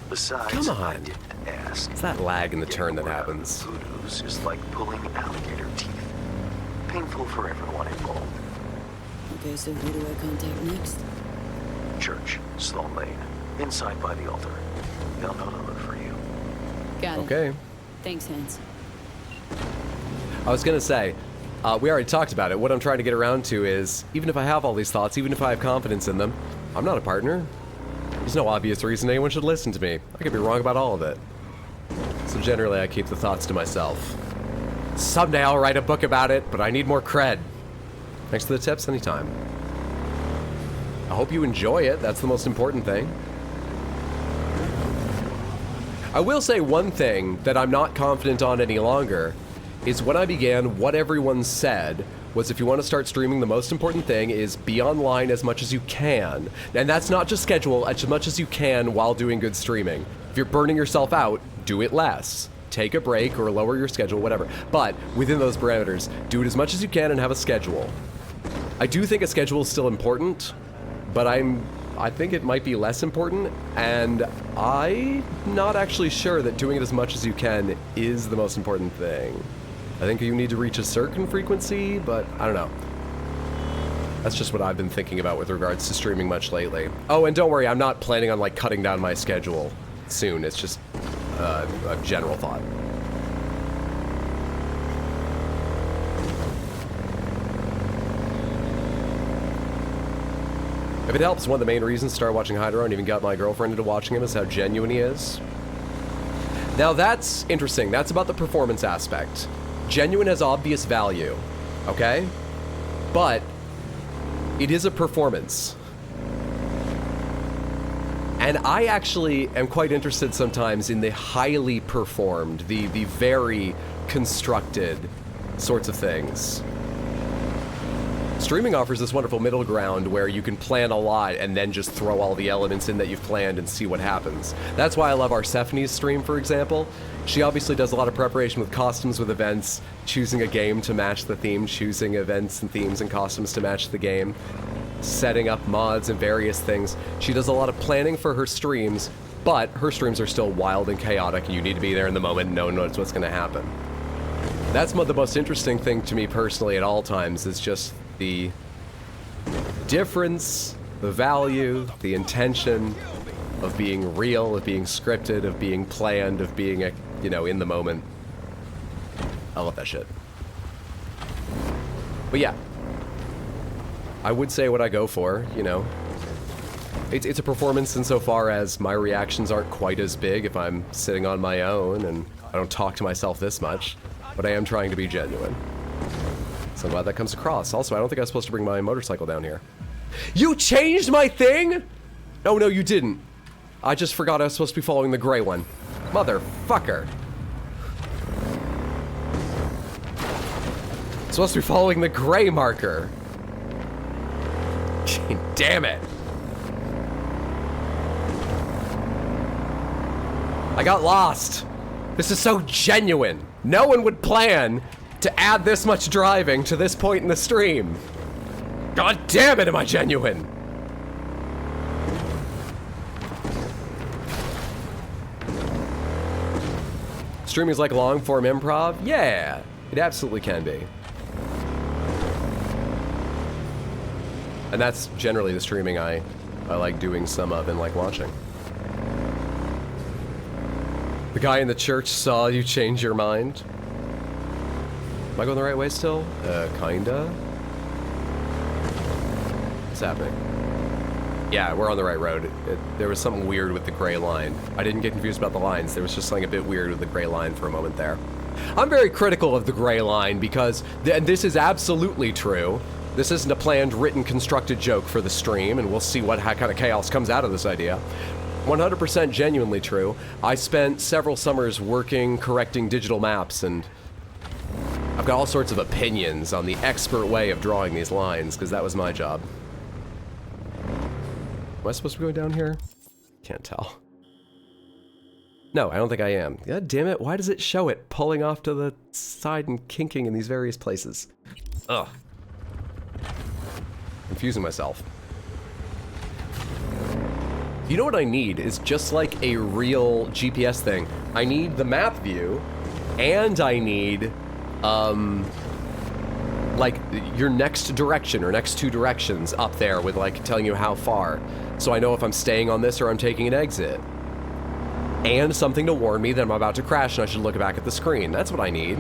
Besides, come on. I didn't ask. It's that lag in the turn that happens. Voodoos is like pulling alligator teeth. Painful for everyone involved. Okay, so who do I contact next? Church, Sloan Lane, inside by the altar. They'll know to look for you. Got it. Okay. Thanks, Hans. I was gonna say, we already talked about it. What I'm trying to get around to is, even if I have all these thoughts, even if I have confidence in them, I'm not a partner. There's no obvious reason anyone should listen to me. I could be wrong about all of it. So generally, I keep the thoughts to myself. Someday I'll write a book about it, but I need more cred. Thanks for the tips, anytime. I hope you enjoy it. That's the most important thing. I will say one thing that I'm not confident on any longer is when I began, what everyone said was if you want to start streaming, the most important thing is be online as much as you can. And that's not just schedule, as much as you can while doing good streaming. If you're burning yourself out, do it less. Take a break or lower your schedule, whatever. But within those parameters, do it as much as you can and have a schedule. I do think a schedule is still important, but I think it might be less important, and I'm not actually sure that doing it as much as you can is the most important thing. I think you need to reach a certain frequency, but I don't know. That's just what I've been thinking about with regards to streaming much lately. Oh, and don't worry, I'm not planning on like cutting down my schedule soon. It's just a general thought. If it helps, one of the main reasons to start watching Hydro and even got my girlfriend into watching him is how genuine he is. Now that's interesting. That's about the performance aspect. Genuine has obvious value, okay? But it is a performance. And I actually am quite interested sometimes in the highly performed, the very constructed sorts of things. Streaming offers this wonderful middle ground where you can plan a lot and then just throw all the elements in that you've planned and see what happens. That's why I love Arsephone's stream, for example. She obviously does a lot of preparation with costumes, with events, choosing a game to match the theme, choosing events and themes and costumes to match the game, setting up mods and various things. She does a lot of planning for her streams, but her streams are still wild and chaotic, and you need to be there in the moment and know what's going to happen. That's the most interesting thing to me personally at all times, is just the difference, the value, the intention of being real, of being scripted, of being planned, of being, you know, in the moment. I love that shit. But yeah, I would say what I go for, you know. It's a performance insofar as my reactions aren't quite as big if I'm sitting on my own and I don't talk to myself this much, but I am trying to be genuine. So I'm glad that comes across. Also, I don't think I was supposed to bring my motorcycle down here. You changed my thing? Oh, no, you didn't. I just forgot I was supposed to be following the gray one. Motherfucker. Supposed to be following the gray marker. Damn it. I got lost. This is so genuine. No one would plan to add this much driving to this point in the stream. God damn it, am I genuine? Streaming is like long form improv? Yeah, it absolutely can be. And that's generally the streaming I like doing some of and like watching. The guy in the church saw you change your mind. Am I going the right way still? Kinda. What's happening? Yeah, we're on the right road. There was something weird with the gray line. I didn't get confused about the lines. There was just something a bit weird with the gray line for a moment there. I'm very critical of the gray line because, and this is absolutely true. This isn't a planned, written, constructed joke for the stream, and we'll see what kind of chaos comes out of this idea. 100% genuinely true. I spent several summers working, correcting digital maps, and I've got all sorts of opinions on the expert way of drawing these lines, because that was my job. Am I supposed to be going down here? Can't tell. No, I don't think I am. God damn it, why does it show it pulling off to the side and kinking in these various places? Ugh. Confusing myself. You know what I need is just like a real GPS thing. I need the map view, and I need, like your next direction or next two directions up there with like telling you how far. So I know if I'm staying on this or I'm taking an exit. And something to warn me that I'm about to crash and I should look back at the screen. That's what I need.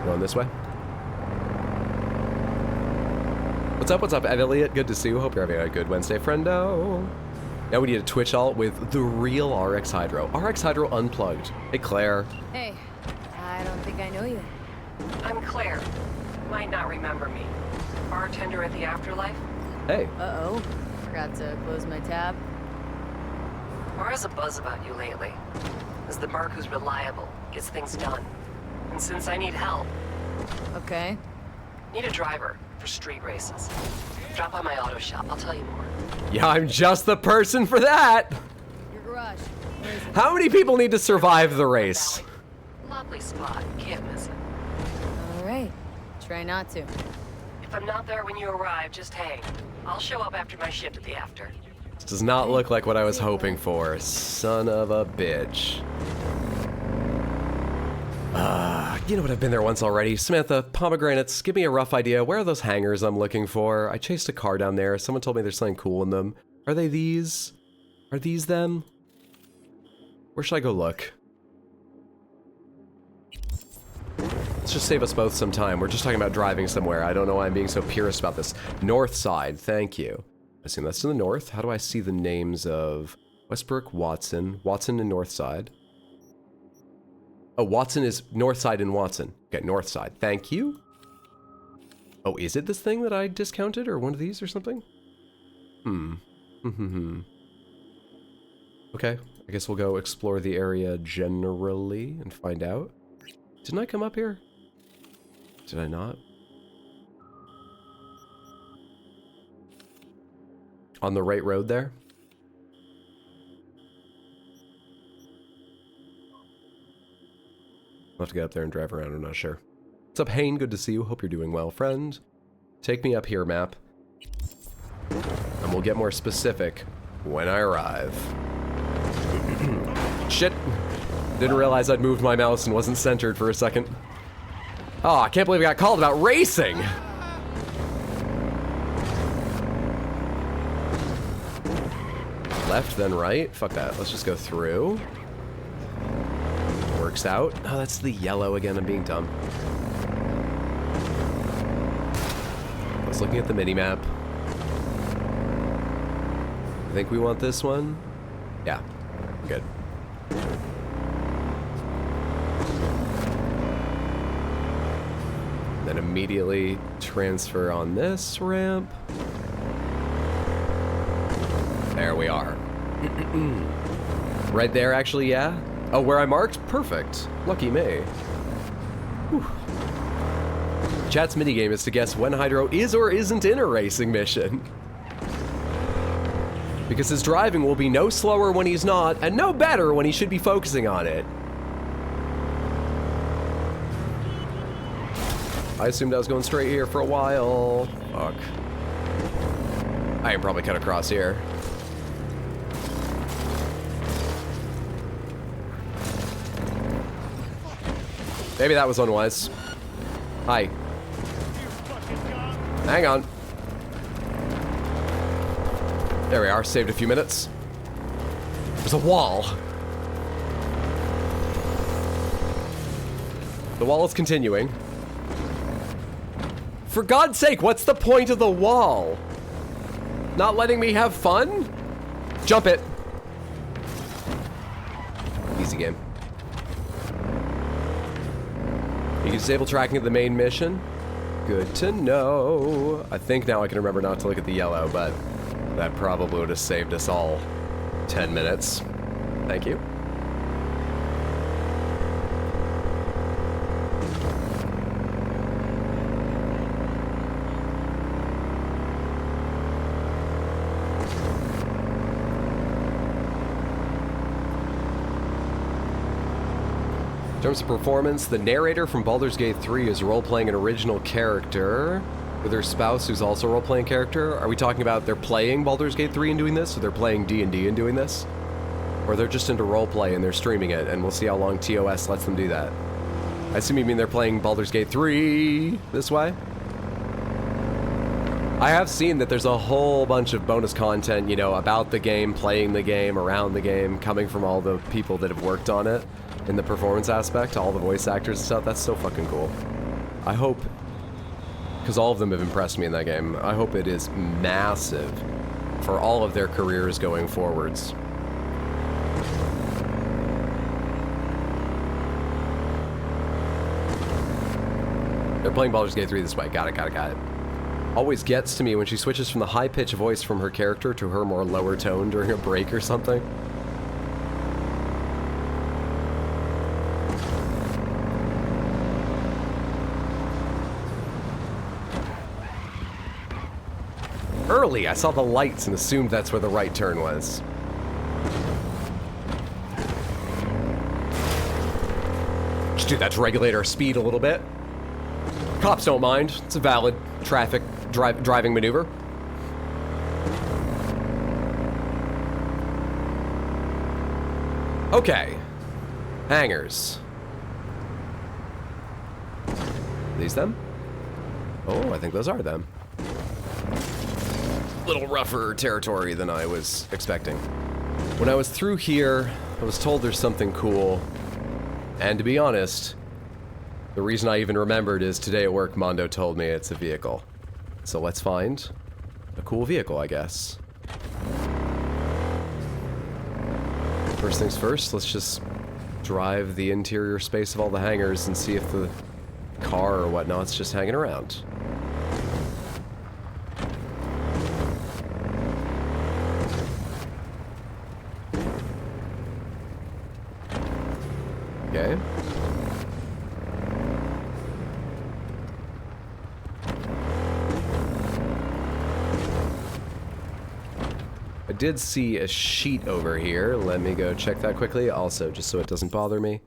Going this way? What's up, Elliot? Good to see you. Hope you're having a good Wednesday, friendo. Now we need a Twitch alt with the real RX Hydro. RX Hydro Unplugged. Hey, Claire. Hey, I don't think I know you. I'm Claire. Might not remember me. Bartender at the Afterlife? Hey. Uh-oh. Forgot to close my tab. Or has a buzz about you lately. As the merc who's reliable, gets things done. And since I need help... Okay. Need a driver for street races. Drop by my auto shop, I'll tell you more. Yeah, I'm just the person for that! Your garage. How many people need to survive the race? Lovely spot, can't miss it. Alright, try not to. If I'm not there when you arrive, just hang. I'll show up after my shift at the after. This does not look like what I was hoping for. Son of a bitch. You know what, I've been there once already. Samantha, pomegranates, give me a rough idea. Where are those hangars I'm looking for? I chased a car down there. Someone told me there's something cool in them. Are they these? Are these them? Where should I go look? Let's just save us both some time. We're just talking about driving somewhere. I don't know why I'm being so purist about this. North side, thank you. I assume that's to the north. How do I see the names of Westbrook, Watson, Watson and North side? Oh, Watson is north side and Watson. Okay, north side. Thank you. Oh, is it this thing that I discounted or one of these or something? Okay, I guess we'll go explore the area generally and find out. Didn't I come up here? Did I not? On the right road there? I'll have to get up there and drive around, I'm not sure. What's up, Hayne? Good to see you. Hope you're doing well, friend. Take me up here, map. And we'll get more specific when I arrive. Shit! Didn't realize I'd moved my mouse and wasn't centered for a second. Oh, I can't believe I got called about racing! Left, then right? Fuck that. Let's just go through. We're works out. Oh, that's the yellow again. I'm being dumb. I was looking at the mini-map. I think we want this one. Yeah, good. Then immediately transfer on this ramp. There we are. Right there, actually, yeah. Oh, where I marked? Perfect. Lucky me. Whew. Chat's minigame is to guess when Hydro is or isn't in a racing mission. Because his driving will be no slower when he's not, and no better when he should be focusing on it. I assumed I was going straight here for a while. Fuck. I can probably cut across here. Maybe that was unwise. Hi. Hang on. There we are, saved a few minutes. There's a wall. The wall is continuing. For God's sake, what's the point of the wall? Not letting me have fun? Jump it. Easy game. You can disable tracking of the main mission. Good to know. I think now I can remember not to look at the yellow, but that probably would have saved us all 10 minutes. Thank you. In terms of performance, the narrator from Baldur's Gate 3 is role-playing an original character with her spouse who's also a role-playing character. Are we talking about they're playing Baldur's Gate 3 and doing this, or they're playing D&D and doing this? Or they're just into roleplay and they're streaming it, and we'll see how long TOS lets them do that. I assume you mean they're playing Baldur's Gate 3 this way? I have seen that there's a whole bunch of bonus content, you know, about the game, playing the game, around the game, coming from all the people that have worked on it. In the performance aspect, all the voice actors and stuff, that's so fucking cool. I hope, because all of them have impressed me in that game, I hope it is massive for all of their careers going forwards. They're playing Baldur's Gate 3 this way. Got it. Always gets to me when she switches from the high-pitched voice from her character to her more lower tone during a break or something. Early, I saw the lights and assumed that's where the right turn was. Just do that to regulate our speed a little bit. Cops don't mind. It's a valid traffic driving maneuver. Okay. Hangars. These them? Oh, I think those are them. Little rougher territory than I was expecting. When I was through here, I was told there's something cool. And to be honest, the reason I even remembered is today at work, Mondo told me it's a vehicle. So let's find a cool vehicle, I guess. First things first, let's just drive the interior space of all the hangars and see if the car or whatnot's just hanging around. Okay. I did see a sheet over here. Let me go check that quickly. Also, just so it doesn't bother me.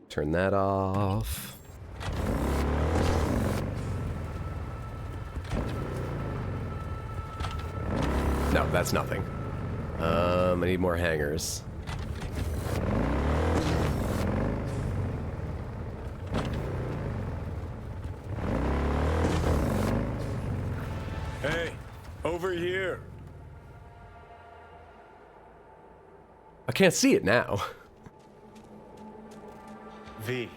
Turn that off. No, that's nothing. I need more hangars. Hey, over here. I can't see it now. V,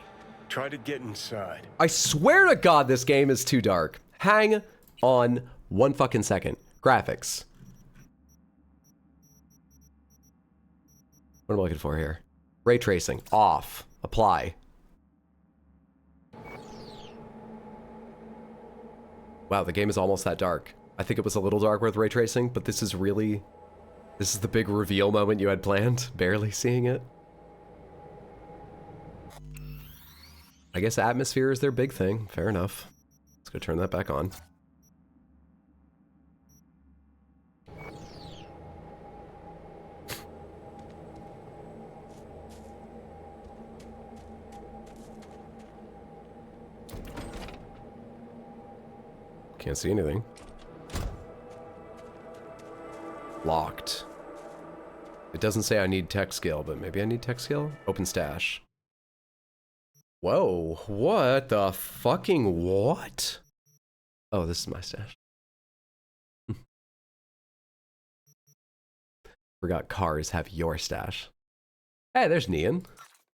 try to get inside. I swear to God, this game is too dark. Hang on 1 fucking second. Graphics. What am I looking for here? Ray tracing. Off. Apply. Wow, the game is almost that dark. I think it was a little dark with ray tracing, but this is really... This is the big reveal moment you had planned. Barely seeing it. I guess atmosphere is their big thing. Fair enough. Let's go turn that back on. Can't see anything. Locked. It doesn't say I need tech skill, but maybe I need tech skill? Open stash. Whoa, what the fucking what? Oh, this is my stash. Forgot cars have your stash. Hey, there's Neon.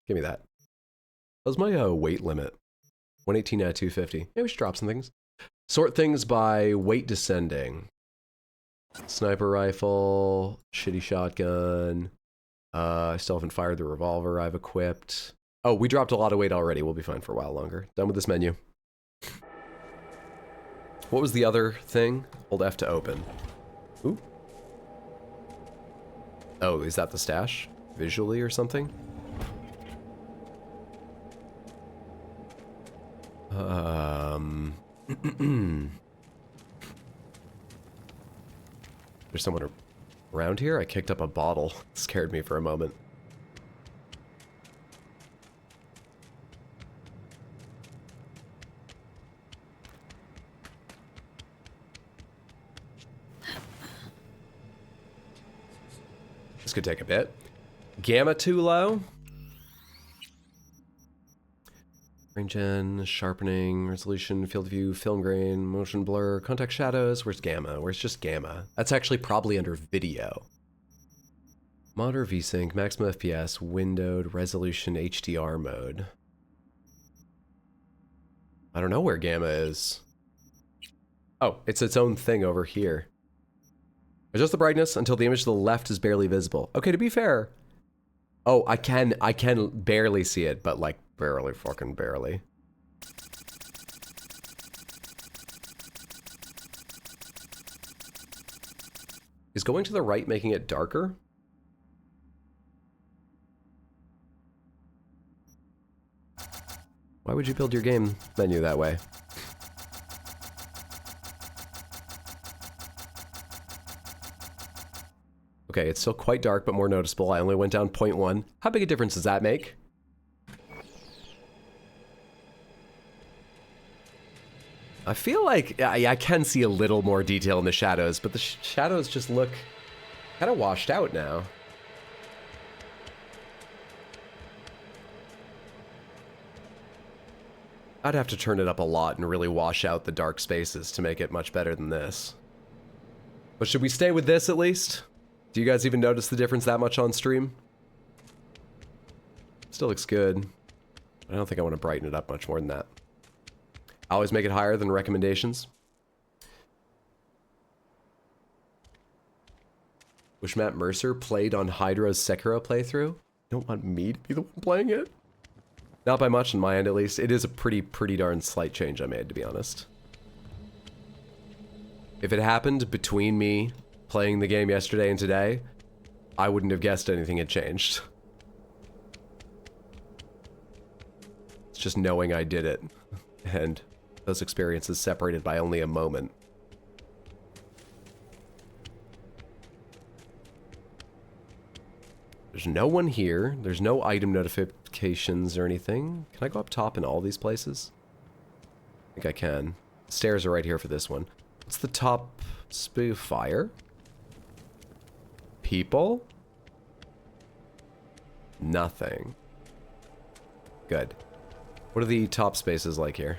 Give me that. That was my weight limit. 118 out of 250. Maybe we should drop some things. Sort things by weight descending. Sniper rifle, shitty shotgun. I still haven't fired the revolver I've equipped. Oh, we dropped a lot of weight already. We'll be fine for a while longer. Done with this menu. What was the other thing? Hold F to open. Ooh. Oh, is that the stash? Visually or something? There's someone around here? I kicked up a bottle. It scared me for a moment. This could take a bit. Gamma too low? Range gen, sharpening, resolution, field of view, film grain, motion blur, contact shadows. Where's gamma? Where's just gamma? That's actually probably under video. Monitor VSync, maximum FPS, windowed, resolution, HDR mode. I don't know where gamma is. Oh, it's its own thing over here. Adjust the brightness until the image to the left is barely visible. Okay, to be fair. Oh, I can barely see it, but like barely, fucking barely. Is going to the right making it darker? Why would you build your game menu that way? Okay, it's still quite dark, but more noticeable. I only went down 0.1. How big a difference does that make? I feel like I can see a little more detail in the shadows, but the shadows just look kind of washed out now. I'd have to turn it up a lot and really wash out the dark spaces to make it much better than this. But should we stay with this at least? Do you guys even notice the difference that much on stream? Still looks good. I don't think I want to brighten it up much more than that. I always make it higher than recommendations. Wish Matt Mercer played on Hydra's Sekiro playthrough. You don't want me to be the one playing it? Not by much on my end, at least. It is a pretty darn slight change I made, to be honest. If it happened between me playing the game yesterday and today, I wouldn't have guessed anything had changed. It's just knowing I did it, and those experiences separated by only a moment. There's no one here. There's no item notifications or anything. Can I go up top in all these places? I think I can. The stairs are right here for this one. What's the top spoof? Fire? People? Nothing. Good. What are the top spaces like here?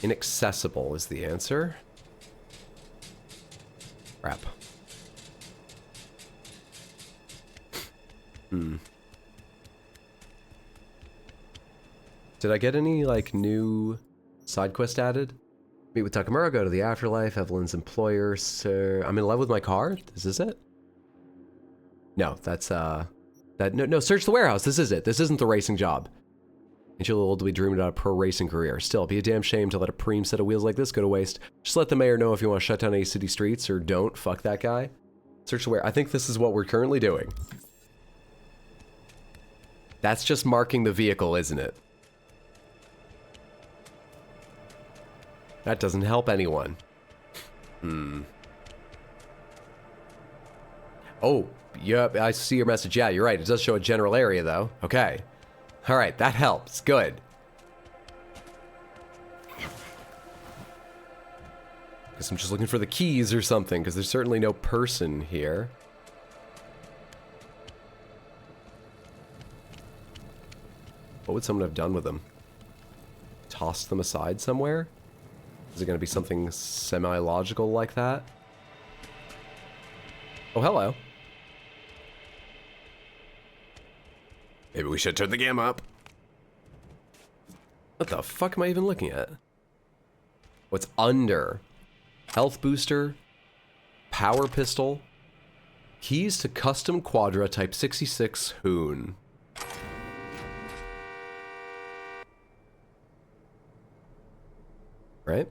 Inaccessible is the answer. Crap. Hmm. Did I get any, like, new side quest added? Meet with Takamura, go to the afterlife, Evelyn's employer, sir. I'm in love with my car? Is this it? No, that's, no, search the warehouse. This is it. This isn't the racing job. Ain't you a little old to be dreaming about a pro racing career? Still, it'd be a damn shame to let a preem set of wheels like this go to waste. Just let the mayor know if you want to shut down any city streets, or don't. Fuck that guy. Search the warehouse. I think this is what we're currently doing. That's just marking the vehicle, isn't it? That doesn't help anyone. Hmm. Oh, yep, I see your message. Yeah, you're right. It does show a general area, though. Okay. All right, that helps. Good. Guess I'm just looking for the keys or something, because there's certainly no person here. What would someone have done with them? Tossed them aside somewhere? Is it going to be something semi-logical like that? Oh, hello. Maybe we should turn the game up. What the fuck am I even looking at? What's under? Health booster. Power pistol. Keys to custom Quadra Type 66 Hoon. Right?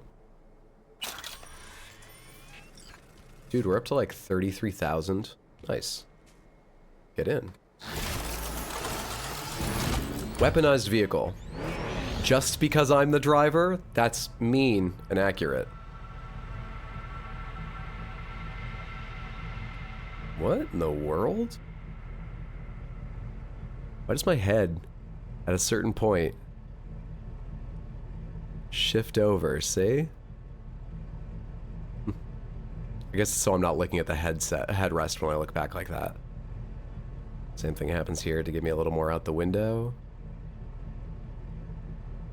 Dude, we're up to like 33,000. Nice. Get in. Weaponized vehicle. Just because I'm the driver? That's mean and accurate. What in the world? Why does my head, at a certain point, shift over, see? I guess so I'm not looking at the headrest when I look back like that. Same thing happens here to give me a little more out the window.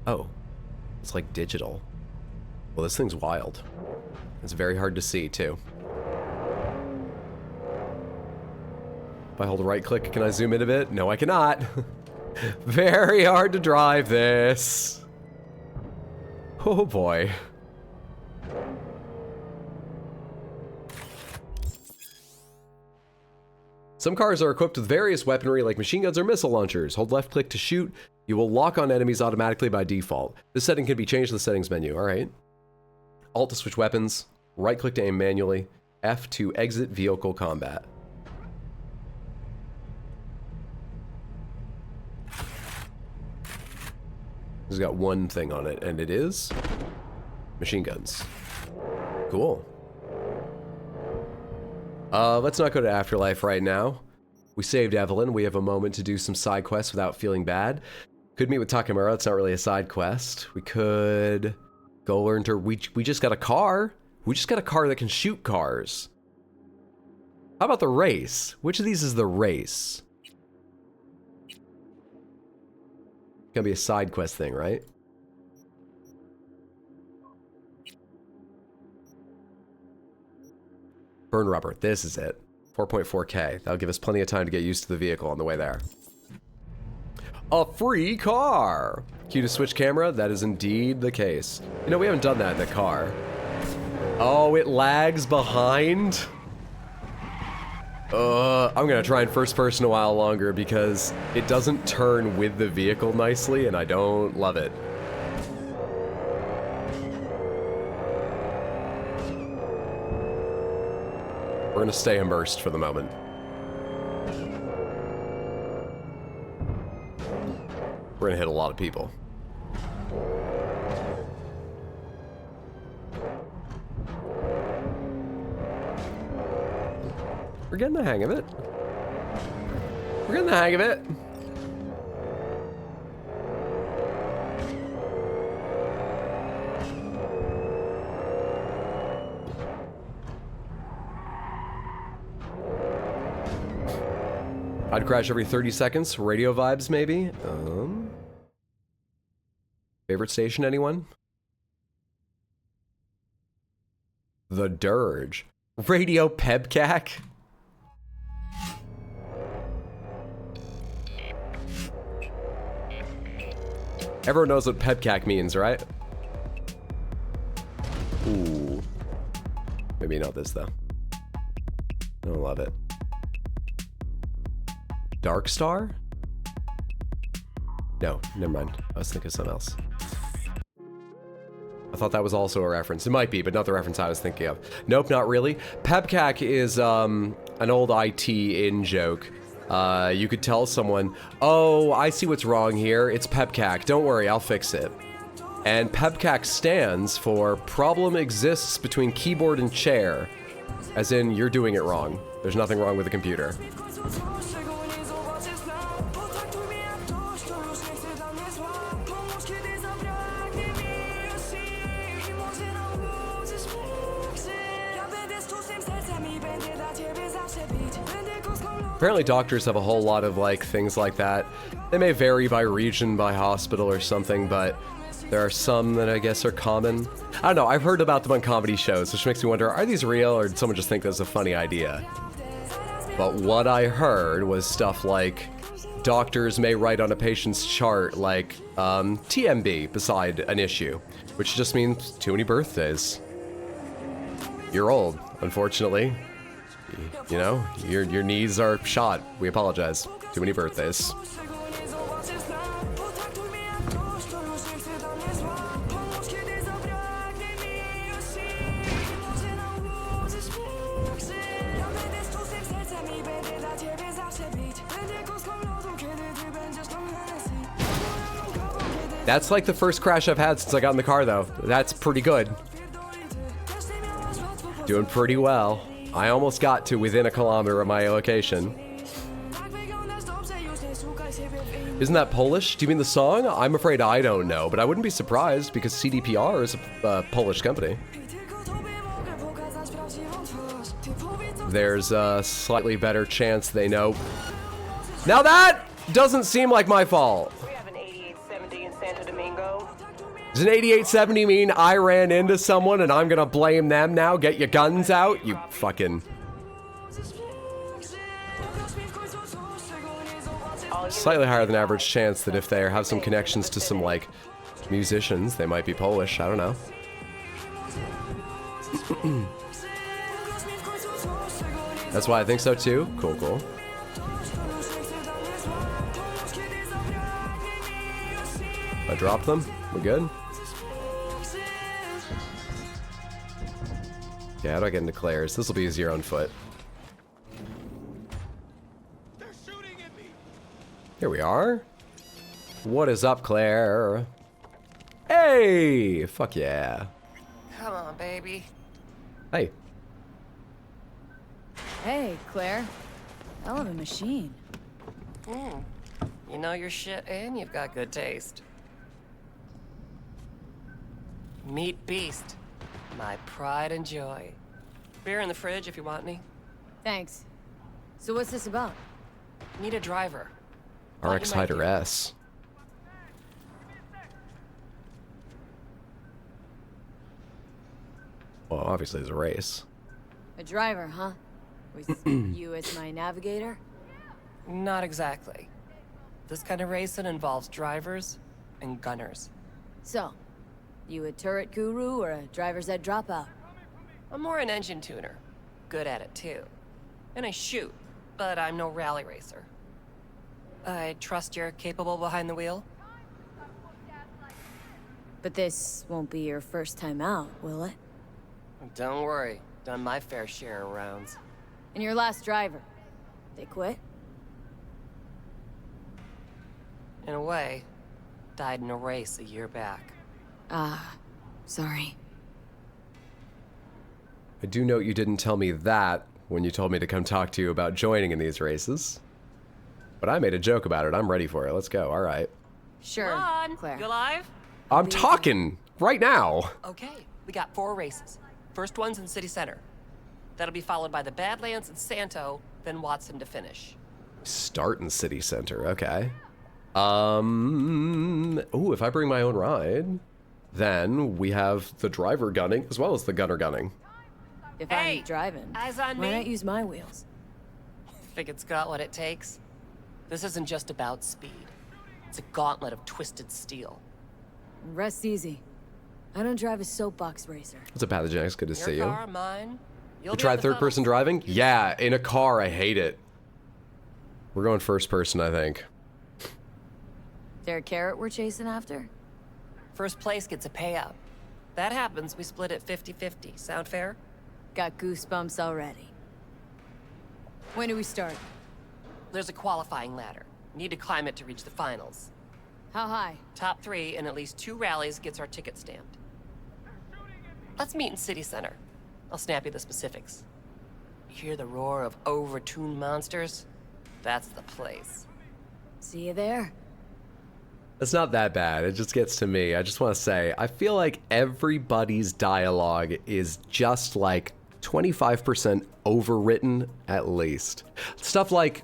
Oh, it's like digital. Well, this thing's wild. It's very hard to see, too. If I hold right click, can I zoom in a bit? No, I cannot. Very hard to drive this. Oh boy. Some cars are equipped with various weaponry like machine guns or missile launchers. Hold left click to shoot. You will lock on enemies automatically by default. This setting can be changed in the settings menu. Alright. Alt to switch weapons. Right click to aim manually. F to exit vehicle combat. It's got one thing on it, and it is machine guns. Cool. Let's not go to Afterlife right now. We saved Evelyn. We have a moment to do some side quests without feeling bad. Could meet with Takamura. That's not really a side quest. We could go learn to... We just got a car. We just got a car that can shoot cars. How about the race? Which of these is the race? Gonna be a side quest thing, right? Burn rubber. This is it. 4.4K. That'll give us plenty of time to get used to the vehicle on the way there. A free car! Cue to switch camera. That is indeed the case. You know, we haven't done that in the car. Oh, it lags behind? I'm gonna try and first person a while longer because it doesn't turn with the vehicle nicely and I don't love it. We're gonna stay immersed for the moment. We're gonna hit a lot of people. We're getting the hang of it. We're getting the hang of it. I'd crash every 30 seconds. Radio vibes, maybe? Favorite station, anyone? The Dirge. Radio Pebcac? Everyone knows what Pebcac means, right? Ooh. Maybe not this, though. I don't love it. Dark Star? No, never mind. I was thinking of something else. I thought that was also a reference. It might be, but not the reference I was thinking of. Nope, not really. Pebcac is an old IT in joke. You could tell someone, oh, I see what's wrong here. It's Pebcac. Don't worry, I'll fix it. And Pebcac stands for problem exists between keyboard and chair. As in, you're doing it wrong. There's nothing wrong with the computer. Apparently doctors have a whole lot of like things like that. They may vary by region, by hospital or something, but there are some that I guess are common. I don't know, I've heard about them on comedy shows, which makes me wonder, are these real or did someone just think that's a funny idea? But what I heard was stuff like doctors may write on a patient's chart like TMB beside an issue, which just means too many birthdays. You're old, unfortunately. You know, your knees are shot. We apologize. Too many birthdays. That's like the first crash I've had since I got in the car, though. That's pretty good. Doing pretty well. I almost got to within a kilometer of my location. Isn't that Polish? Do you mean the song? I'm afraid I don't know, but I wouldn't be surprised because CDPR is a Polish company. There's a slightly better chance they know. Now that doesn't seem like my fault. Does an 8870 mean I ran into someone and I'm gonna blame them now? Get your guns out, you fucking... Slightly higher than average chance that if they have some connections to some, like, musicians, they might be Polish. I don't know. That's why I think so too. Cool, cool. I dropped them. We're good. Yeah, how do I get into Claire's? This will be easier on foot. Here we are. What is up, Claire? Hey! Fuck yeah. Come on, baby. Hey. Hey, Claire. Hell of a machine. You know your shit and you've got good taste. Meat Beast. My pride and joy. Beer in the fridge if you want any. Thanks. So what's this about? Need a driver. RX Hider S. Well, obviously there's a race. A driver, huh? With you as my navigator? Not exactly. This kind of racing involves drivers and gunners. So, you a turret guru or a driver's ed dropout? I'm more an engine tuner. Good at it too. And I shoot, but I'm no rally racer. I trust you're capable behind the wheel? But this won't be your first time out, will it? Don't worry. Done my fair share of rounds. And your last driver, they quit? In a way, died in a race a year back. Ah, sorry. I do note you didn't tell me that when you told me to come talk to you about joining in these races. But I made a joke about it. I'm ready for it. Let's go. All right. Sure, Come on, Claire. you alive? I'm talking right now. Okay, we got 4 races. First one's in City Center. That'll be followed by the Badlands and Santo, then Watson to finish. Start in City Center. Okay. Ooh, if I bring my own ride, then we have the driver gunning as well as the gunner gunning. If Hey, I'm driving, eyes on why me? not use my wheels? Think it's got what it takes? This isn't just about speed. It's a gauntlet of twisted steel. Rest easy. I don't drive a soapbox racer. What's up, Pathogenics? Good to see you. Your car, mine. You'll You be tried at the third funnel. person driving? Yeah, in a car, I hate it. We're going first person, I think. There a carrot we're chasing after? First place gets a payout. That happens, we split it 50-50. Sound fair? Got goosebumps already. When do we start? There's a qualifying ladder. Need to climb it to reach the finals. How high? Top 3 in at least 2 rallies gets our ticket stamped. Let's meet in City Center. I'll snap you the specifics. You hear the roar of overtuned monsters? That's the place. See you there. It's not that bad. It just gets to me. I just want to say, I feel like everybody's dialogue is just like 25% overwritten at least. Stuff like,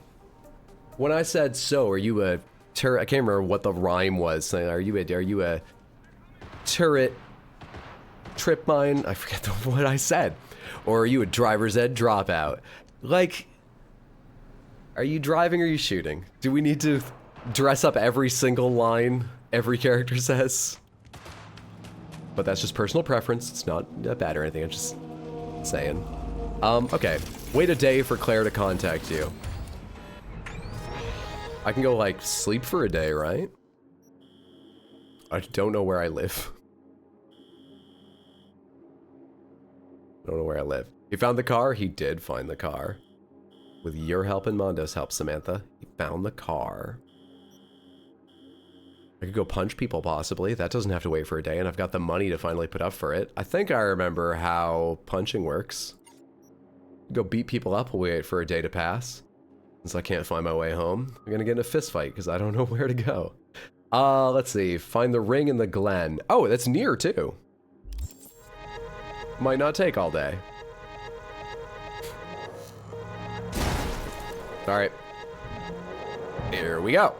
when I said, so, are you a turret? I can't remember what the rhyme was. Saying, are you a turret trip mine? I forget what I said. Or are you a driver's ed dropout? Like, are you driving or are you shooting? Do we need to dress up every single line every character says? But that's just personal preference. It's not bad or anything. I'm just saying. Okay. Wait a day for Claire to contact you. I can go, like, sleep for a day, right? I don't know where I live. I don't know where I live. He found the car? He did find the car. With your help and Mondo's help, Samantha. He found the car. I could go punch people, possibly. That doesn't have to wait for a day, and I've got the money to finally put up for it. I think I remember how punching works. Go beat people up while we wait for a day to pass. Since I can't find my way home, I'm gonna get in a fist fight because I don't know where to go. Let's see. Find the ring in the Glen. Oh, that's near, too. Might not take all day. Alright. Here we go.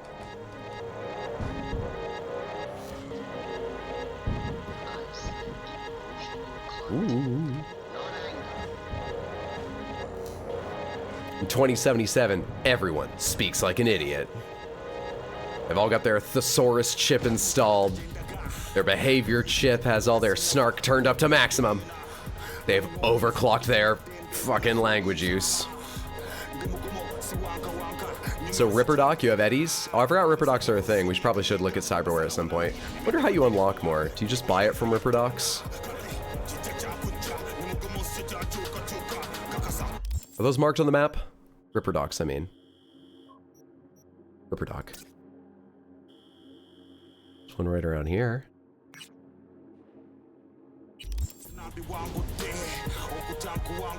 Ooh. In 2077, everyone speaks like an idiot. They've all got their thesaurus chip installed. Their behavior chip has all their snark turned up to maximum. They've overclocked their fucking language use. So Ripper Doc, you have Eddies? Oh, I forgot Ripper Docs are a thing. We probably should look at Cyberware at some point. Wonder how you unlock more. Do you just buy it from Ripper Docs? Are those marked on the map? Ripper Docs, I mean. Ripper Doc. There's one right around here.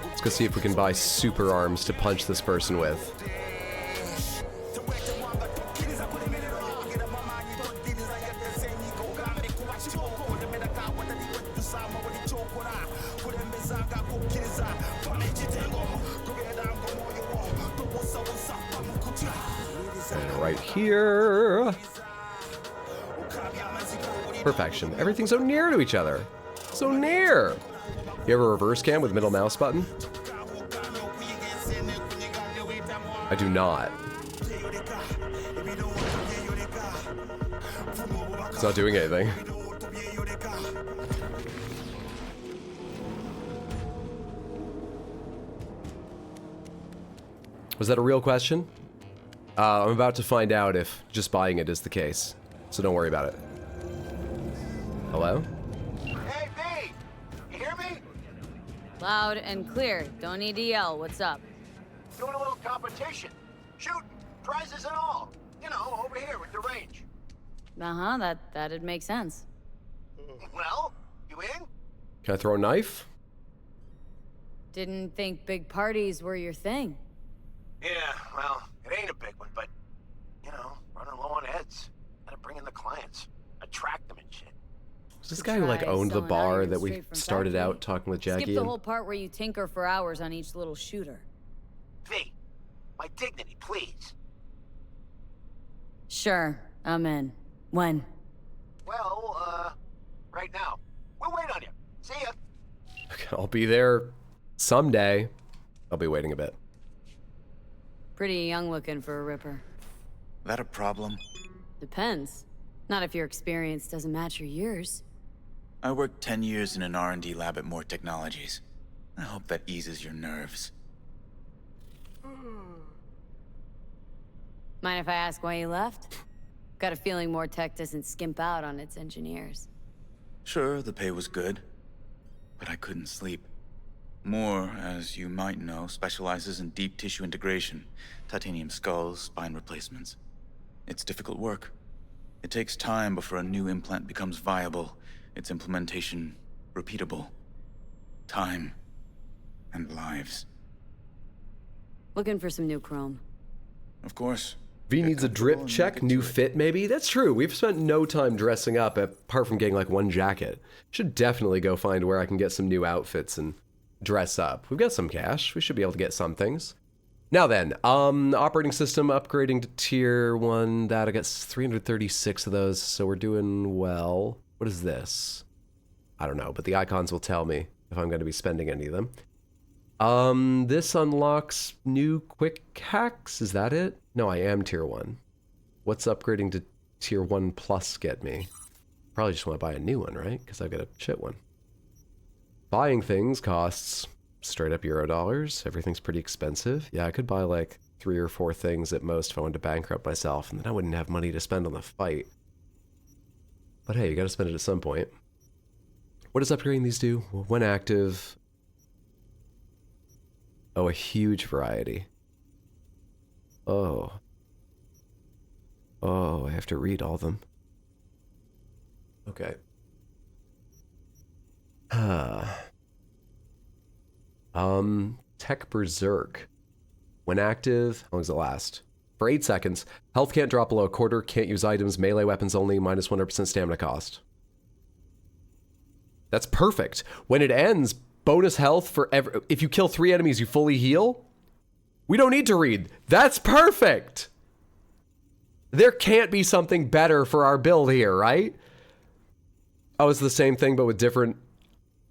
Let's go see if we can buy super arms to punch this person with. And right here. Perfection. Everything's so near to each other. So near. You have a reverse cam with middle mouse button? I do not. It's not doing anything. Was that a real question? I'm about to find out if just buying it is the case. So don't worry about it. Hello? Hey, B! You hear me? Loud and clear. Don't need to yell. What's up? Doing a little competition. Shooting, prizes and all. You know, over here at the range. Uh-huh, that'd make sense. Well, you in? Can I throw a knife? Didn't think big parties were your thing. Yeah, well, it ain't a big one, but, you know, running low on heads. Gotta bring in the clients. Attract them and shit. Was this guy who like owned the bar that we started out talking with Jackie Skip the in? whole part where you tinker for hours on each little shooter. V, my dignity, please. Sure, I'm in. When? Well, right now. We'll wait on you. See ya. Okay, I'll be there Someday, I'll be waiting a bit. Pretty young looking for a Ripper. That a problem? Depends. Not if your experience doesn't match your years. I worked 10 years in an R&D lab at More Technologies. I hope that eases your nerves. Mind if I ask why you left? Got a feeling More Tech doesn't skimp out on its engineers. Sure, the pay was good, but I couldn't sleep. More, as you might know, specializes in deep tissue integration, titanium skulls, spine replacements. It's difficult work. It takes time before a new implant becomes viable, its implementation repeatable. Time and lives. Looking for some new chrome. Of course. V needs a drip check, new fit maybe? That's true. We've spent no time dressing up apart from getting like one jacket. Should definitely go find where I can get some new outfits and dress up. We've got some cash. We should be able to get some things. Now then, operating system upgrading to tier 1. That I got 336 of those, so we're doing well. What is this? I don't know, but the icons will tell me if I'm going to be spending any of them. This unlocks new quick hacks. Is that it? No, I am tier 1. What's upgrading to tier 1 plus get me? Probably just want to buy a new one, right? Because I've got a shit one. Buying things costs straight up $. Everything's pretty expensive. Yeah, I could buy like 3 or 4 things at most if I wanted to bankrupt myself, and then I wouldn't have money to spend on the fight. But hey, you gotta spend it at some point. What does upgrading these do? Well, when active... Oh, a huge variety. Oh. Oh, I have to read all of them. Okay. Tech Berserk. When active, how long does it last? For 8 seconds. Health can't drop below a quarter, can't use items, melee weapons only, minus 100% stamina cost. That's perfect. When it ends, bonus health for if you kill 3 enemies, you fully heal? We don't need to read. That's perfect! There can't be something better for our build here, right? Oh, it's the same thing, but with different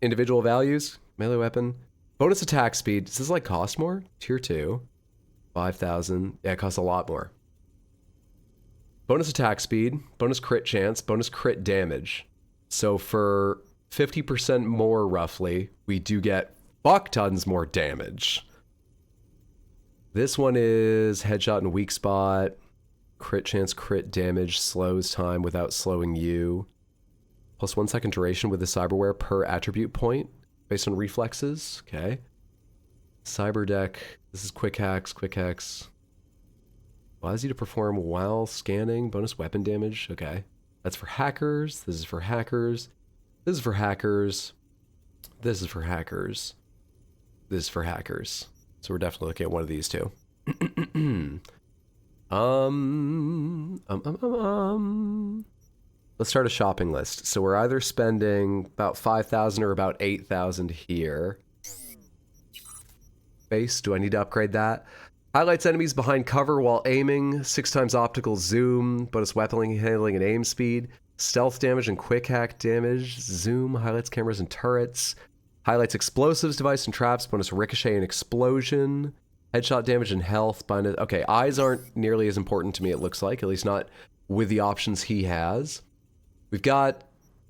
individual values. Melee weapon. Bonus attack speed. Does this like cost more? Tier 2. 5,000. Yeah, it costs a lot more. Bonus attack speed. Bonus crit chance. Bonus crit damage. So for 50% more, roughly, we do get fuck tons more damage. This one is headshot and weak spot. Crit chance, crit damage, slows time without slowing you. Plus 1 second duration with the cyberware per attribute point based on reflexes. Okay. Cyber deck. This is quick hacks, quick hacks. Allows you to perform while scanning. Bonus weapon damage. Okay. That's for hackers. This is for hackers. This is for hackers. This is for hackers. This is for hackers. So we're definitely looking at one of these two. Let's start a shopping list. So we're either spending about 5,000 or about 8,000 here. Base, do I need to upgrade that? Highlights enemies behind cover while aiming. 6 times optical zoom. Bonus weapon handling and aim speed. Stealth damage and quick hack damage. Zoom. Highlights cameras and turrets. Highlights explosives, device and traps. Bonus ricochet and explosion. Headshot damage and health. Okay, eyes aren't nearly as important to me, it looks like. At least not with the options he has. We've got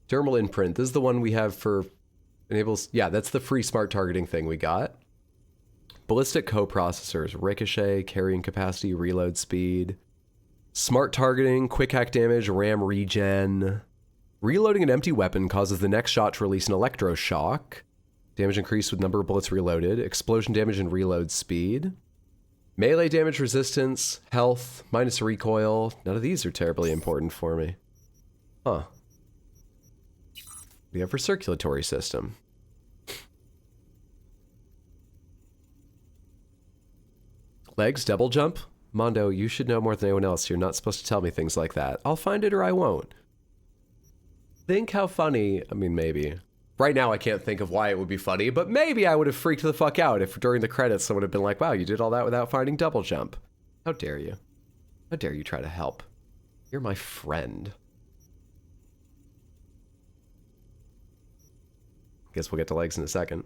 dermal imprint. This is the one we have for enables... Yeah, that's the free smart targeting thing we got. Ballistic coprocessors. Ricochet, carrying capacity, reload speed. Smart targeting, quick hack damage, RAM regen. Reloading an empty weapon causes the next shot to release an electroshock. Damage increased with number of bullets reloaded. Explosion damage and reload speed. Melee damage resistance, health, minus recoil. None of these are terribly important for me. Huh. We have for circulatory system. Legs, double jump. Mondo, you should know more than anyone else. You're not supposed to tell me things like that. I'll find it or I won't. Think how funny, I mean, maybe. Right now I can't think of why it would be funny, but maybe I would have freaked the fuck out if during the credits someone had been like, wow, you did all that without finding double jump. How dare you? How dare you try to help? You're my friend. Guess we'll get to legs in a second.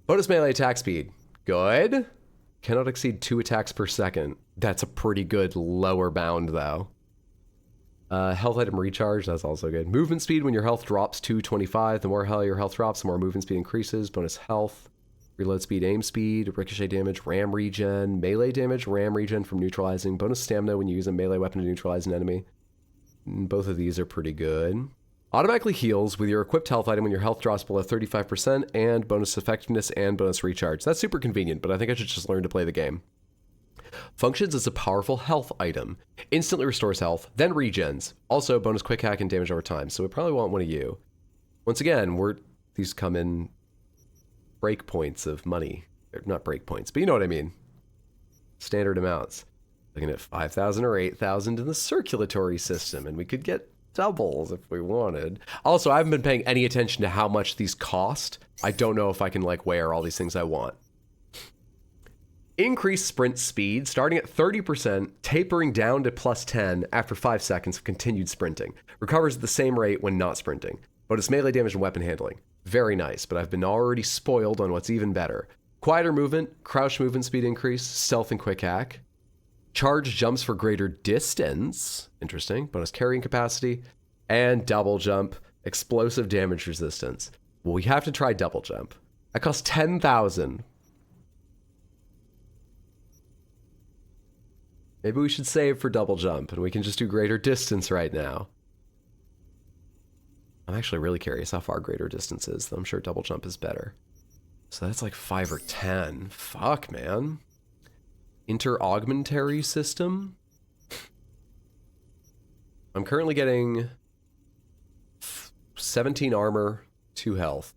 Bonus melee attack speed. Good. Cannot exceed 2 attacks per second. That's a pretty good lower bound, though. Health item recharge, that's also good. Movement speed, when your health drops to 25. The more your health drops, the more movement speed increases. Bonus health. Reload speed, aim speed, ricochet damage, ram regen, melee damage, ram regen from neutralizing. Bonus stamina when you use a melee weapon to neutralize an enemy. Both of these are pretty good. Automatically heals with your equipped health item when your health drops below 35%, and bonus effectiveness and bonus recharge. That's super convenient, but I think I should just learn to play the game. Functions as a powerful health item. Instantly restores health, then regens. Also, bonus quick hack and damage over time, so we probably want one of you. Once again, these come in breakpoints of money. Not breakpoints, but you know what I mean. Standard amounts. Looking at 5,000 or 8,000 in the circulatory system, and we could get doubles if we wanted. Also, I haven't been paying any attention to how much these cost. I don't know if I can like wear all these things I want. Increase sprint speed, starting at 30%, tapering down to +10 after 5 seconds of continued sprinting. Recovers at the same rate when not sprinting. Bonus melee damage and weapon handling. Very nice, but I've been already spoiled on what's even better. Quieter movement, crouch movement speed increase, stealth and quick hack. Charge jumps for greater distance. Interesting. Bonus carrying capacity. And double jump, explosive damage resistance. Well, we have to try double jump. That costs 10,000. Maybe we should save for double jump and we can just do greater distance right now. I'm actually really curious how far greater distance is, though I'm sure double jump is better. So that's like 5 or 10. Fuck, man. Inter-augmentary system. I'm currently getting 17 armor, 2 health.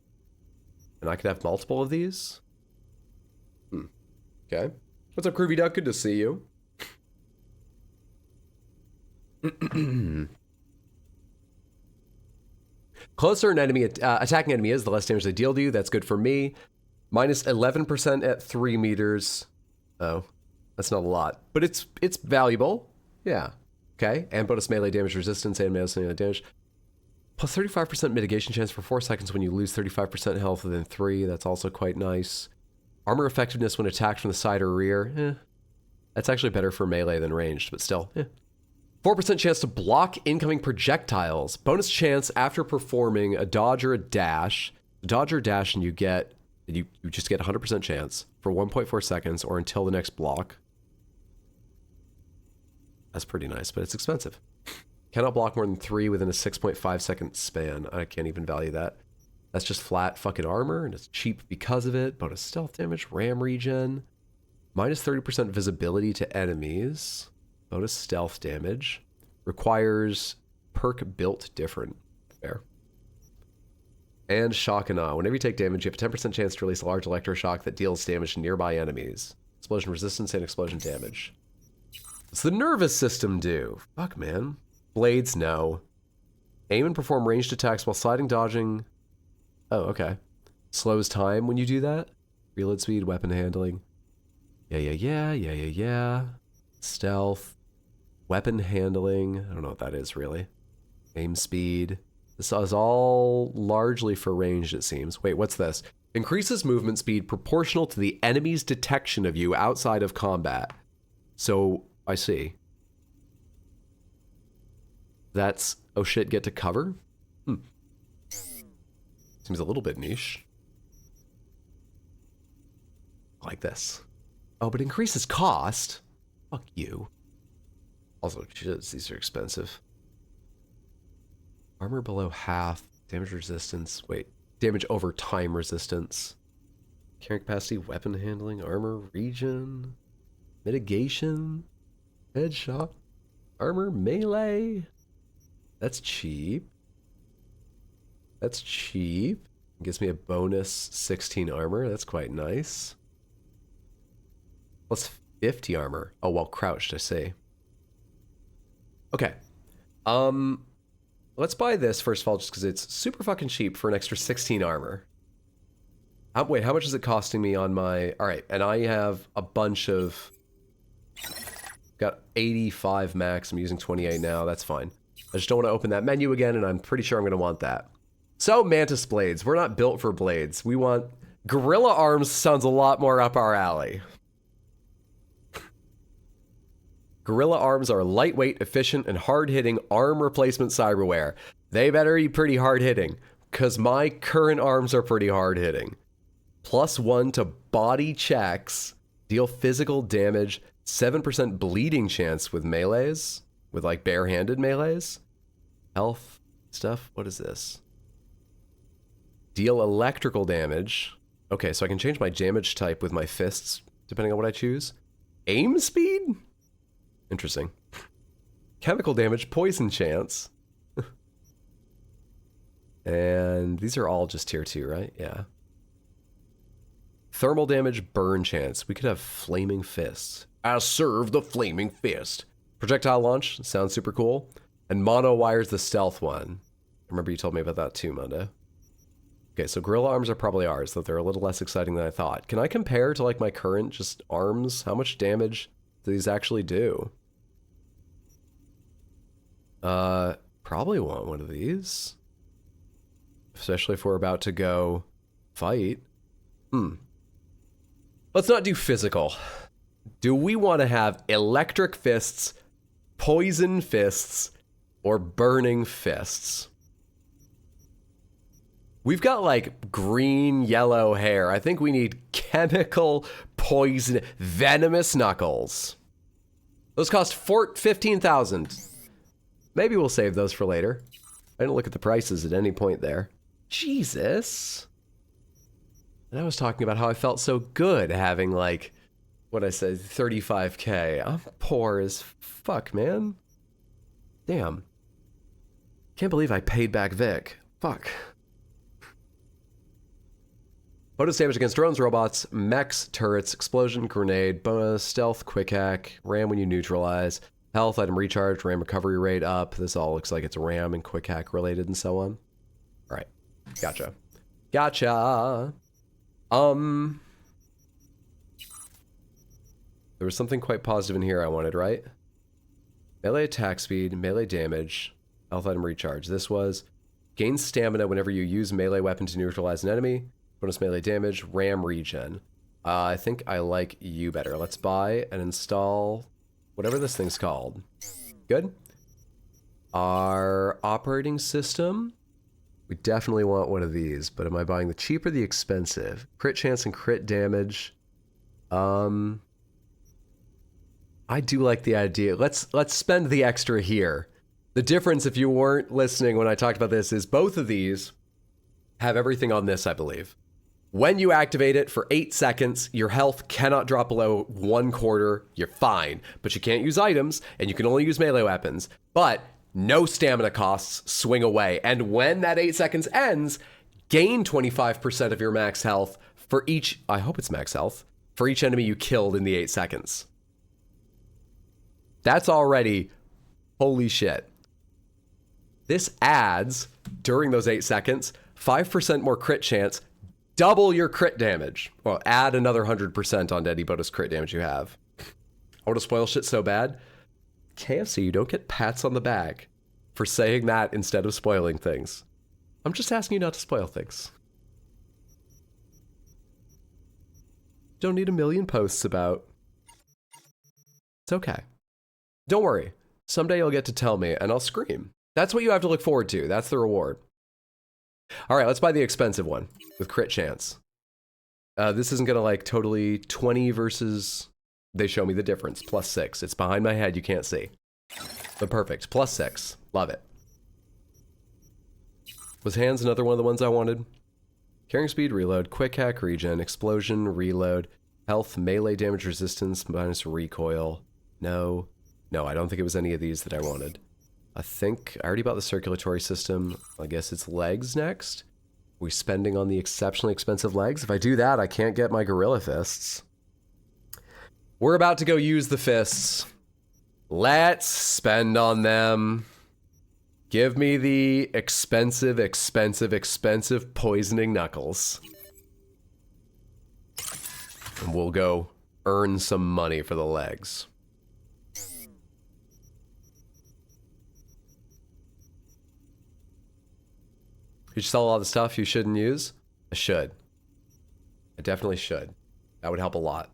And I could have multiple of these? Okay. What's up, Groovy Duck? Good to see you. Closer an enemy attacking enemy is, the less damage they deal to you. That's good for me. Minus 11% at 3 meters. Oh, that's not a lot, but it's valuable. Yeah. Okay. And bonus melee damage resistance and melee damage. Plus 35% mitigation chance for 4 seconds when you lose 35% health within 3. That's also quite nice. Armor effectiveness when attacked from the side or rear. That's actually better for melee than ranged, but still. 4% chance to block incoming projectiles. Bonus chance after performing a dodge or a dash. Dodge or dash and you just get 100% chance for 1.4 seconds or until the next block. That's pretty nice, but it's expensive. Cannot block more than 3 within a 6.5 second span. I can't even value that. That's just flat fucking armor, and it's cheap because of it. Bonus stealth damage, ram regen. Minus 30% visibility to enemies. Bonus stealth damage. Requires perk built different. Fair. And shock and awe. Whenever you take damage, you have a 10% chance to release a large electroshock that deals damage to nearby enemies. Explosion resistance and explosion damage. What's the nervous system do? Fuck, man. Blades, no. Aim and perform ranged attacks while sliding, dodging. Oh, okay. Slows time when you do that. Reload speed, weapon handling. Yeah. Stealth. Weapon handling. I don't know what that is, really. Aim speed. This is all largely for ranged, it seems. Wait, what's this? Increases movement speed proportional to the enemy's detection of you outside of combat. So, I see. That's, oh shit, get to cover? Seems a little bit niche. Like this. Oh, but increases cost? Fuck you. Also, shit, these are expensive. Armor below half. Damage resistance. Wait. Damage over time resistance. Carrying capacity, weapon handling, armor regen. Mitigation. Headshot. Armor melee. That's cheap. That's cheap. Gives me a bonus 16 armor. That's quite nice. Plus 50 armor. Oh, well, crouched, I see. Okay. Let's buy this first of all, just because it's super fucking cheap for an extra 16 armor. Wait, how much is it costing me on my... Alright, and I have a bunch of... Got 85 max. I'm using 28 now. That's fine. I just don't want to open that menu again, and I'm pretty sure I'm going to want that. So, Mantis Blades. We're not built for blades. We want Gorilla Arms sounds a lot more up our alley. Gorilla Arms are lightweight, efficient, and hard-hitting arm replacement cyberware. They better be pretty hard-hitting, because my current arms are pretty hard-hitting. +1 to body checks. Deal physical damage. 7% bleeding chance with melees. With, like, bare-handed melees. Health stuff. What is this? Deal electrical damage. Okay, so I can change my damage type with my fists, depending on what I choose. Aim speed? Interesting. Chemical damage, poison chance. And these are all just tier 2, right? Yeah. Thermal damage, burn chance. We could have flaming fists. I serve the flaming fist. Projectile launch, sounds super cool. And mono wire's the stealth one. I remember you told me about that too, Mondo. Okay, so gorilla arms are probably ours, though they're a little less exciting than I thought. Can I compare to like my current just arms? How much damage do these actually do? Probably want one of these. Especially if we're about to go fight. Let's not do physical. Do we want to have electric fists, poison fists, or burning fists? We've got like green, yellow hair. I think we need chemical, poison, venomous knuckles. Those cost 15,000. Maybe we'll save those for later. I didn't look at the prices at any point there. Jesus. And I was talking about how I felt so good having like, what I said, 35K. I'm poor as fuck, man. Damn. Can't believe I paid back Vic. Fuck. Bonus damage against drones, robots, mechs, turrets, explosion, grenade, bonus, stealth, quick hack, ram when you neutralize, health, item recharge, ram recovery rate up. This all looks like it's ram and quick hack related and so on. All right. Gotcha. Gotcha. There was something quite positive in here I wanted, right? Melee attack speed, melee damage, health item recharge. This was gain stamina whenever you use melee weapon to neutralize an enemy. Bonus melee damage, ram regen. I think I like you better. Let's buy and install whatever this thing's called. Good. Our operating system. We definitely want one of these, but am I buying the cheap or the expensive? Crit chance and crit damage. I do like the idea. Let's spend the extra here. The difference, if you weren't listening when I talked about this, is both of these have everything on this, I believe. When you activate it for 8 seconds, your health cannot drop below 1/4. You're fine, but you can't use items, and you can only use melee weapons. But no stamina costs, swing away. And when that 8 seconds ends, gain 25% of your max health for each, I hope it's max health, for each enemy you killed in the 8 seconds. That's already, holy shit. This adds, during those 8 seconds, 5% more crit chance, double your crit damage. Well, add another 100% on any bonus crit damage you have. I want to spoil shit so bad. KFC, you don't get pats on the back for saying that instead of spoiling things. I'm just asking you not to spoil things. Don't need a million posts about. It's okay. Don't worry. Someday you'll get to tell me and I'll scream. That's what you have to look forward to. That's the reward. All right, let's buy the expensive one with crit chance. This isn't gonna like totally 20 versus, they show me the difference, +6. It's behind my head, you can't see. But perfect, +6, love it. Was hands another one of the ones I wanted? Carrying speed, reload, quick hack, regen, explosion, reload, health, melee damage resistance, minus recoil. No, I don't think it was any of these that I wanted. I think I already bought the circulatory system. I guess it's legs next. We spending on the exceptionally expensive legs? If I do that, I can't get my gorilla fists. We're about to go use the fists. Let's spend on them. Give me the expensive poisoning knuckles. And we'll go earn some money for the legs. You sell all the stuff you shouldn't use? I should. I definitely should. That would help a lot.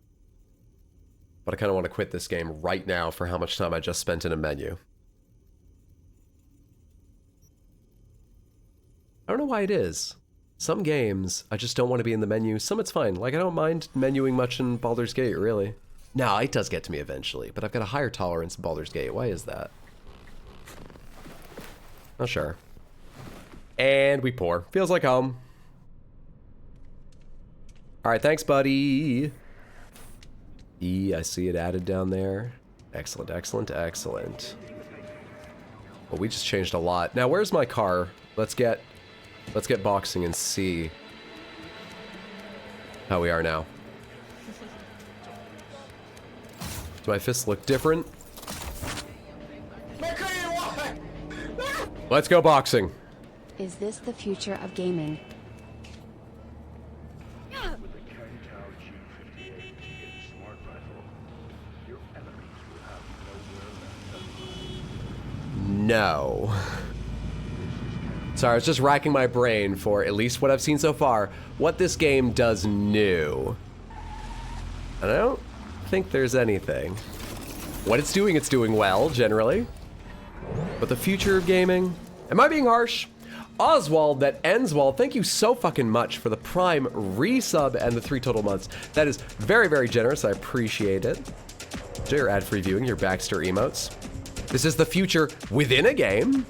But I kind of want to quit this game right now for how much time I just spent in a menu. I don't know why it is. Some games, I just don't want to be in the menu. Some it's fine. Like, I don't mind menuing much in Baldur's Gate, really. No, it does get to me eventually, but I've got a higher tolerance in Baldur's Gate. Why is that? Not sure. And we pour. Feels like home. Alright, thanks, buddy. E, I see it added down there. Excellent, excellent, excellent. Well, we just changed a lot. Now, where's my car? Let's get boxing and see how we are now. Do my fists look different? Let's go boxing. Is this the future of gaming? No. Sorry, I was just racking my brain for at least what I've seen so far, what this game does new. And I don't think there's anything. What it's doing well, generally. But the future of gaming? Am I being harsh? Oswald, that Enswald, thank you so fucking much for the Prime resub and the 3 total months. That is very, very generous. I appreciate it. Enjoy your ad-free viewing, your Baxter emotes. This is the future within a game.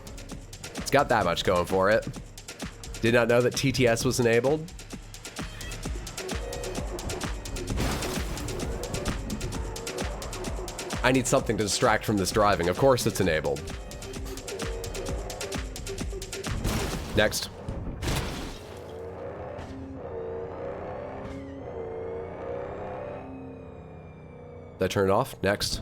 It's got that much going for it. Did not know that TTS was enabled. I need something to distract from this driving. Of course it's enabled. Next. Did I turn it off? Next.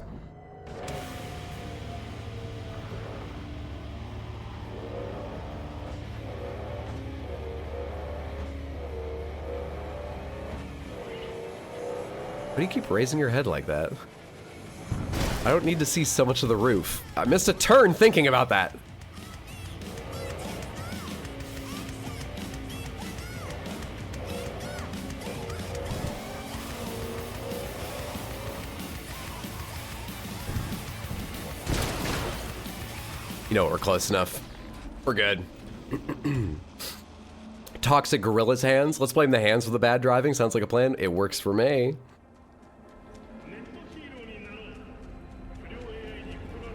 Why do you keep raising your head like that? I don't need to see so much of the roof. I missed a turn thinking about that. You know what, we're close enough. We're good. Toxic Gorilla's hands. Let's blame the hands for the bad driving. Sounds like a plan. It works for me.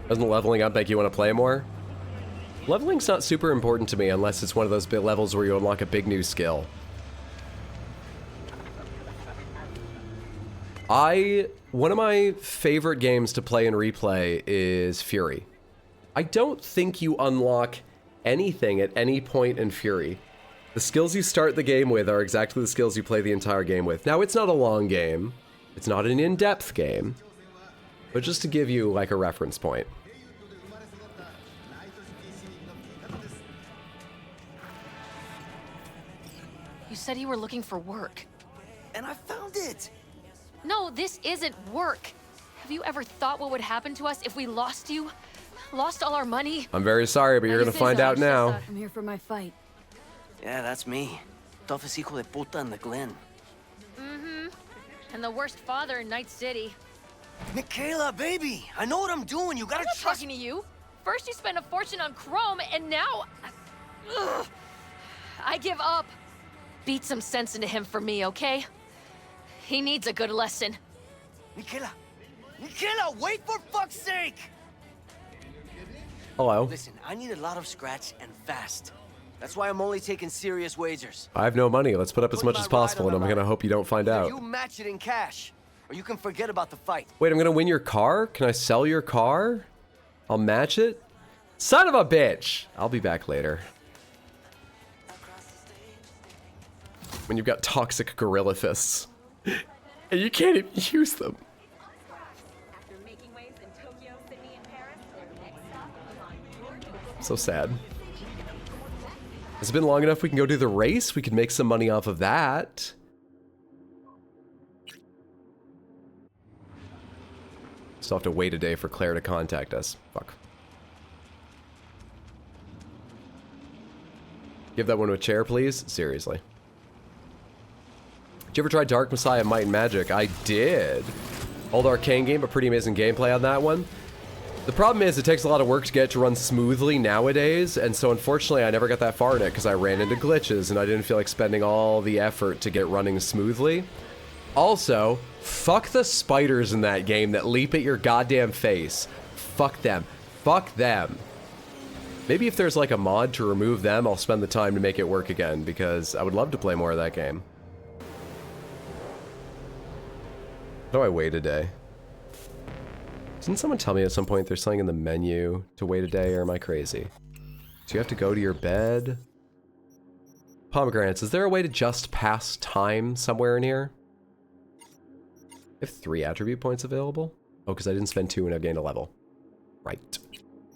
Doesn't leveling up make you want to play more? Leveling's not super important to me unless it's one of those big levels where you unlock a big new skill. One of my favorite games to play and replay is Fury. I don't think you unlock anything at any point in Fury. The skills you start the game with are exactly the skills you play the entire game with. Now, it's not a long game. It's not an in-depth game. But just to give you, like, a reference point. You said you were looking for work. And I found it! No, this isn't work. Have you ever thought what would happen to us if we lost you? Lost all our money? I'm very sorry, but you're gonna find out now. I'm here for my fight. Yeah, that's me. Toughest hijo de puta in the Glen. Mm-hmm. And the worst father in Night City. Michaela, baby! I know what I'm doing. You gotta trust. I'm not talking to you. First you spent a fortune on chrome, and now... Ugh. I give up. Beat some sense into him for me, okay? He needs a good lesson. Michaela! Michaela, wait for fuck's sake! Hello. Listen, I need a lot of scratch and fast. That's why I'm only taking serious wagers. I have no money. Let's put up as much as possible, and I'm gonna hope you don't find out. You match it in cash, or you can forget about the fight. Wait, I'm gonna win your car? Can I sell your car? I'll match it? Son of a bitch! I'll be back later. When you've got toxic gorilla fists. And you can't even use them. So sad. Has it been long enough we can go do the race? We could make some money off of that. Still have to wait a day for Claire to contact us. Fuck. Give that one a chair, please. Seriously. Did you ever try Dark Messiah Might and Magic? I did. Old arcane game, but pretty amazing gameplay on that one. The problem is it takes a lot of work to get it to run smoothly nowadays, and so unfortunately I never got that far in it because I ran into glitches and I didn't feel like spending all the effort to get running smoothly. Also, fuck the spiders in that game that leap at your goddamn face. Fuck them. Fuck them. Maybe if there's like a mod to remove them, I'll spend the time to make it work again because I would love to play more of that game. How do I wait a day? Didn't someone tell me at some point there's something in the menu to wait a day, or am I crazy? Do you have to go to your bed? Pomegranates, is there a way to just pass time somewhere in here? I have 3 attribute points available? Oh, because I didn't spend 2 and I've gained a level. Right.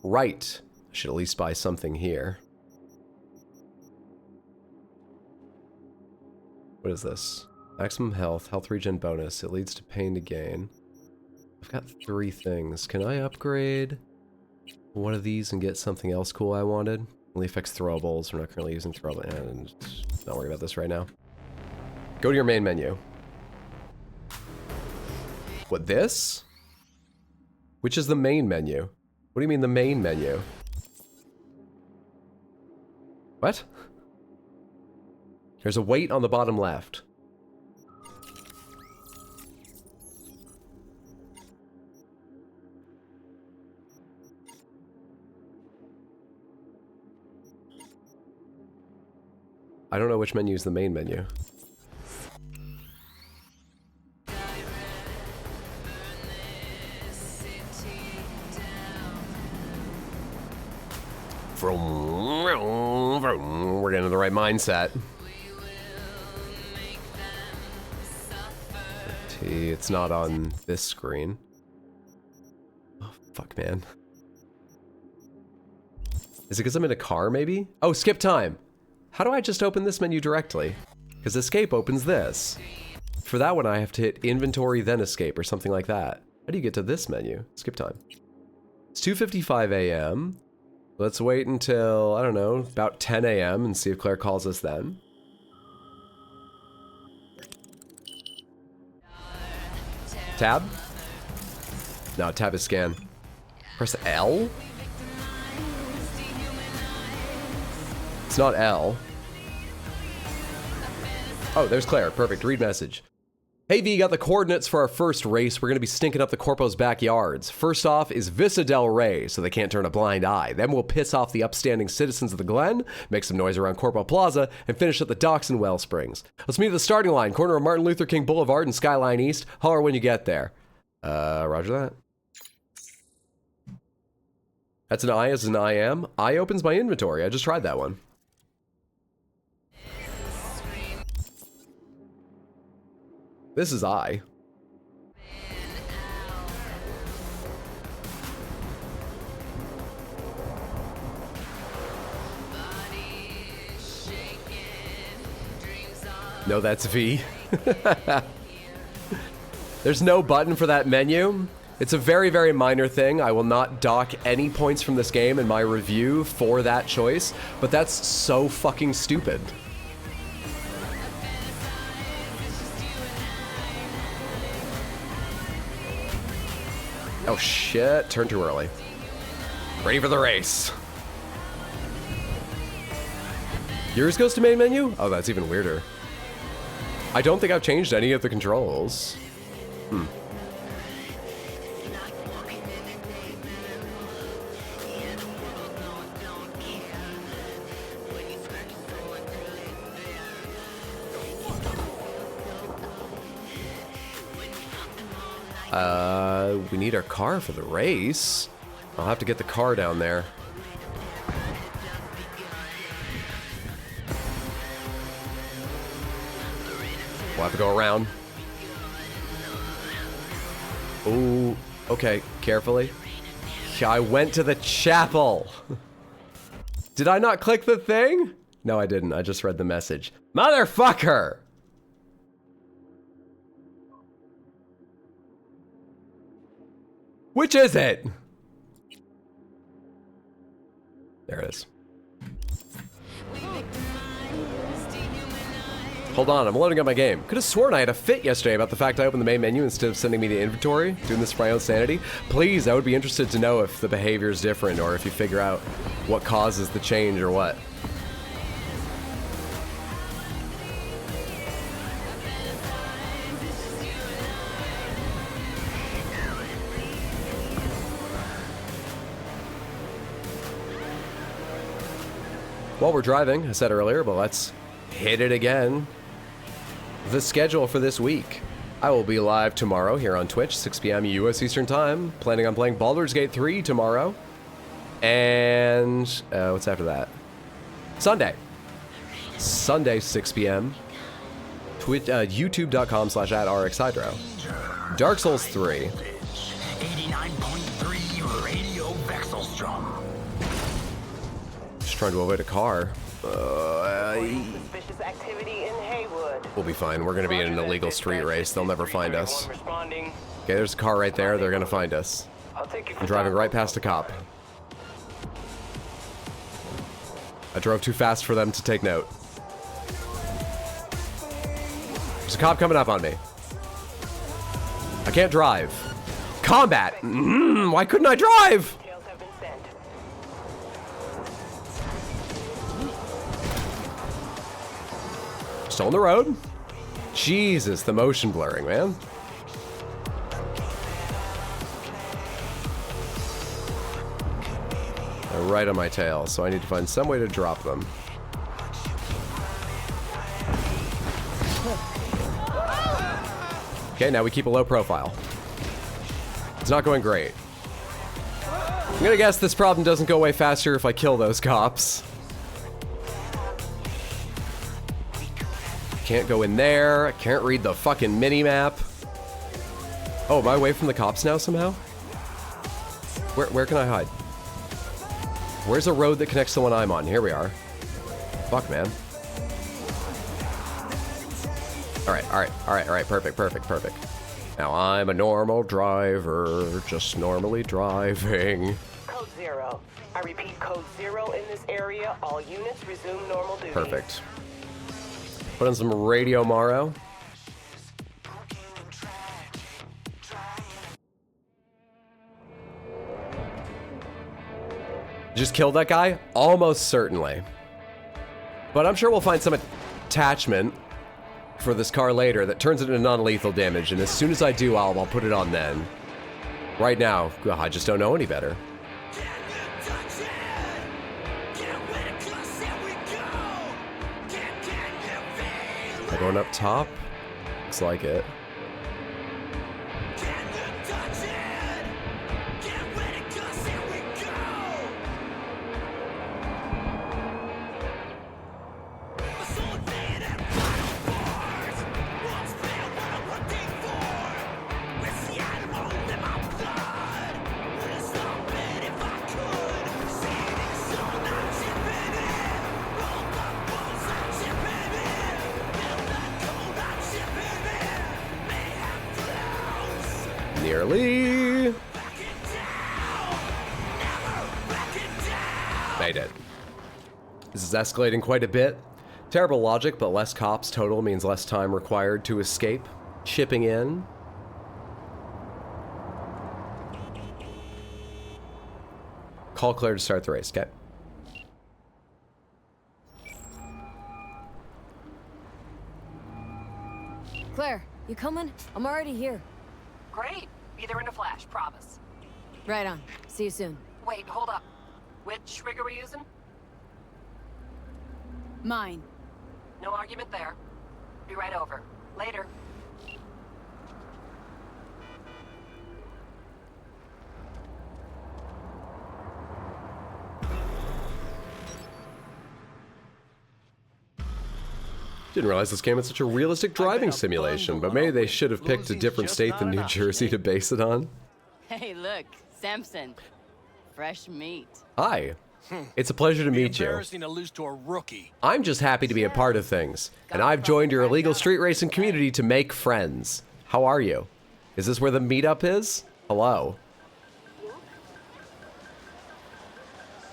Right. I should at least buy something here. What is this? Maximum health, health regen bonus. It leads to pain to gain. I've got 3 things. Can I upgrade one of these and get something else cool I wanted? Only affects throwables. We're not currently using throwables. And not worry about this right now. Go to your main menu. What, this? Which is the main menu? What do you mean the main menu? What? There's a weight on the bottom left. I don't know which menu is the main menu. We're getting in the right mindset. It's not on this screen. Oh, fuck, man. Is it because I'm in a car, maybe? Oh, skip time! How do I just open this menu directly? Because escape opens this. For that one, I have to hit inventory, then escape, or something like that. How do you get to this menu? Skip time. It's 2:55 a.m. Let's wait until, I don't know, about 10 a.m. and see if Claire calls us then. Tab? No, tab is scan. Press L? It's not L. Oh, there's Claire. Perfect. Read message. Hey V, got the coordinates for our first race. We're going to be stinking up the Corpo's backyards. First off is Vista del Rey, so they can't turn a blind eye. Then we'll piss off the upstanding citizens of the Glen, make some noise around Corpo Plaza, and finish at the docks in Wellsprings. Let's meet at the starting line, corner of Martin Luther King Boulevard and Skyline East. Holler when you get there. Roger that. That's an I as an I am. I opens my inventory. I just tried that one. This is I. No, that's V. There's no button for that menu. It's a very, very minor thing. I will not dock any points from this game in my review for that choice, but that's so fucking stupid. Oh shit, turned too early. Ready for the race. Yours goes to main menu? Oh, that's even weirder. I don't think I've changed any of the controls. We need our car for the race. I'll have to get the car down there. We'll have to go around. Ooh, okay, carefully. I went to the chapel. Did I not click the thing? No, I didn't. I just read the message. Motherfucker! Which is it? There it is. Hold on, I'm loading up my game. Could have sworn I had a fit yesterday about the fact I opened the main menu instead of sending me the inventory, doing this for my own sanity. Please, I would be interested to know if the behavior is different or if you figure out what causes the change or what. While we're driving, I said earlier, but let's hit it again. The schedule for this week. I will be live tomorrow here on Twitch, 6 p.m. U.S. Eastern Time. Planning on playing Baldur's Gate 3 tomorrow. And what's after that? Sunday. Sunday, 6 p.m. YouTube.com/@RxHydro. Dark Souls 3. 89.3 radio vexel strong. Just trying to avoid a car. Suspicious activity in Haywood. We'll be fine. We're going to be in an illegal street race. They'll never find us. Okay, there's a car right there. They're going to find us. I'm driving right past a cop. I drove too fast for them to take note. There's a cop coming up on me. I can't drive. Combat! Why couldn't I drive? Still on the road. Jesus, the motion blurring, man. They're right on my tail, so I need to find some way to drop them. Okay, now we keep a low profile. It's not going great. I'm gonna guess this problem doesn't go away faster if I kill those cops. Can't go in there. I can't read the fucking mini-map. Oh, am I away from the cops now somehow? Where can I hide? Where's a road that connects to the one I'm on? Here we are. Fuck, man. Alright. Perfect. Now I'm a normal driver, just normally driving. Code 0. I repeat, code 0 in this area. All units resume normal duty. Perfect. Put on some Radio Morrow. Just killed that guy? Almost certainly. But I'm sure we'll find some attachment for this car later that turns it into non-lethal damage, and as soon as I do, I'll put it on then. Right now, I just don't know any better. Am I going up top? Looks like it. Nearly. Made it. This is escalating quite a bit. Terrible logic, but less cops total means less time required to escape. Chipping in. Call Claire to start the race, okay? Claire, you coming? I'm already here. Great. Be there in a flash, promise. Right on. See you soon. Wait, hold up. Which rig are we using? Mine. No argument there. Be right over. Later. Didn't realize this game had such a realistic driving simulation, but maybe they should have picked a different state than New Jersey to base it on. Hey, look, Samson. Fresh meat. Hi. It's a pleasure to meet you. Embarrassing to lose to a rookie. I'm just happy to be a part of things, and I've joined your illegal street racing community to make friends. How are you? Is this where the meetup is? Hello.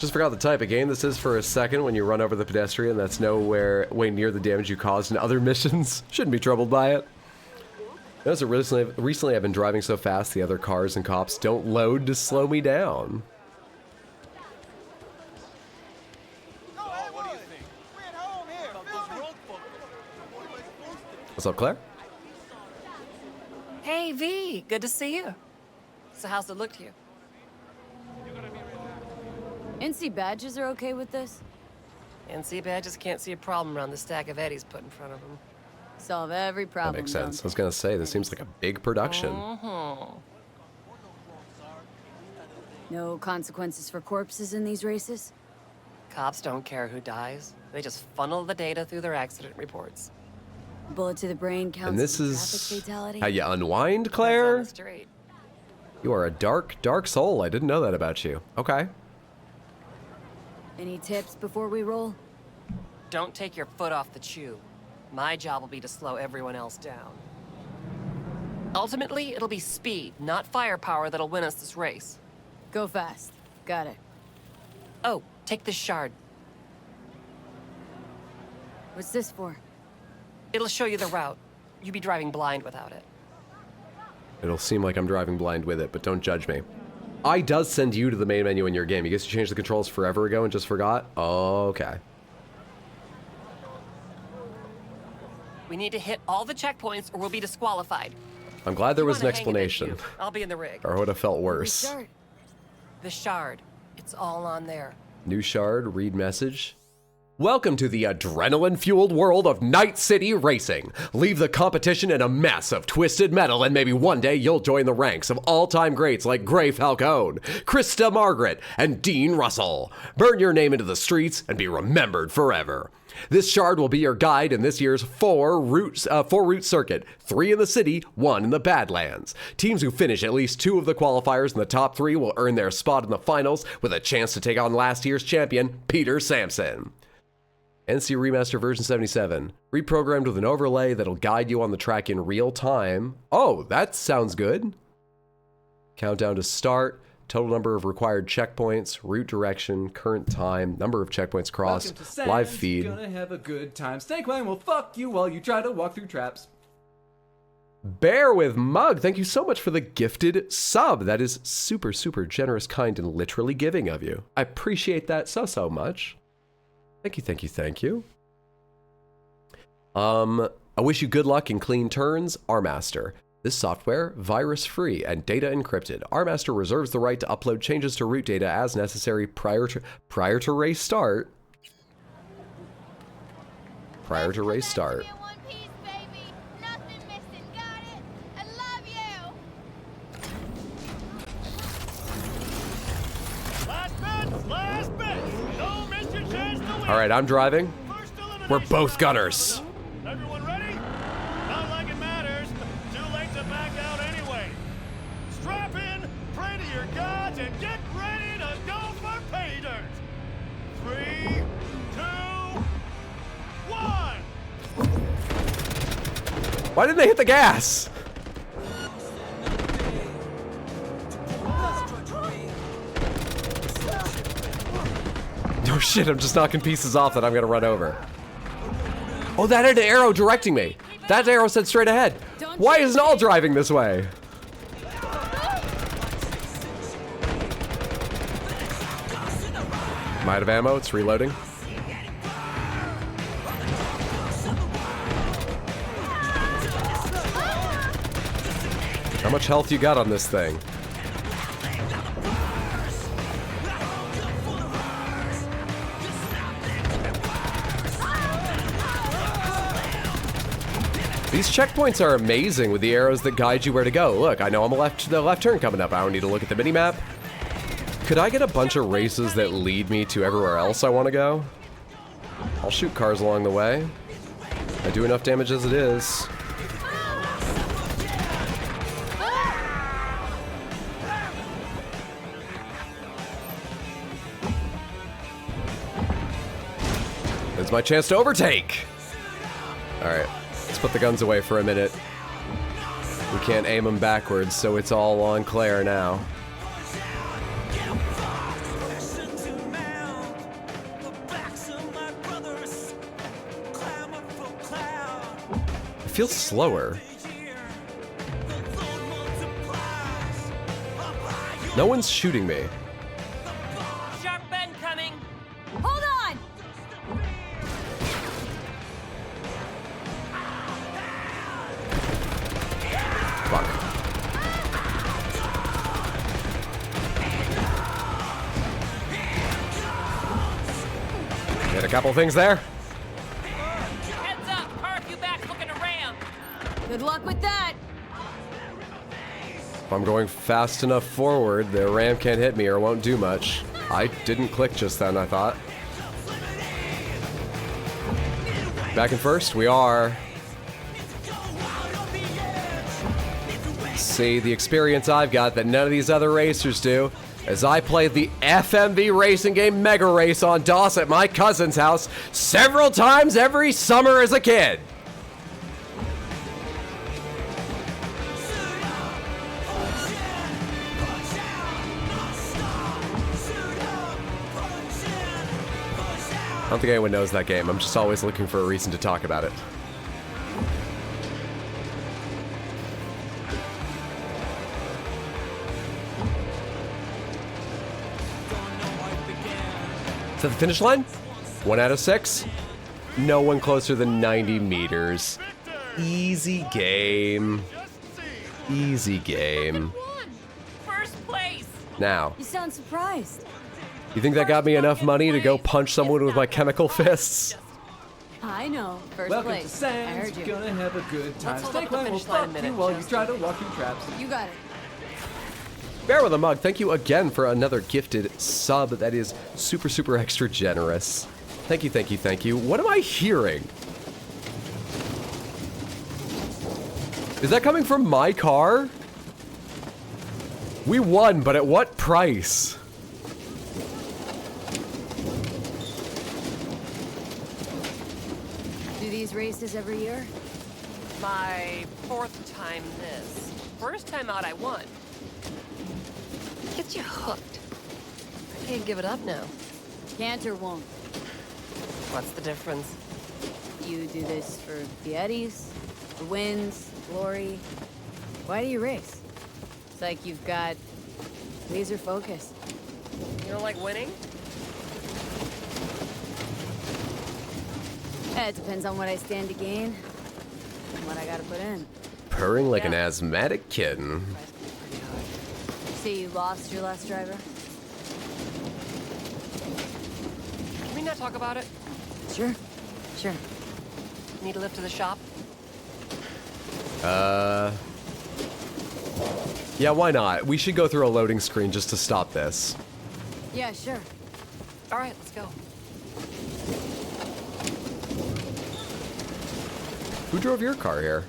Just forgot the type of game this is for a second. When you run over the pedestrian that's nowhere way near the damage you caused in other missions. Shouldn't be troubled by it. Notice that recently I've been driving so fast the other cars and cops don't load to slow me down. What's up, Claire? Hey, V, good to see you. So how's it look to you? NC badges are okay with this? NC badges can't see a problem around the stack of eddies put in front of them. Solve every problem. That makes sense. I was gonna say, this seems like a big production. No consequences for corpses in these races? Cops don't care who dies. They just funnel the data through their accident reports. Bullet to the brain counts And this as a is traffic fatality? how you unwind, Claire? Straight. You are a dark, dark soul. I didn't know that about you. Okay. Any tips before we roll? Don't take your foot off the chew. My job will be to slow everyone else down. Ultimately, it'll be speed, not firepower, that'll win us this race. Go fast. Got it. Oh, take this shard. What's this for? It'll show you the route. You'd be driving blind without it. It'll seem like I'm driving blind with it, but don't judge me. I does send you to the main menu in your game. You guess you changed the controls forever ago and just forgot? Okay. We need to hit all the checkpoints or we'll be disqualified. I'm glad there You was an wanna hang in there, explanation. too. I'll be in the rig. Or it would have felt worse. The shard. It's all on there. New shard, read message. Welcome to the adrenaline-fueled world of Night City Racing. Leave the competition in a mess of twisted metal, and maybe one day you'll join the ranks of all-time greats like Gray Falcone, Krista Margaret, and Dean Russell. Burn your name into the streets and be remembered forever. This shard will be your guide in this year's four-route circuit, 3 in the city, 1 in the Badlands. Teams who finish at least 2 of the qualifiers in the top 3 will earn their spot in the finals with a chance to take on last year's champion, Peter Sampson. NC Remaster version 77, reprogrammed with an overlay that'll guide you on the track in real time. Oh, that sounds good. Countdown to start, total number of required checkpoints, route direction, current time, number of checkpoints crossed, live feed. Gonna have a good time. Snakewine will fuck you while you try to walk through traps. Bear with Mug, thank you so much for the gifted sub. That is super, super generous, kind, and literally giving of you. I appreciate that so much. Thank you, thank you, thank you. I wish you good luck in clean turns, RMaster. This software, virus-free and data encrypted. RMaster reserves the right to upload changes to route data as necessary prior to race start. Prior to race start. All right, I'm driving. We're both gunners. Everyone ready? Not like it matters. Too late to back out anyway. Strap in, pray to your gods, and get ready to go for pay dirt. 3, 2, 1. Why didn't they hit the gas? Oh shit, I'm just knocking pieces off that I'm gonna run over. Oh, that had an arrow directing me. That arrow said straight ahead. Why isn't all driving this way? I'm out of ammo, it's reloading. How much health you got on this thing? These checkpoints are amazing with the arrows that guide you where to go. Look, I know I'm the left turn coming up. I don't need to look at the minimap. Could I get a bunch of races that lead me to everywhere else I want to go? I'll shoot cars along the way. I do enough damage as it is. It's my chance to overtake. All right. Let's put the guns away for a minute. We can't aim them backwards, so it's all on Claire now. feels slower. No one's shooting me. Sharp bend coming. Hold on! Fuck. Get a couple things there. Heads up, park you back looking to ram. Good luck with that! If I'm going fast enough forward, the ram can't hit me or won't do much. I didn't click just then, I thought. Back in first, we are. See, the experience I've got that none of these other racers do, as I played the FMV racing game Mega Race on DOS at my cousin's house several times every summer as a kid. I don't think anyone knows that game. I'm just always looking for a reason to talk about it. Is that the finish line? 1 out of 6. No one closer than 90 meters. Easy game. Easy game. First place. Now, You sound surprised. you think that got me enough money to go punch someone with my chemical fists? I know. First Welcome place. to Sands. I heard you. Gonna have a good time. Let's hold up Stay the quiet, we'll finish line a fuck minute, you while you Justin. try to walk through traps. You got it. Bear with a Mug, thank you again for another gifted sub. That is super, super extra generous. Thank you, thank you, thank you. What am I hearing? Is that coming from my car? We won, but at what price? Do these races every year? My 4th time this. First time out, I won. Gets you hooked. I can't give it up now. Can't or won't. What's the difference? You do this for the eddies, the wins, glory. Why do you race? It's like you've got laser focus. You don't like winning? It depends on what I stand to gain and what I gotta put in. Purring like an asthmatic kitten. So you lost your last driver? Can we not talk about it? Sure. Sure. Need a lift to the shop? Yeah, why not? We should go through a loading screen just to stop this. Yeah, sure. All right, let's go. Who drove your car here?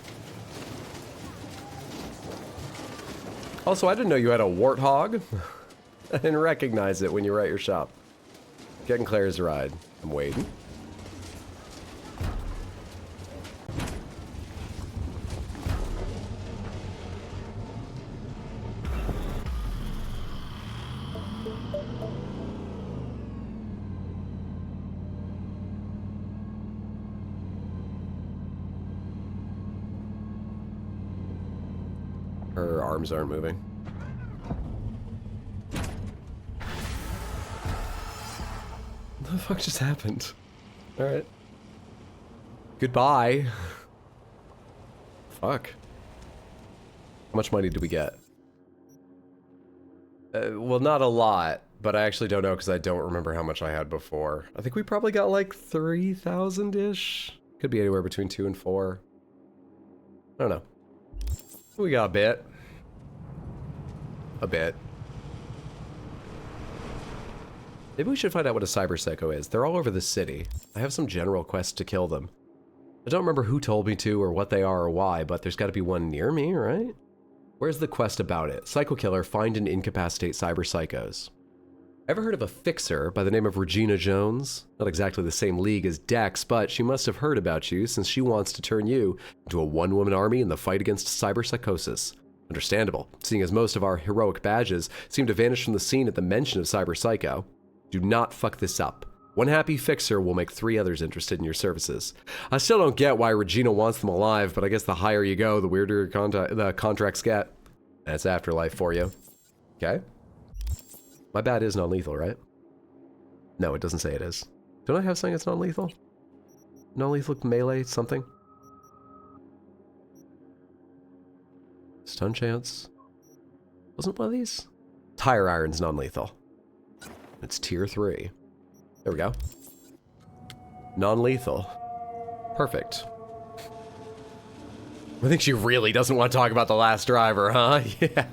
Also, I didn't know you had a warthog. I didn't recognize it when you were at your shop. Getting Claire's ride. I'm waiting. Her arms aren't moving. What the fuck just happened? Alright. Goodbye. Fuck. How much money did we get? Well, not a lot, but I actually don't know because I don't remember how much I had before. I think we probably got like 3,000-ish. Could be anywhere between 2 and 4. I don't know. We got a bit. A bit. Maybe we should find out what a cyber psycho is. They're all over the city. I have some general quest to kill them. I don't remember who told me to or what they are or why, but there's got to be one near me, right? Where's the quest about it? Psycho killer, find and incapacitate cyber psychos. Ever heard of a fixer by the name of Regina Jones? Not exactly the same league as Dex, but she must have heard about you since she wants to turn you into a one-woman army in the fight against cyberpsychosis. Understandable, seeing as most of our heroic badges seem to vanish from the scene at the mention of cyber psycho. Do not fuck this up. One happy fixer will make 3 others interested in your services. I still don't get why Regina wants them alive, but I guess the higher you go, the weirder the contracts get. That's Afterlife for you. Okay. My bat is non-lethal, right? No, it doesn't say it is. Don't I have something that's non-lethal? Non-lethal melee something? Stun chance. Wasn't one of these? Tire iron's non-lethal. It's tier 3. There we go. Non-lethal. Perfect. I think she really doesn't want to talk about the last driver, huh? Yeah.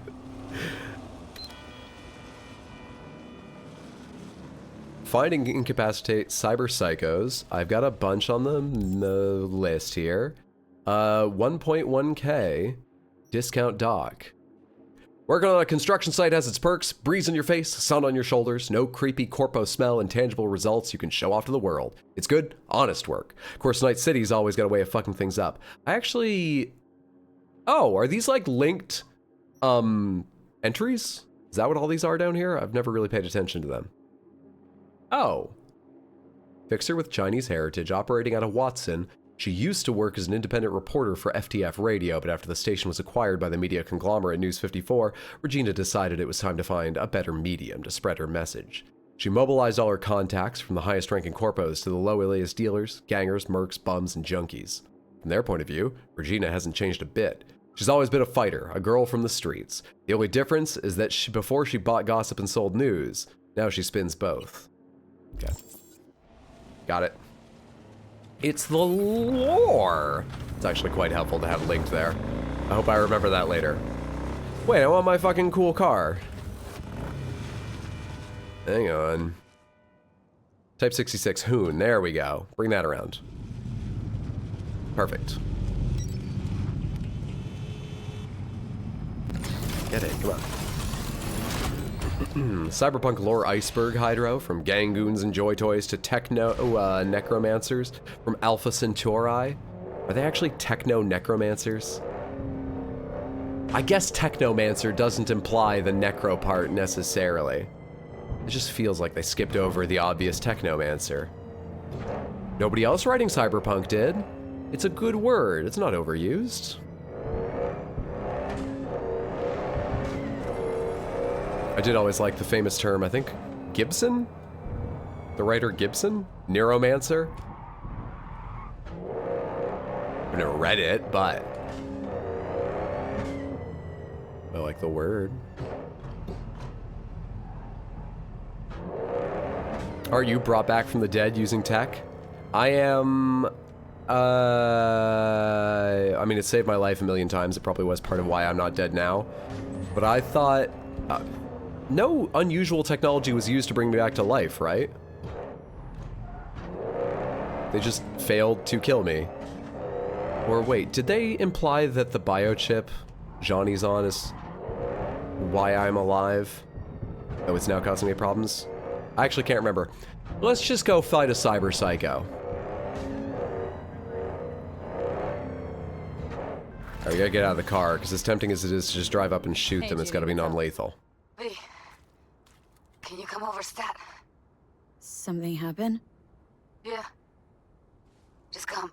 Find and incapacitate cyber psychos. I've got a bunch on the list here. 1.1k. Discount dock. Working on a construction site has its perks. Breeze in your face, sun on your shoulders, no creepy corpo smell, and tangible results you can show off to the world. It's good, honest work. Of course, Night City's always got a way of fucking things up. I actually... Oh, are these like linked entries? Is that what all these are down here? I've never really paid attention to them. Oh. Fixer with Chinese heritage operating out of Watson. She used to work as an independent reporter for FTF Radio, but after the station was acquired by the media conglomerate News 54, Regina decided it was time to find a better medium to spread her message. She mobilized all her contacts, from the highest-ranking corpos to the low-alias dealers, gangers, mercs, bums, and junkies. From their point of view, Regina hasn't changed a bit. She's always been a fighter, a girl from the streets. The only difference is that before she bought gossip and sold news, now she spins both. Okay. Got it. It's the lore. It's actually quite helpful to have linked there. I hope I remember that later. Wait, I want my fucking cool car. Hang on. Type 66 Hoon, there we go. Bring that around. Perfect. Get it, come on. Cyberpunk lore iceberg hydro, from Gangoons and Joy Toys to techno necromancers, from Alpha Centauri. Are they actually techno necromancers? I guess technomancer doesn't imply the necro part necessarily. It just feels like they skipped over the obvious technomancer. Nobody else writing Cyberpunk did. It's a good word, it's not overused. I did always like the famous term, I think, Gibson? The writer Gibson? Neuromancer? I've never read it, but I like the word. Are you brought back from the dead using tech? I am... I mean, it saved my life a million times. It probably was part of why I'm not dead now. But I thought... no unusual technology was used to bring me back to life, right? They just failed to kill me. Or wait, did they imply that the biochip Johnny's on is why I'm alive? Oh, it's now causing me problems? I actually can't remember. Let's just go fight a cyber psycho. Alright, we gotta get out of the car, because as tempting as it is to just drive up and shoot them, it's gotta be non-lethal. V, can you come over, stat? Something happened? Yeah. Just come.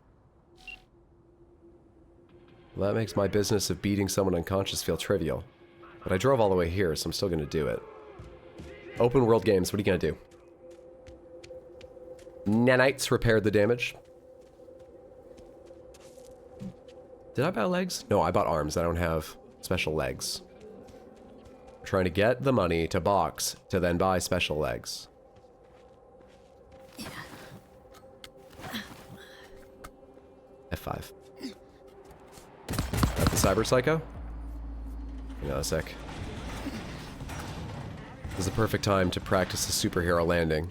Well, that makes my business of beating someone unconscious feel trivial. But I drove all the way here, so I'm still gonna do it. Open world games, what are you gonna do? Nanites repaired the damage. Did I buy legs? No, I bought arms. I don't have special legs. I'm trying to get the money to box to then buy special legs. F5. At the cyber psycho? Hang on a sec. This is the perfect time to practice the superhero landing.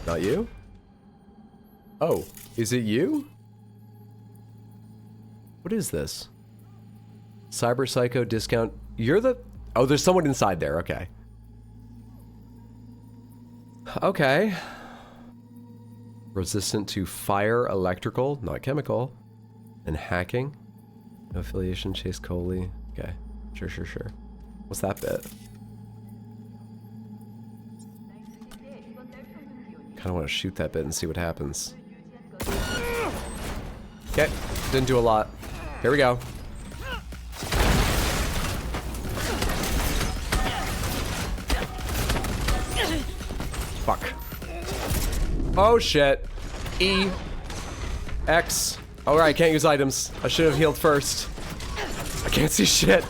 Not you? Oh, is it you? What is this? Cyber Psycho discount. You're the... Oh, there's someone inside there. Okay. Okay. Resistant to fire, electrical, not chemical, and hacking. No affiliation, Chase Coley. Okay, sure. What's that bit? Kind of want to shoot that bit and see what happens. Okay, didn't do a lot. Here we go. Fuck. Oh shit. E. X. Alright, can't use items. I should have healed first. I can't see shit.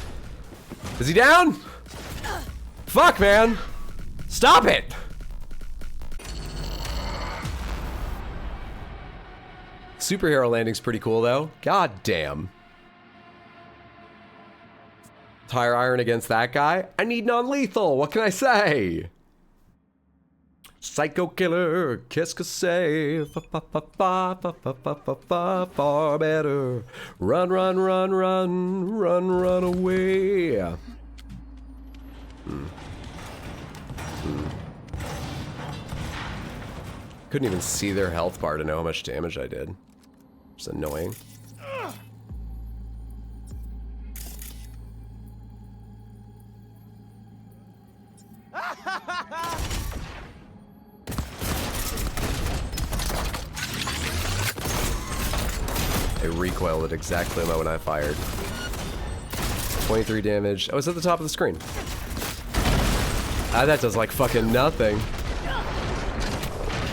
Is he down? Fuck, man. Stop it. Superhero landing's pretty cool, though. God damn. Tire iron against that guy? I need non-lethal. What can I say? Psycho killer, qu'est-ce que c'est? Far better. Run away. Couldn't even see their health bar to know how much damage I did. It's annoying. They recoiled at exactly the moment I fired. 23 damage. Oh, it's at the top of the screen. Ah, that does like fucking nothing.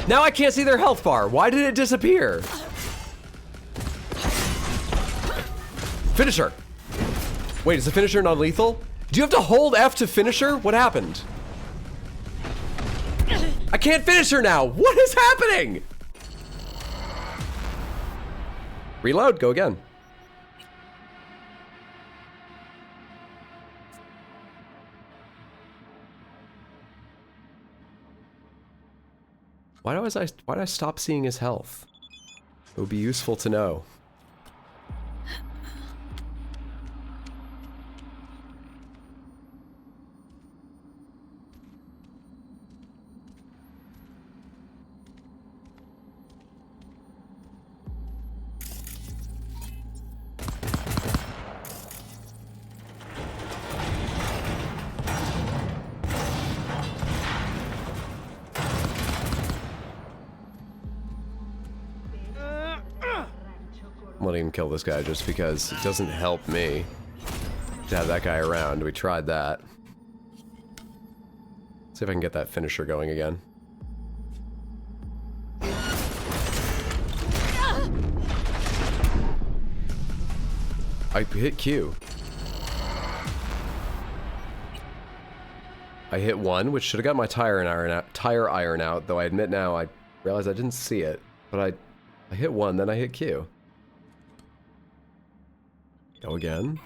Now I can't see their health bar. Why did it disappear? Finisher. Wait, is the finisher non-lethal? Do you have to hold F to finisher? What happened? I can't finish her now. What is happening? Reload, go again. Why did I stop seeing his health? It would be useful to know. I'm gonna even kill this guy just because it doesn't help me to have that guy around. We tried that. See if I can get that finisher going again. I hit Q. I hit 1, which should have got my tire iron out, though I admit now I realize I didn't see it. But I hit 1, then I hit Q. Go again.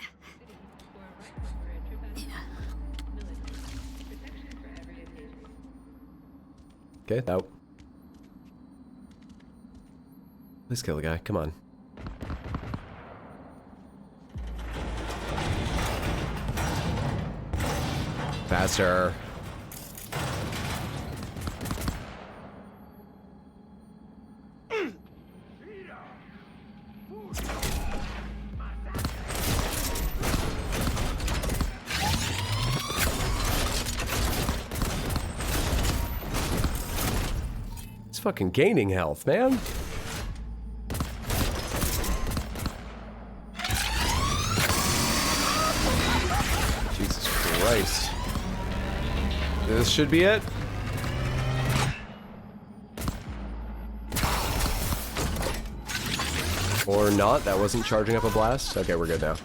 Okay, that. Please kill the guy. Come on. Faster. Fucking gaining health, man. Jesus Christ. This should be it. Or not, that wasn't charging up a blast. Okay, we're good now.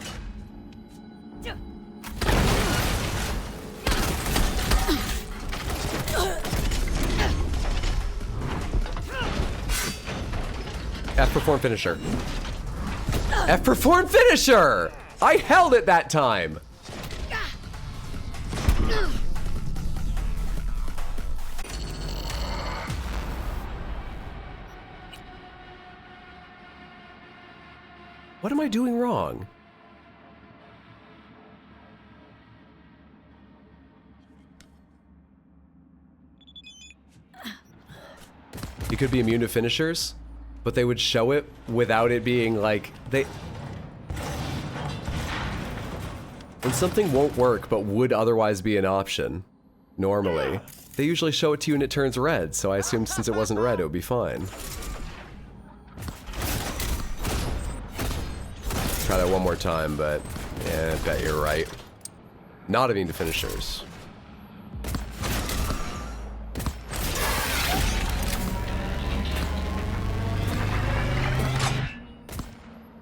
F perform finisher. F perform finisher! I held it that time! What am I doing wrong? You could be immune to finishers? But they would show it without it being like, When something won't work but would otherwise be an option, normally, they usually show it to you and it turns red, so I assumed since it wasn't red, it would be fine. Try that one more time, but yeah, I bet you're right. Not immune to finishers.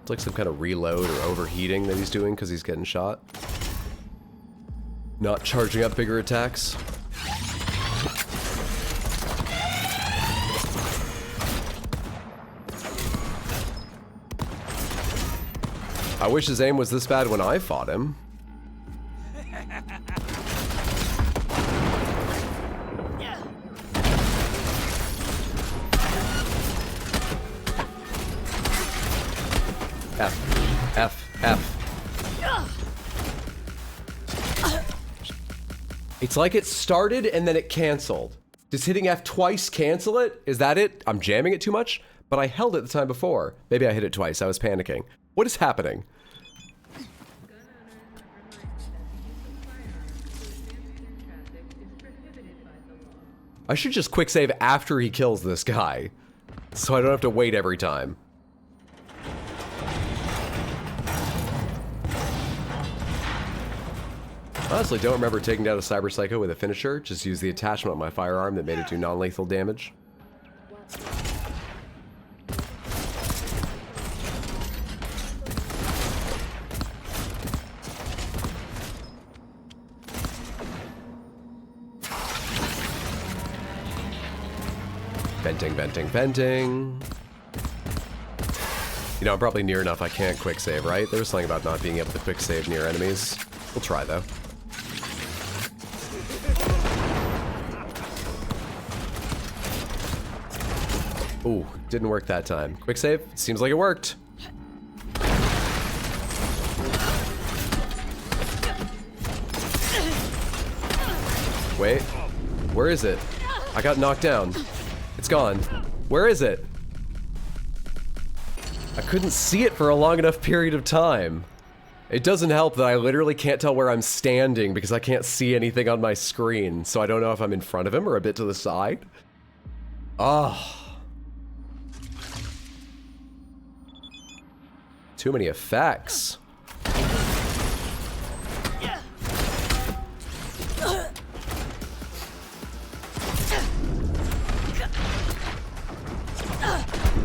It's like some kind of reload or overheating that he's doing because he's getting shot. Not charging up bigger attacks. I wish his aim was this bad when I fought him. F. It's like it started and then it canceled. Does hitting F twice cancel it? Is that it? I'm jamming it too much? But I held it the time before. Maybe I hit it twice. I was panicking. What is happening? I should just quick save after he kills this guy, so I don't have to wait every time. Honestly, don't remember taking down a Cyber Psycho with a finisher. Just use the attachment on my firearm that made it do non-lethal damage. Venting. You know, I'm probably near enough I can't quick save, right? There was something about not being able to quick save near enemies. We'll try, though. Ooh, didn't work that time. Quick save? Seems like it worked. Wait, where is it? I got knocked down. It's gone. Where is it? I couldn't see it for a long enough period of time. It doesn't help that I literally can't tell where I'm standing because I can't see anything on my screen, so I don't know if I'm in front of him or a bit to the side. Ah. Too many effects.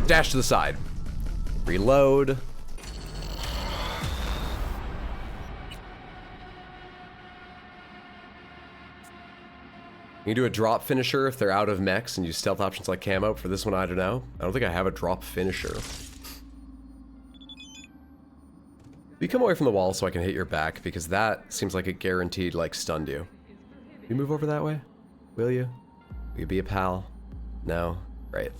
Dash to the side. Reload. You can do a drop finisher if they're out of mechs and use stealth options like camo. For this one, I don't know. I don't think I have a drop finisher. You come away from the wall so I can hit your back, because that seems like it guaranteed, like, stunned you. You move over that way? Will you? Will you be a pal? No? Great.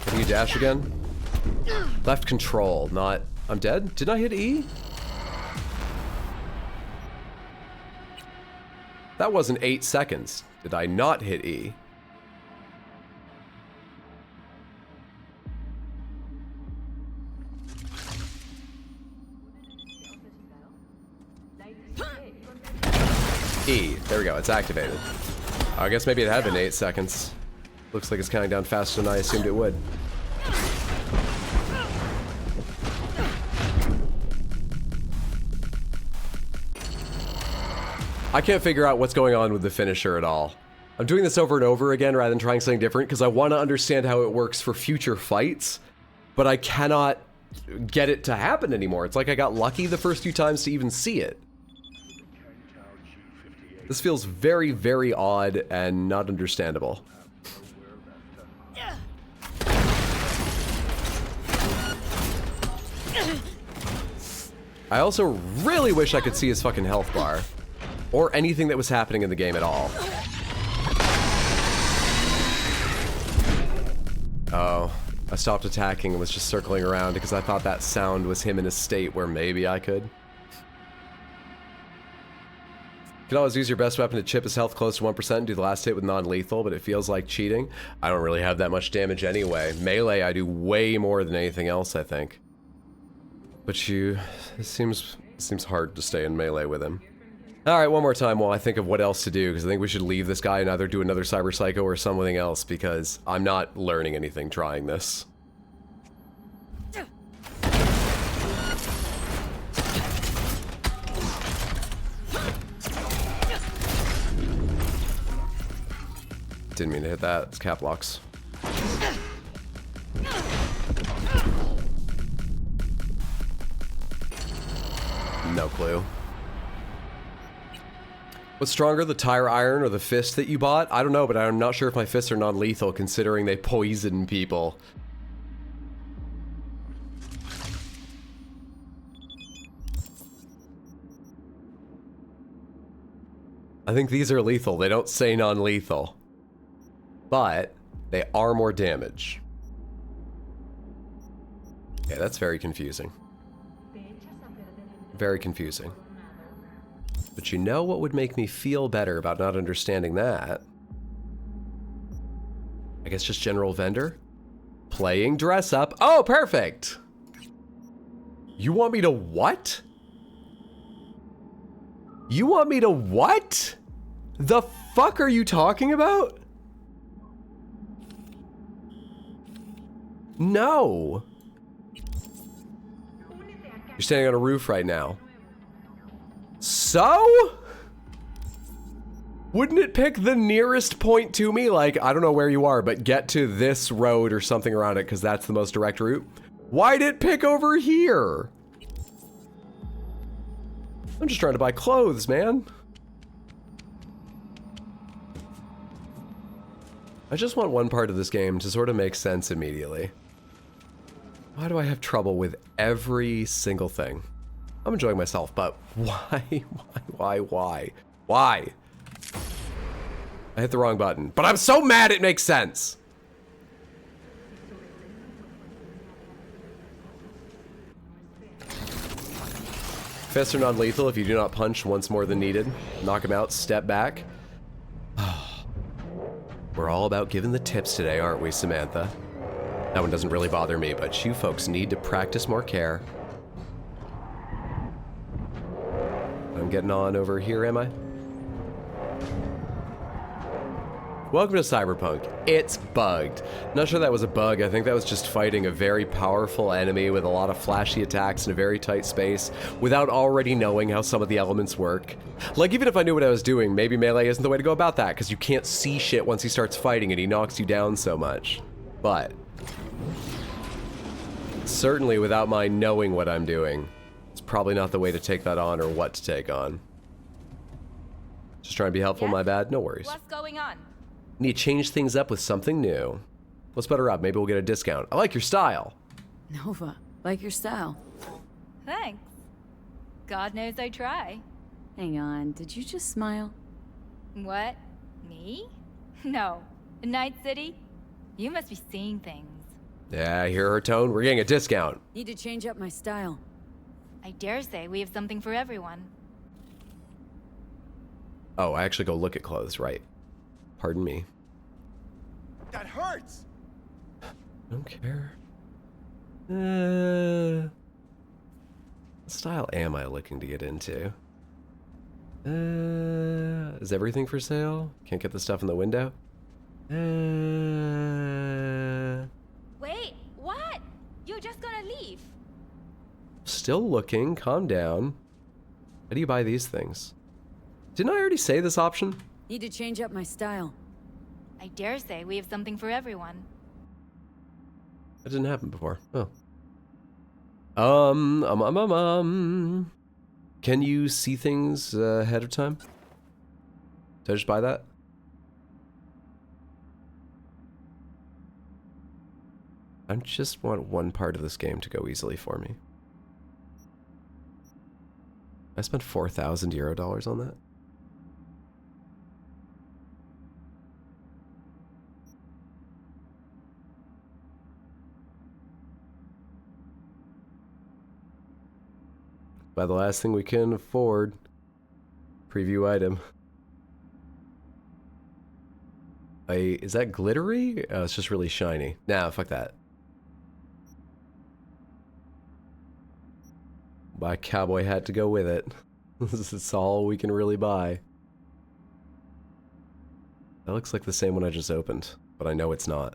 Can you dash again? Left control, not... I'm dead? Didn't I hit E? That wasn't 8 seconds. Did I not hit E? E. There we go, it's activated. I guess maybe it had been 8 seconds. Looks like it's counting down faster than I assumed it would. I can't figure out what's going on with the finisher at all. I'm doing this over and over again rather than trying something different because I want to understand how it works for future fights, but I cannot get it to happen anymore. It's like I got lucky the first few times to even see it. This feels very, very odd and not understandable. I also really wish I could see his fucking health bar. Or anything that was happening in the game at all. Oh, I stopped attacking and was just circling around because I thought that sound was him in a state where maybe I could. can always use your best weapon to chip his health close to 1% and do the last hit with non-lethal, but it feels like cheating. I don't really have that much damage anyway. Melee, I do way more than anything else, I think. But it seems hard to stay in melee with him. Alright, one more time while I think of what else to do, because I think we should leave this guy and either do another Cyber Psycho or something else, because I'm not learning anything trying this. Didn't mean to hit that. It's cap locks. No clue. What's stronger, the tire iron or the fist that you bought? I don't know, but I'm not sure if my fists are non-lethal considering they poison people. I think these are lethal. They don't say non-lethal. But they are more damage. Okay, that's very confusing. Very confusing. But you know what would make me feel better about not understanding that? I guess just general vendor? Playing dress up. Oh, perfect! You want me to what? You want me to what? The fuck are you talking about? No. You're standing on a roof right now. So? Wouldn't it pick the nearest point to me? Like, I don't know where you are, but get to this road or something around it because that's the most direct route. Why'd it pick over here? I'm just trying to buy clothes, man. I just want one part of this game to sort of make sense immediately. Why do I have trouble with every single thing? I'm enjoying myself, but why? Why? I hit the wrong button, but I'm so mad it makes sense. Fists are non-lethal if you do not punch once more than needed. Knock him out, step back. We're all about giving the tips today, aren't we, Samantha? That one doesn't really bother me, but you folks need to practice more care. I'm getting on over here, am I? Welcome to Cyberpunk. It's bugged. Not sure that was a bug. I think that was just fighting a very powerful enemy with a lot of flashy attacks in a very tight space without already knowing how some of the elements work. Like, even if I knew what I was doing, maybe melee isn't the way to go about that because you can't see shit once he starts fighting and he knocks you down so much. But certainly without my knowing what I'm doing, it's probably not the way to take that on or what to take on. Just trying to be helpful, my bad. No worries. What's going on? Need to change things up with something new. Let's butter up. Maybe we'll get a discount. I like your style. Nova, like your style. Thanks. God knows I try. Hang on, did you just smile? What? Me? No. Night City? You must be seeing things. Yeah, I hear her tone. We're getting a discount. Need to change up my style. I dare say we have something for everyone. Oh, I actually go look at clothes, right. Pardon me. That hurts! Don't care. What style am I looking to get into? Is everything for sale? Can't get the stuff in the window? Wait, what? You're just gonna leave? Still looking. Calm down. How do you buy these things? Didn't I already say this option? Need to change up my style. I dare say we have something for everyone. That didn't happen before. Oh. Can you see things ahead of time? Did I just buy that? I just want one part of this game to go easily for me. I spent 4,000 euro dollars on that. Buy the last thing we can afford. Preview item. Is that glittery? Oh, it's just really shiny. Nah, fuck that. Buy a cowboy hat to go with it. This is all we can really buy. That looks like the same one I just opened, but I know it's not.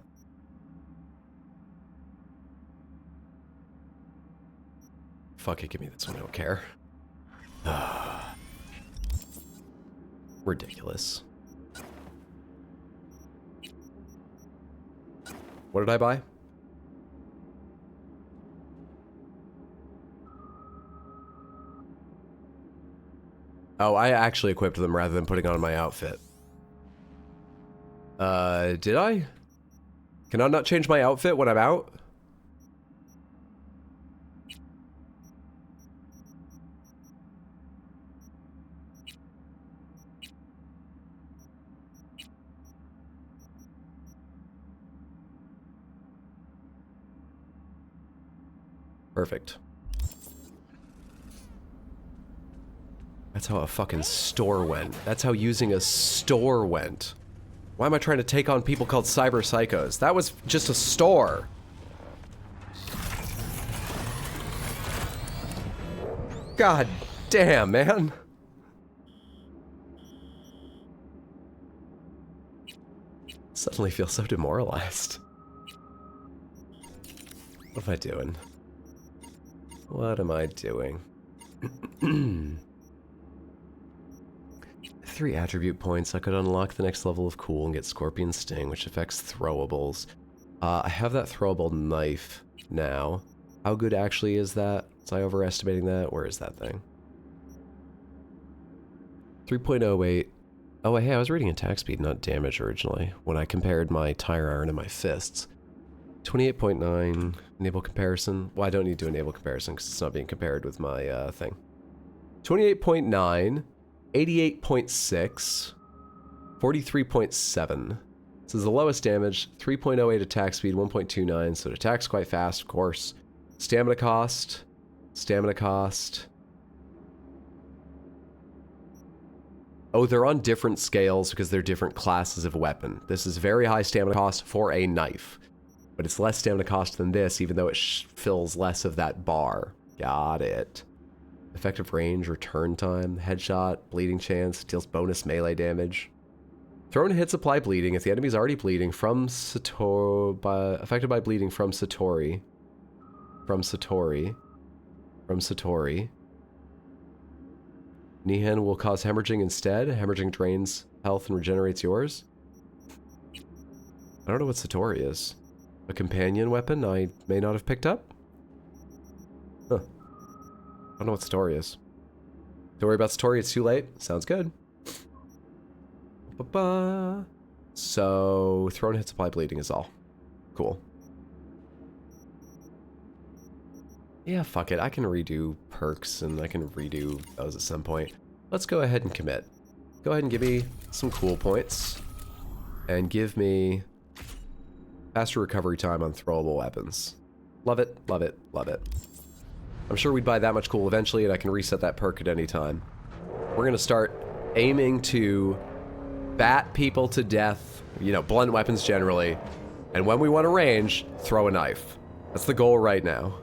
Fuck it, give me this one, I don't care. Ridiculous. What did I buy? Oh, I actually equipped them rather than putting on my outfit. Did I? Can I not change my outfit when I'm out? Perfect. That's how a fucking store went. That's how using a store went. Why am I trying to take on people called cyber psychos? That was just a store. God damn, man. Suddenly feel so demoralized. What am I doing? What am I doing? 3 attribute points. I could unlock the next level of cool and get Scorpion Sting, which affects throwables. I have that throwable knife now. How good actually is that? Was I overestimating that? Where is that thing? 3.08. Oh, hey, I was reading attack speed, not damage originally, when I compared my tire iron and my fists. 28.9, enable comparison. Well, I don't need to enable comparison because it's not being compared with my thing. 28.9, 88.6, 43.7. This is the lowest damage, 3.08 attack speed, 1.29, so it attacks quite fast, of course. Stamina cost. Oh, they're on different scales because they're different classes of weapon. This is very high stamina cost for a knife. But it's less stamina cost than this, even though it fills less of that bar. Got it. Effective range, return time, headshot, bleeding chance, deals bonus melee damage. Thrown hits apply bleeding if the enemy's already bleeding from Satori. Affected by bleeding from Satori. Nihan will cause hemorrhaging instead. Hemorrhaging drains health and regenerates yours. I don't know what Satori is. A companion weapon I may not have picked up? Huh. I don't know what Satori is. Don't worry about Satori, it's too late. Sounds good. Ba-ba. So, thrown hits apply bleeding is all. Cool. Yeah, fuck it. I can redo perks and I can redo those at some point. Let's go ahead and commit. Go ahead and give me some cool points. And give me faster recovery time on throwable weapons. Love it, love it, love it. I'm sure we'd buy that much cool eventually and I can reset that perk at any time. We're gonna start aiming to bat people to death, you know, blunt weapons generally. And when we want to range, throw a knife. That's the goal right now.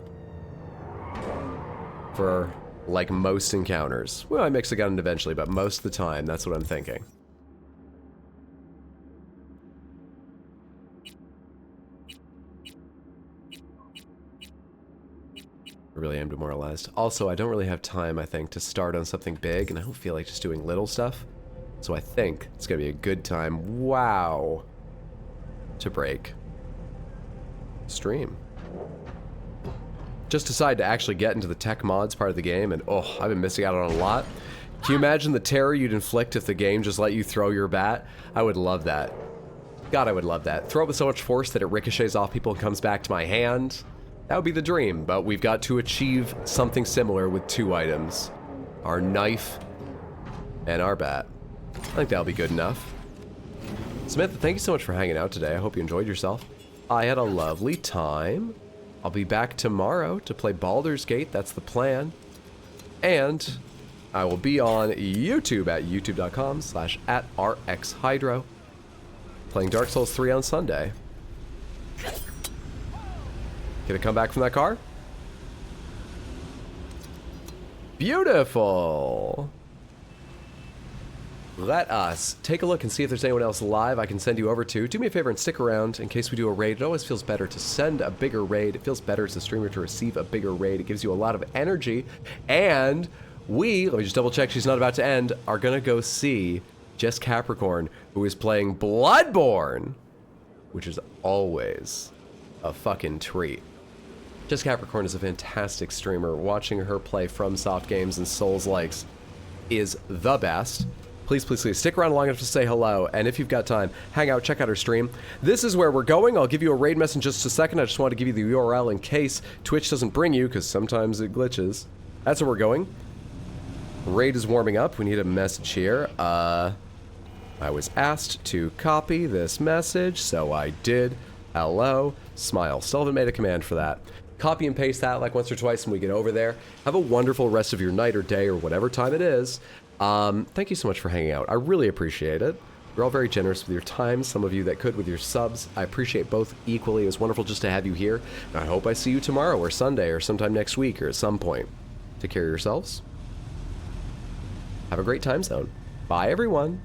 For, like, most encounters. Well, I mix a gun eventually, but most of the time, that's what I'm thinking. I really am demoralized. Also, I don't really have time, I think, to start on something big, and I don't feel like just doing little stuff. So I think it's gonna be a good time, wow, to break stream. Just decided to actually get into the tech mods part of the game, and oh, I've been missing out on a lot. Can you imagine the terror you'd inflict if the game just let you throw your bat? I would love that. God, I would love that. Throw it with so much force that it ricochets off people and comes back to my hand. That would be the dream, but we've got to achieve something similar with 2 items. Our knife and our bat. I think that'll be good enough. Samantha, thank you so much for hanging out today. I hope you enjoyed yourself. I had a lovely time. I'll be back tomorrow to play Baldur's Gate. That's the plan. And I will be on YouTube at youtube.com/@rxhydro. Playing Dark Souls 3 on Sunday. Gonna come back from that car? Beautiful. Let us take a look and see if there's anyone else live I can send you over to. Do me a favor and stick around in case we do a raid. It always feels better to send a bigger raid. It feels better as a streamer to receive a bigger raid. It gives you a lot of energy. And we, let me just double check she's not about to end, are gonna go see Jess Capricorn, who is playing Bloodborne, which is always a fucking treat. Jess Capricorn is a fantastic streamer. Watching her play FromSoft games and Souls-likes is the best. Please, please, please stick around long enough to say hello, and if you've got time, hang out, check out her stream. This is where we're going. I'll give you a raid message in just a second. I just want to give you the URL in case Twitch doesn't bring you, because sometimes it glitches. That's where we're going. Raid is warming up. We need a message here. I was asked to copy this message, so I did. Hello. Smile. Still haven't made a command for that. Copy and paste that like once or twice when we get over there. Have a wonderful rest of your night or day or whatever time it is. Thank you so much for hanging out. I really appreciate it. You're all very generous with your time. Some of you that could with your subs. I appreciate both equally. It was wonderful just to have you here. And I hope I see you tomorrow or Sunday or sometime next week or at some point. Take care of yourselves. Have a great time zone. Bye, everyone.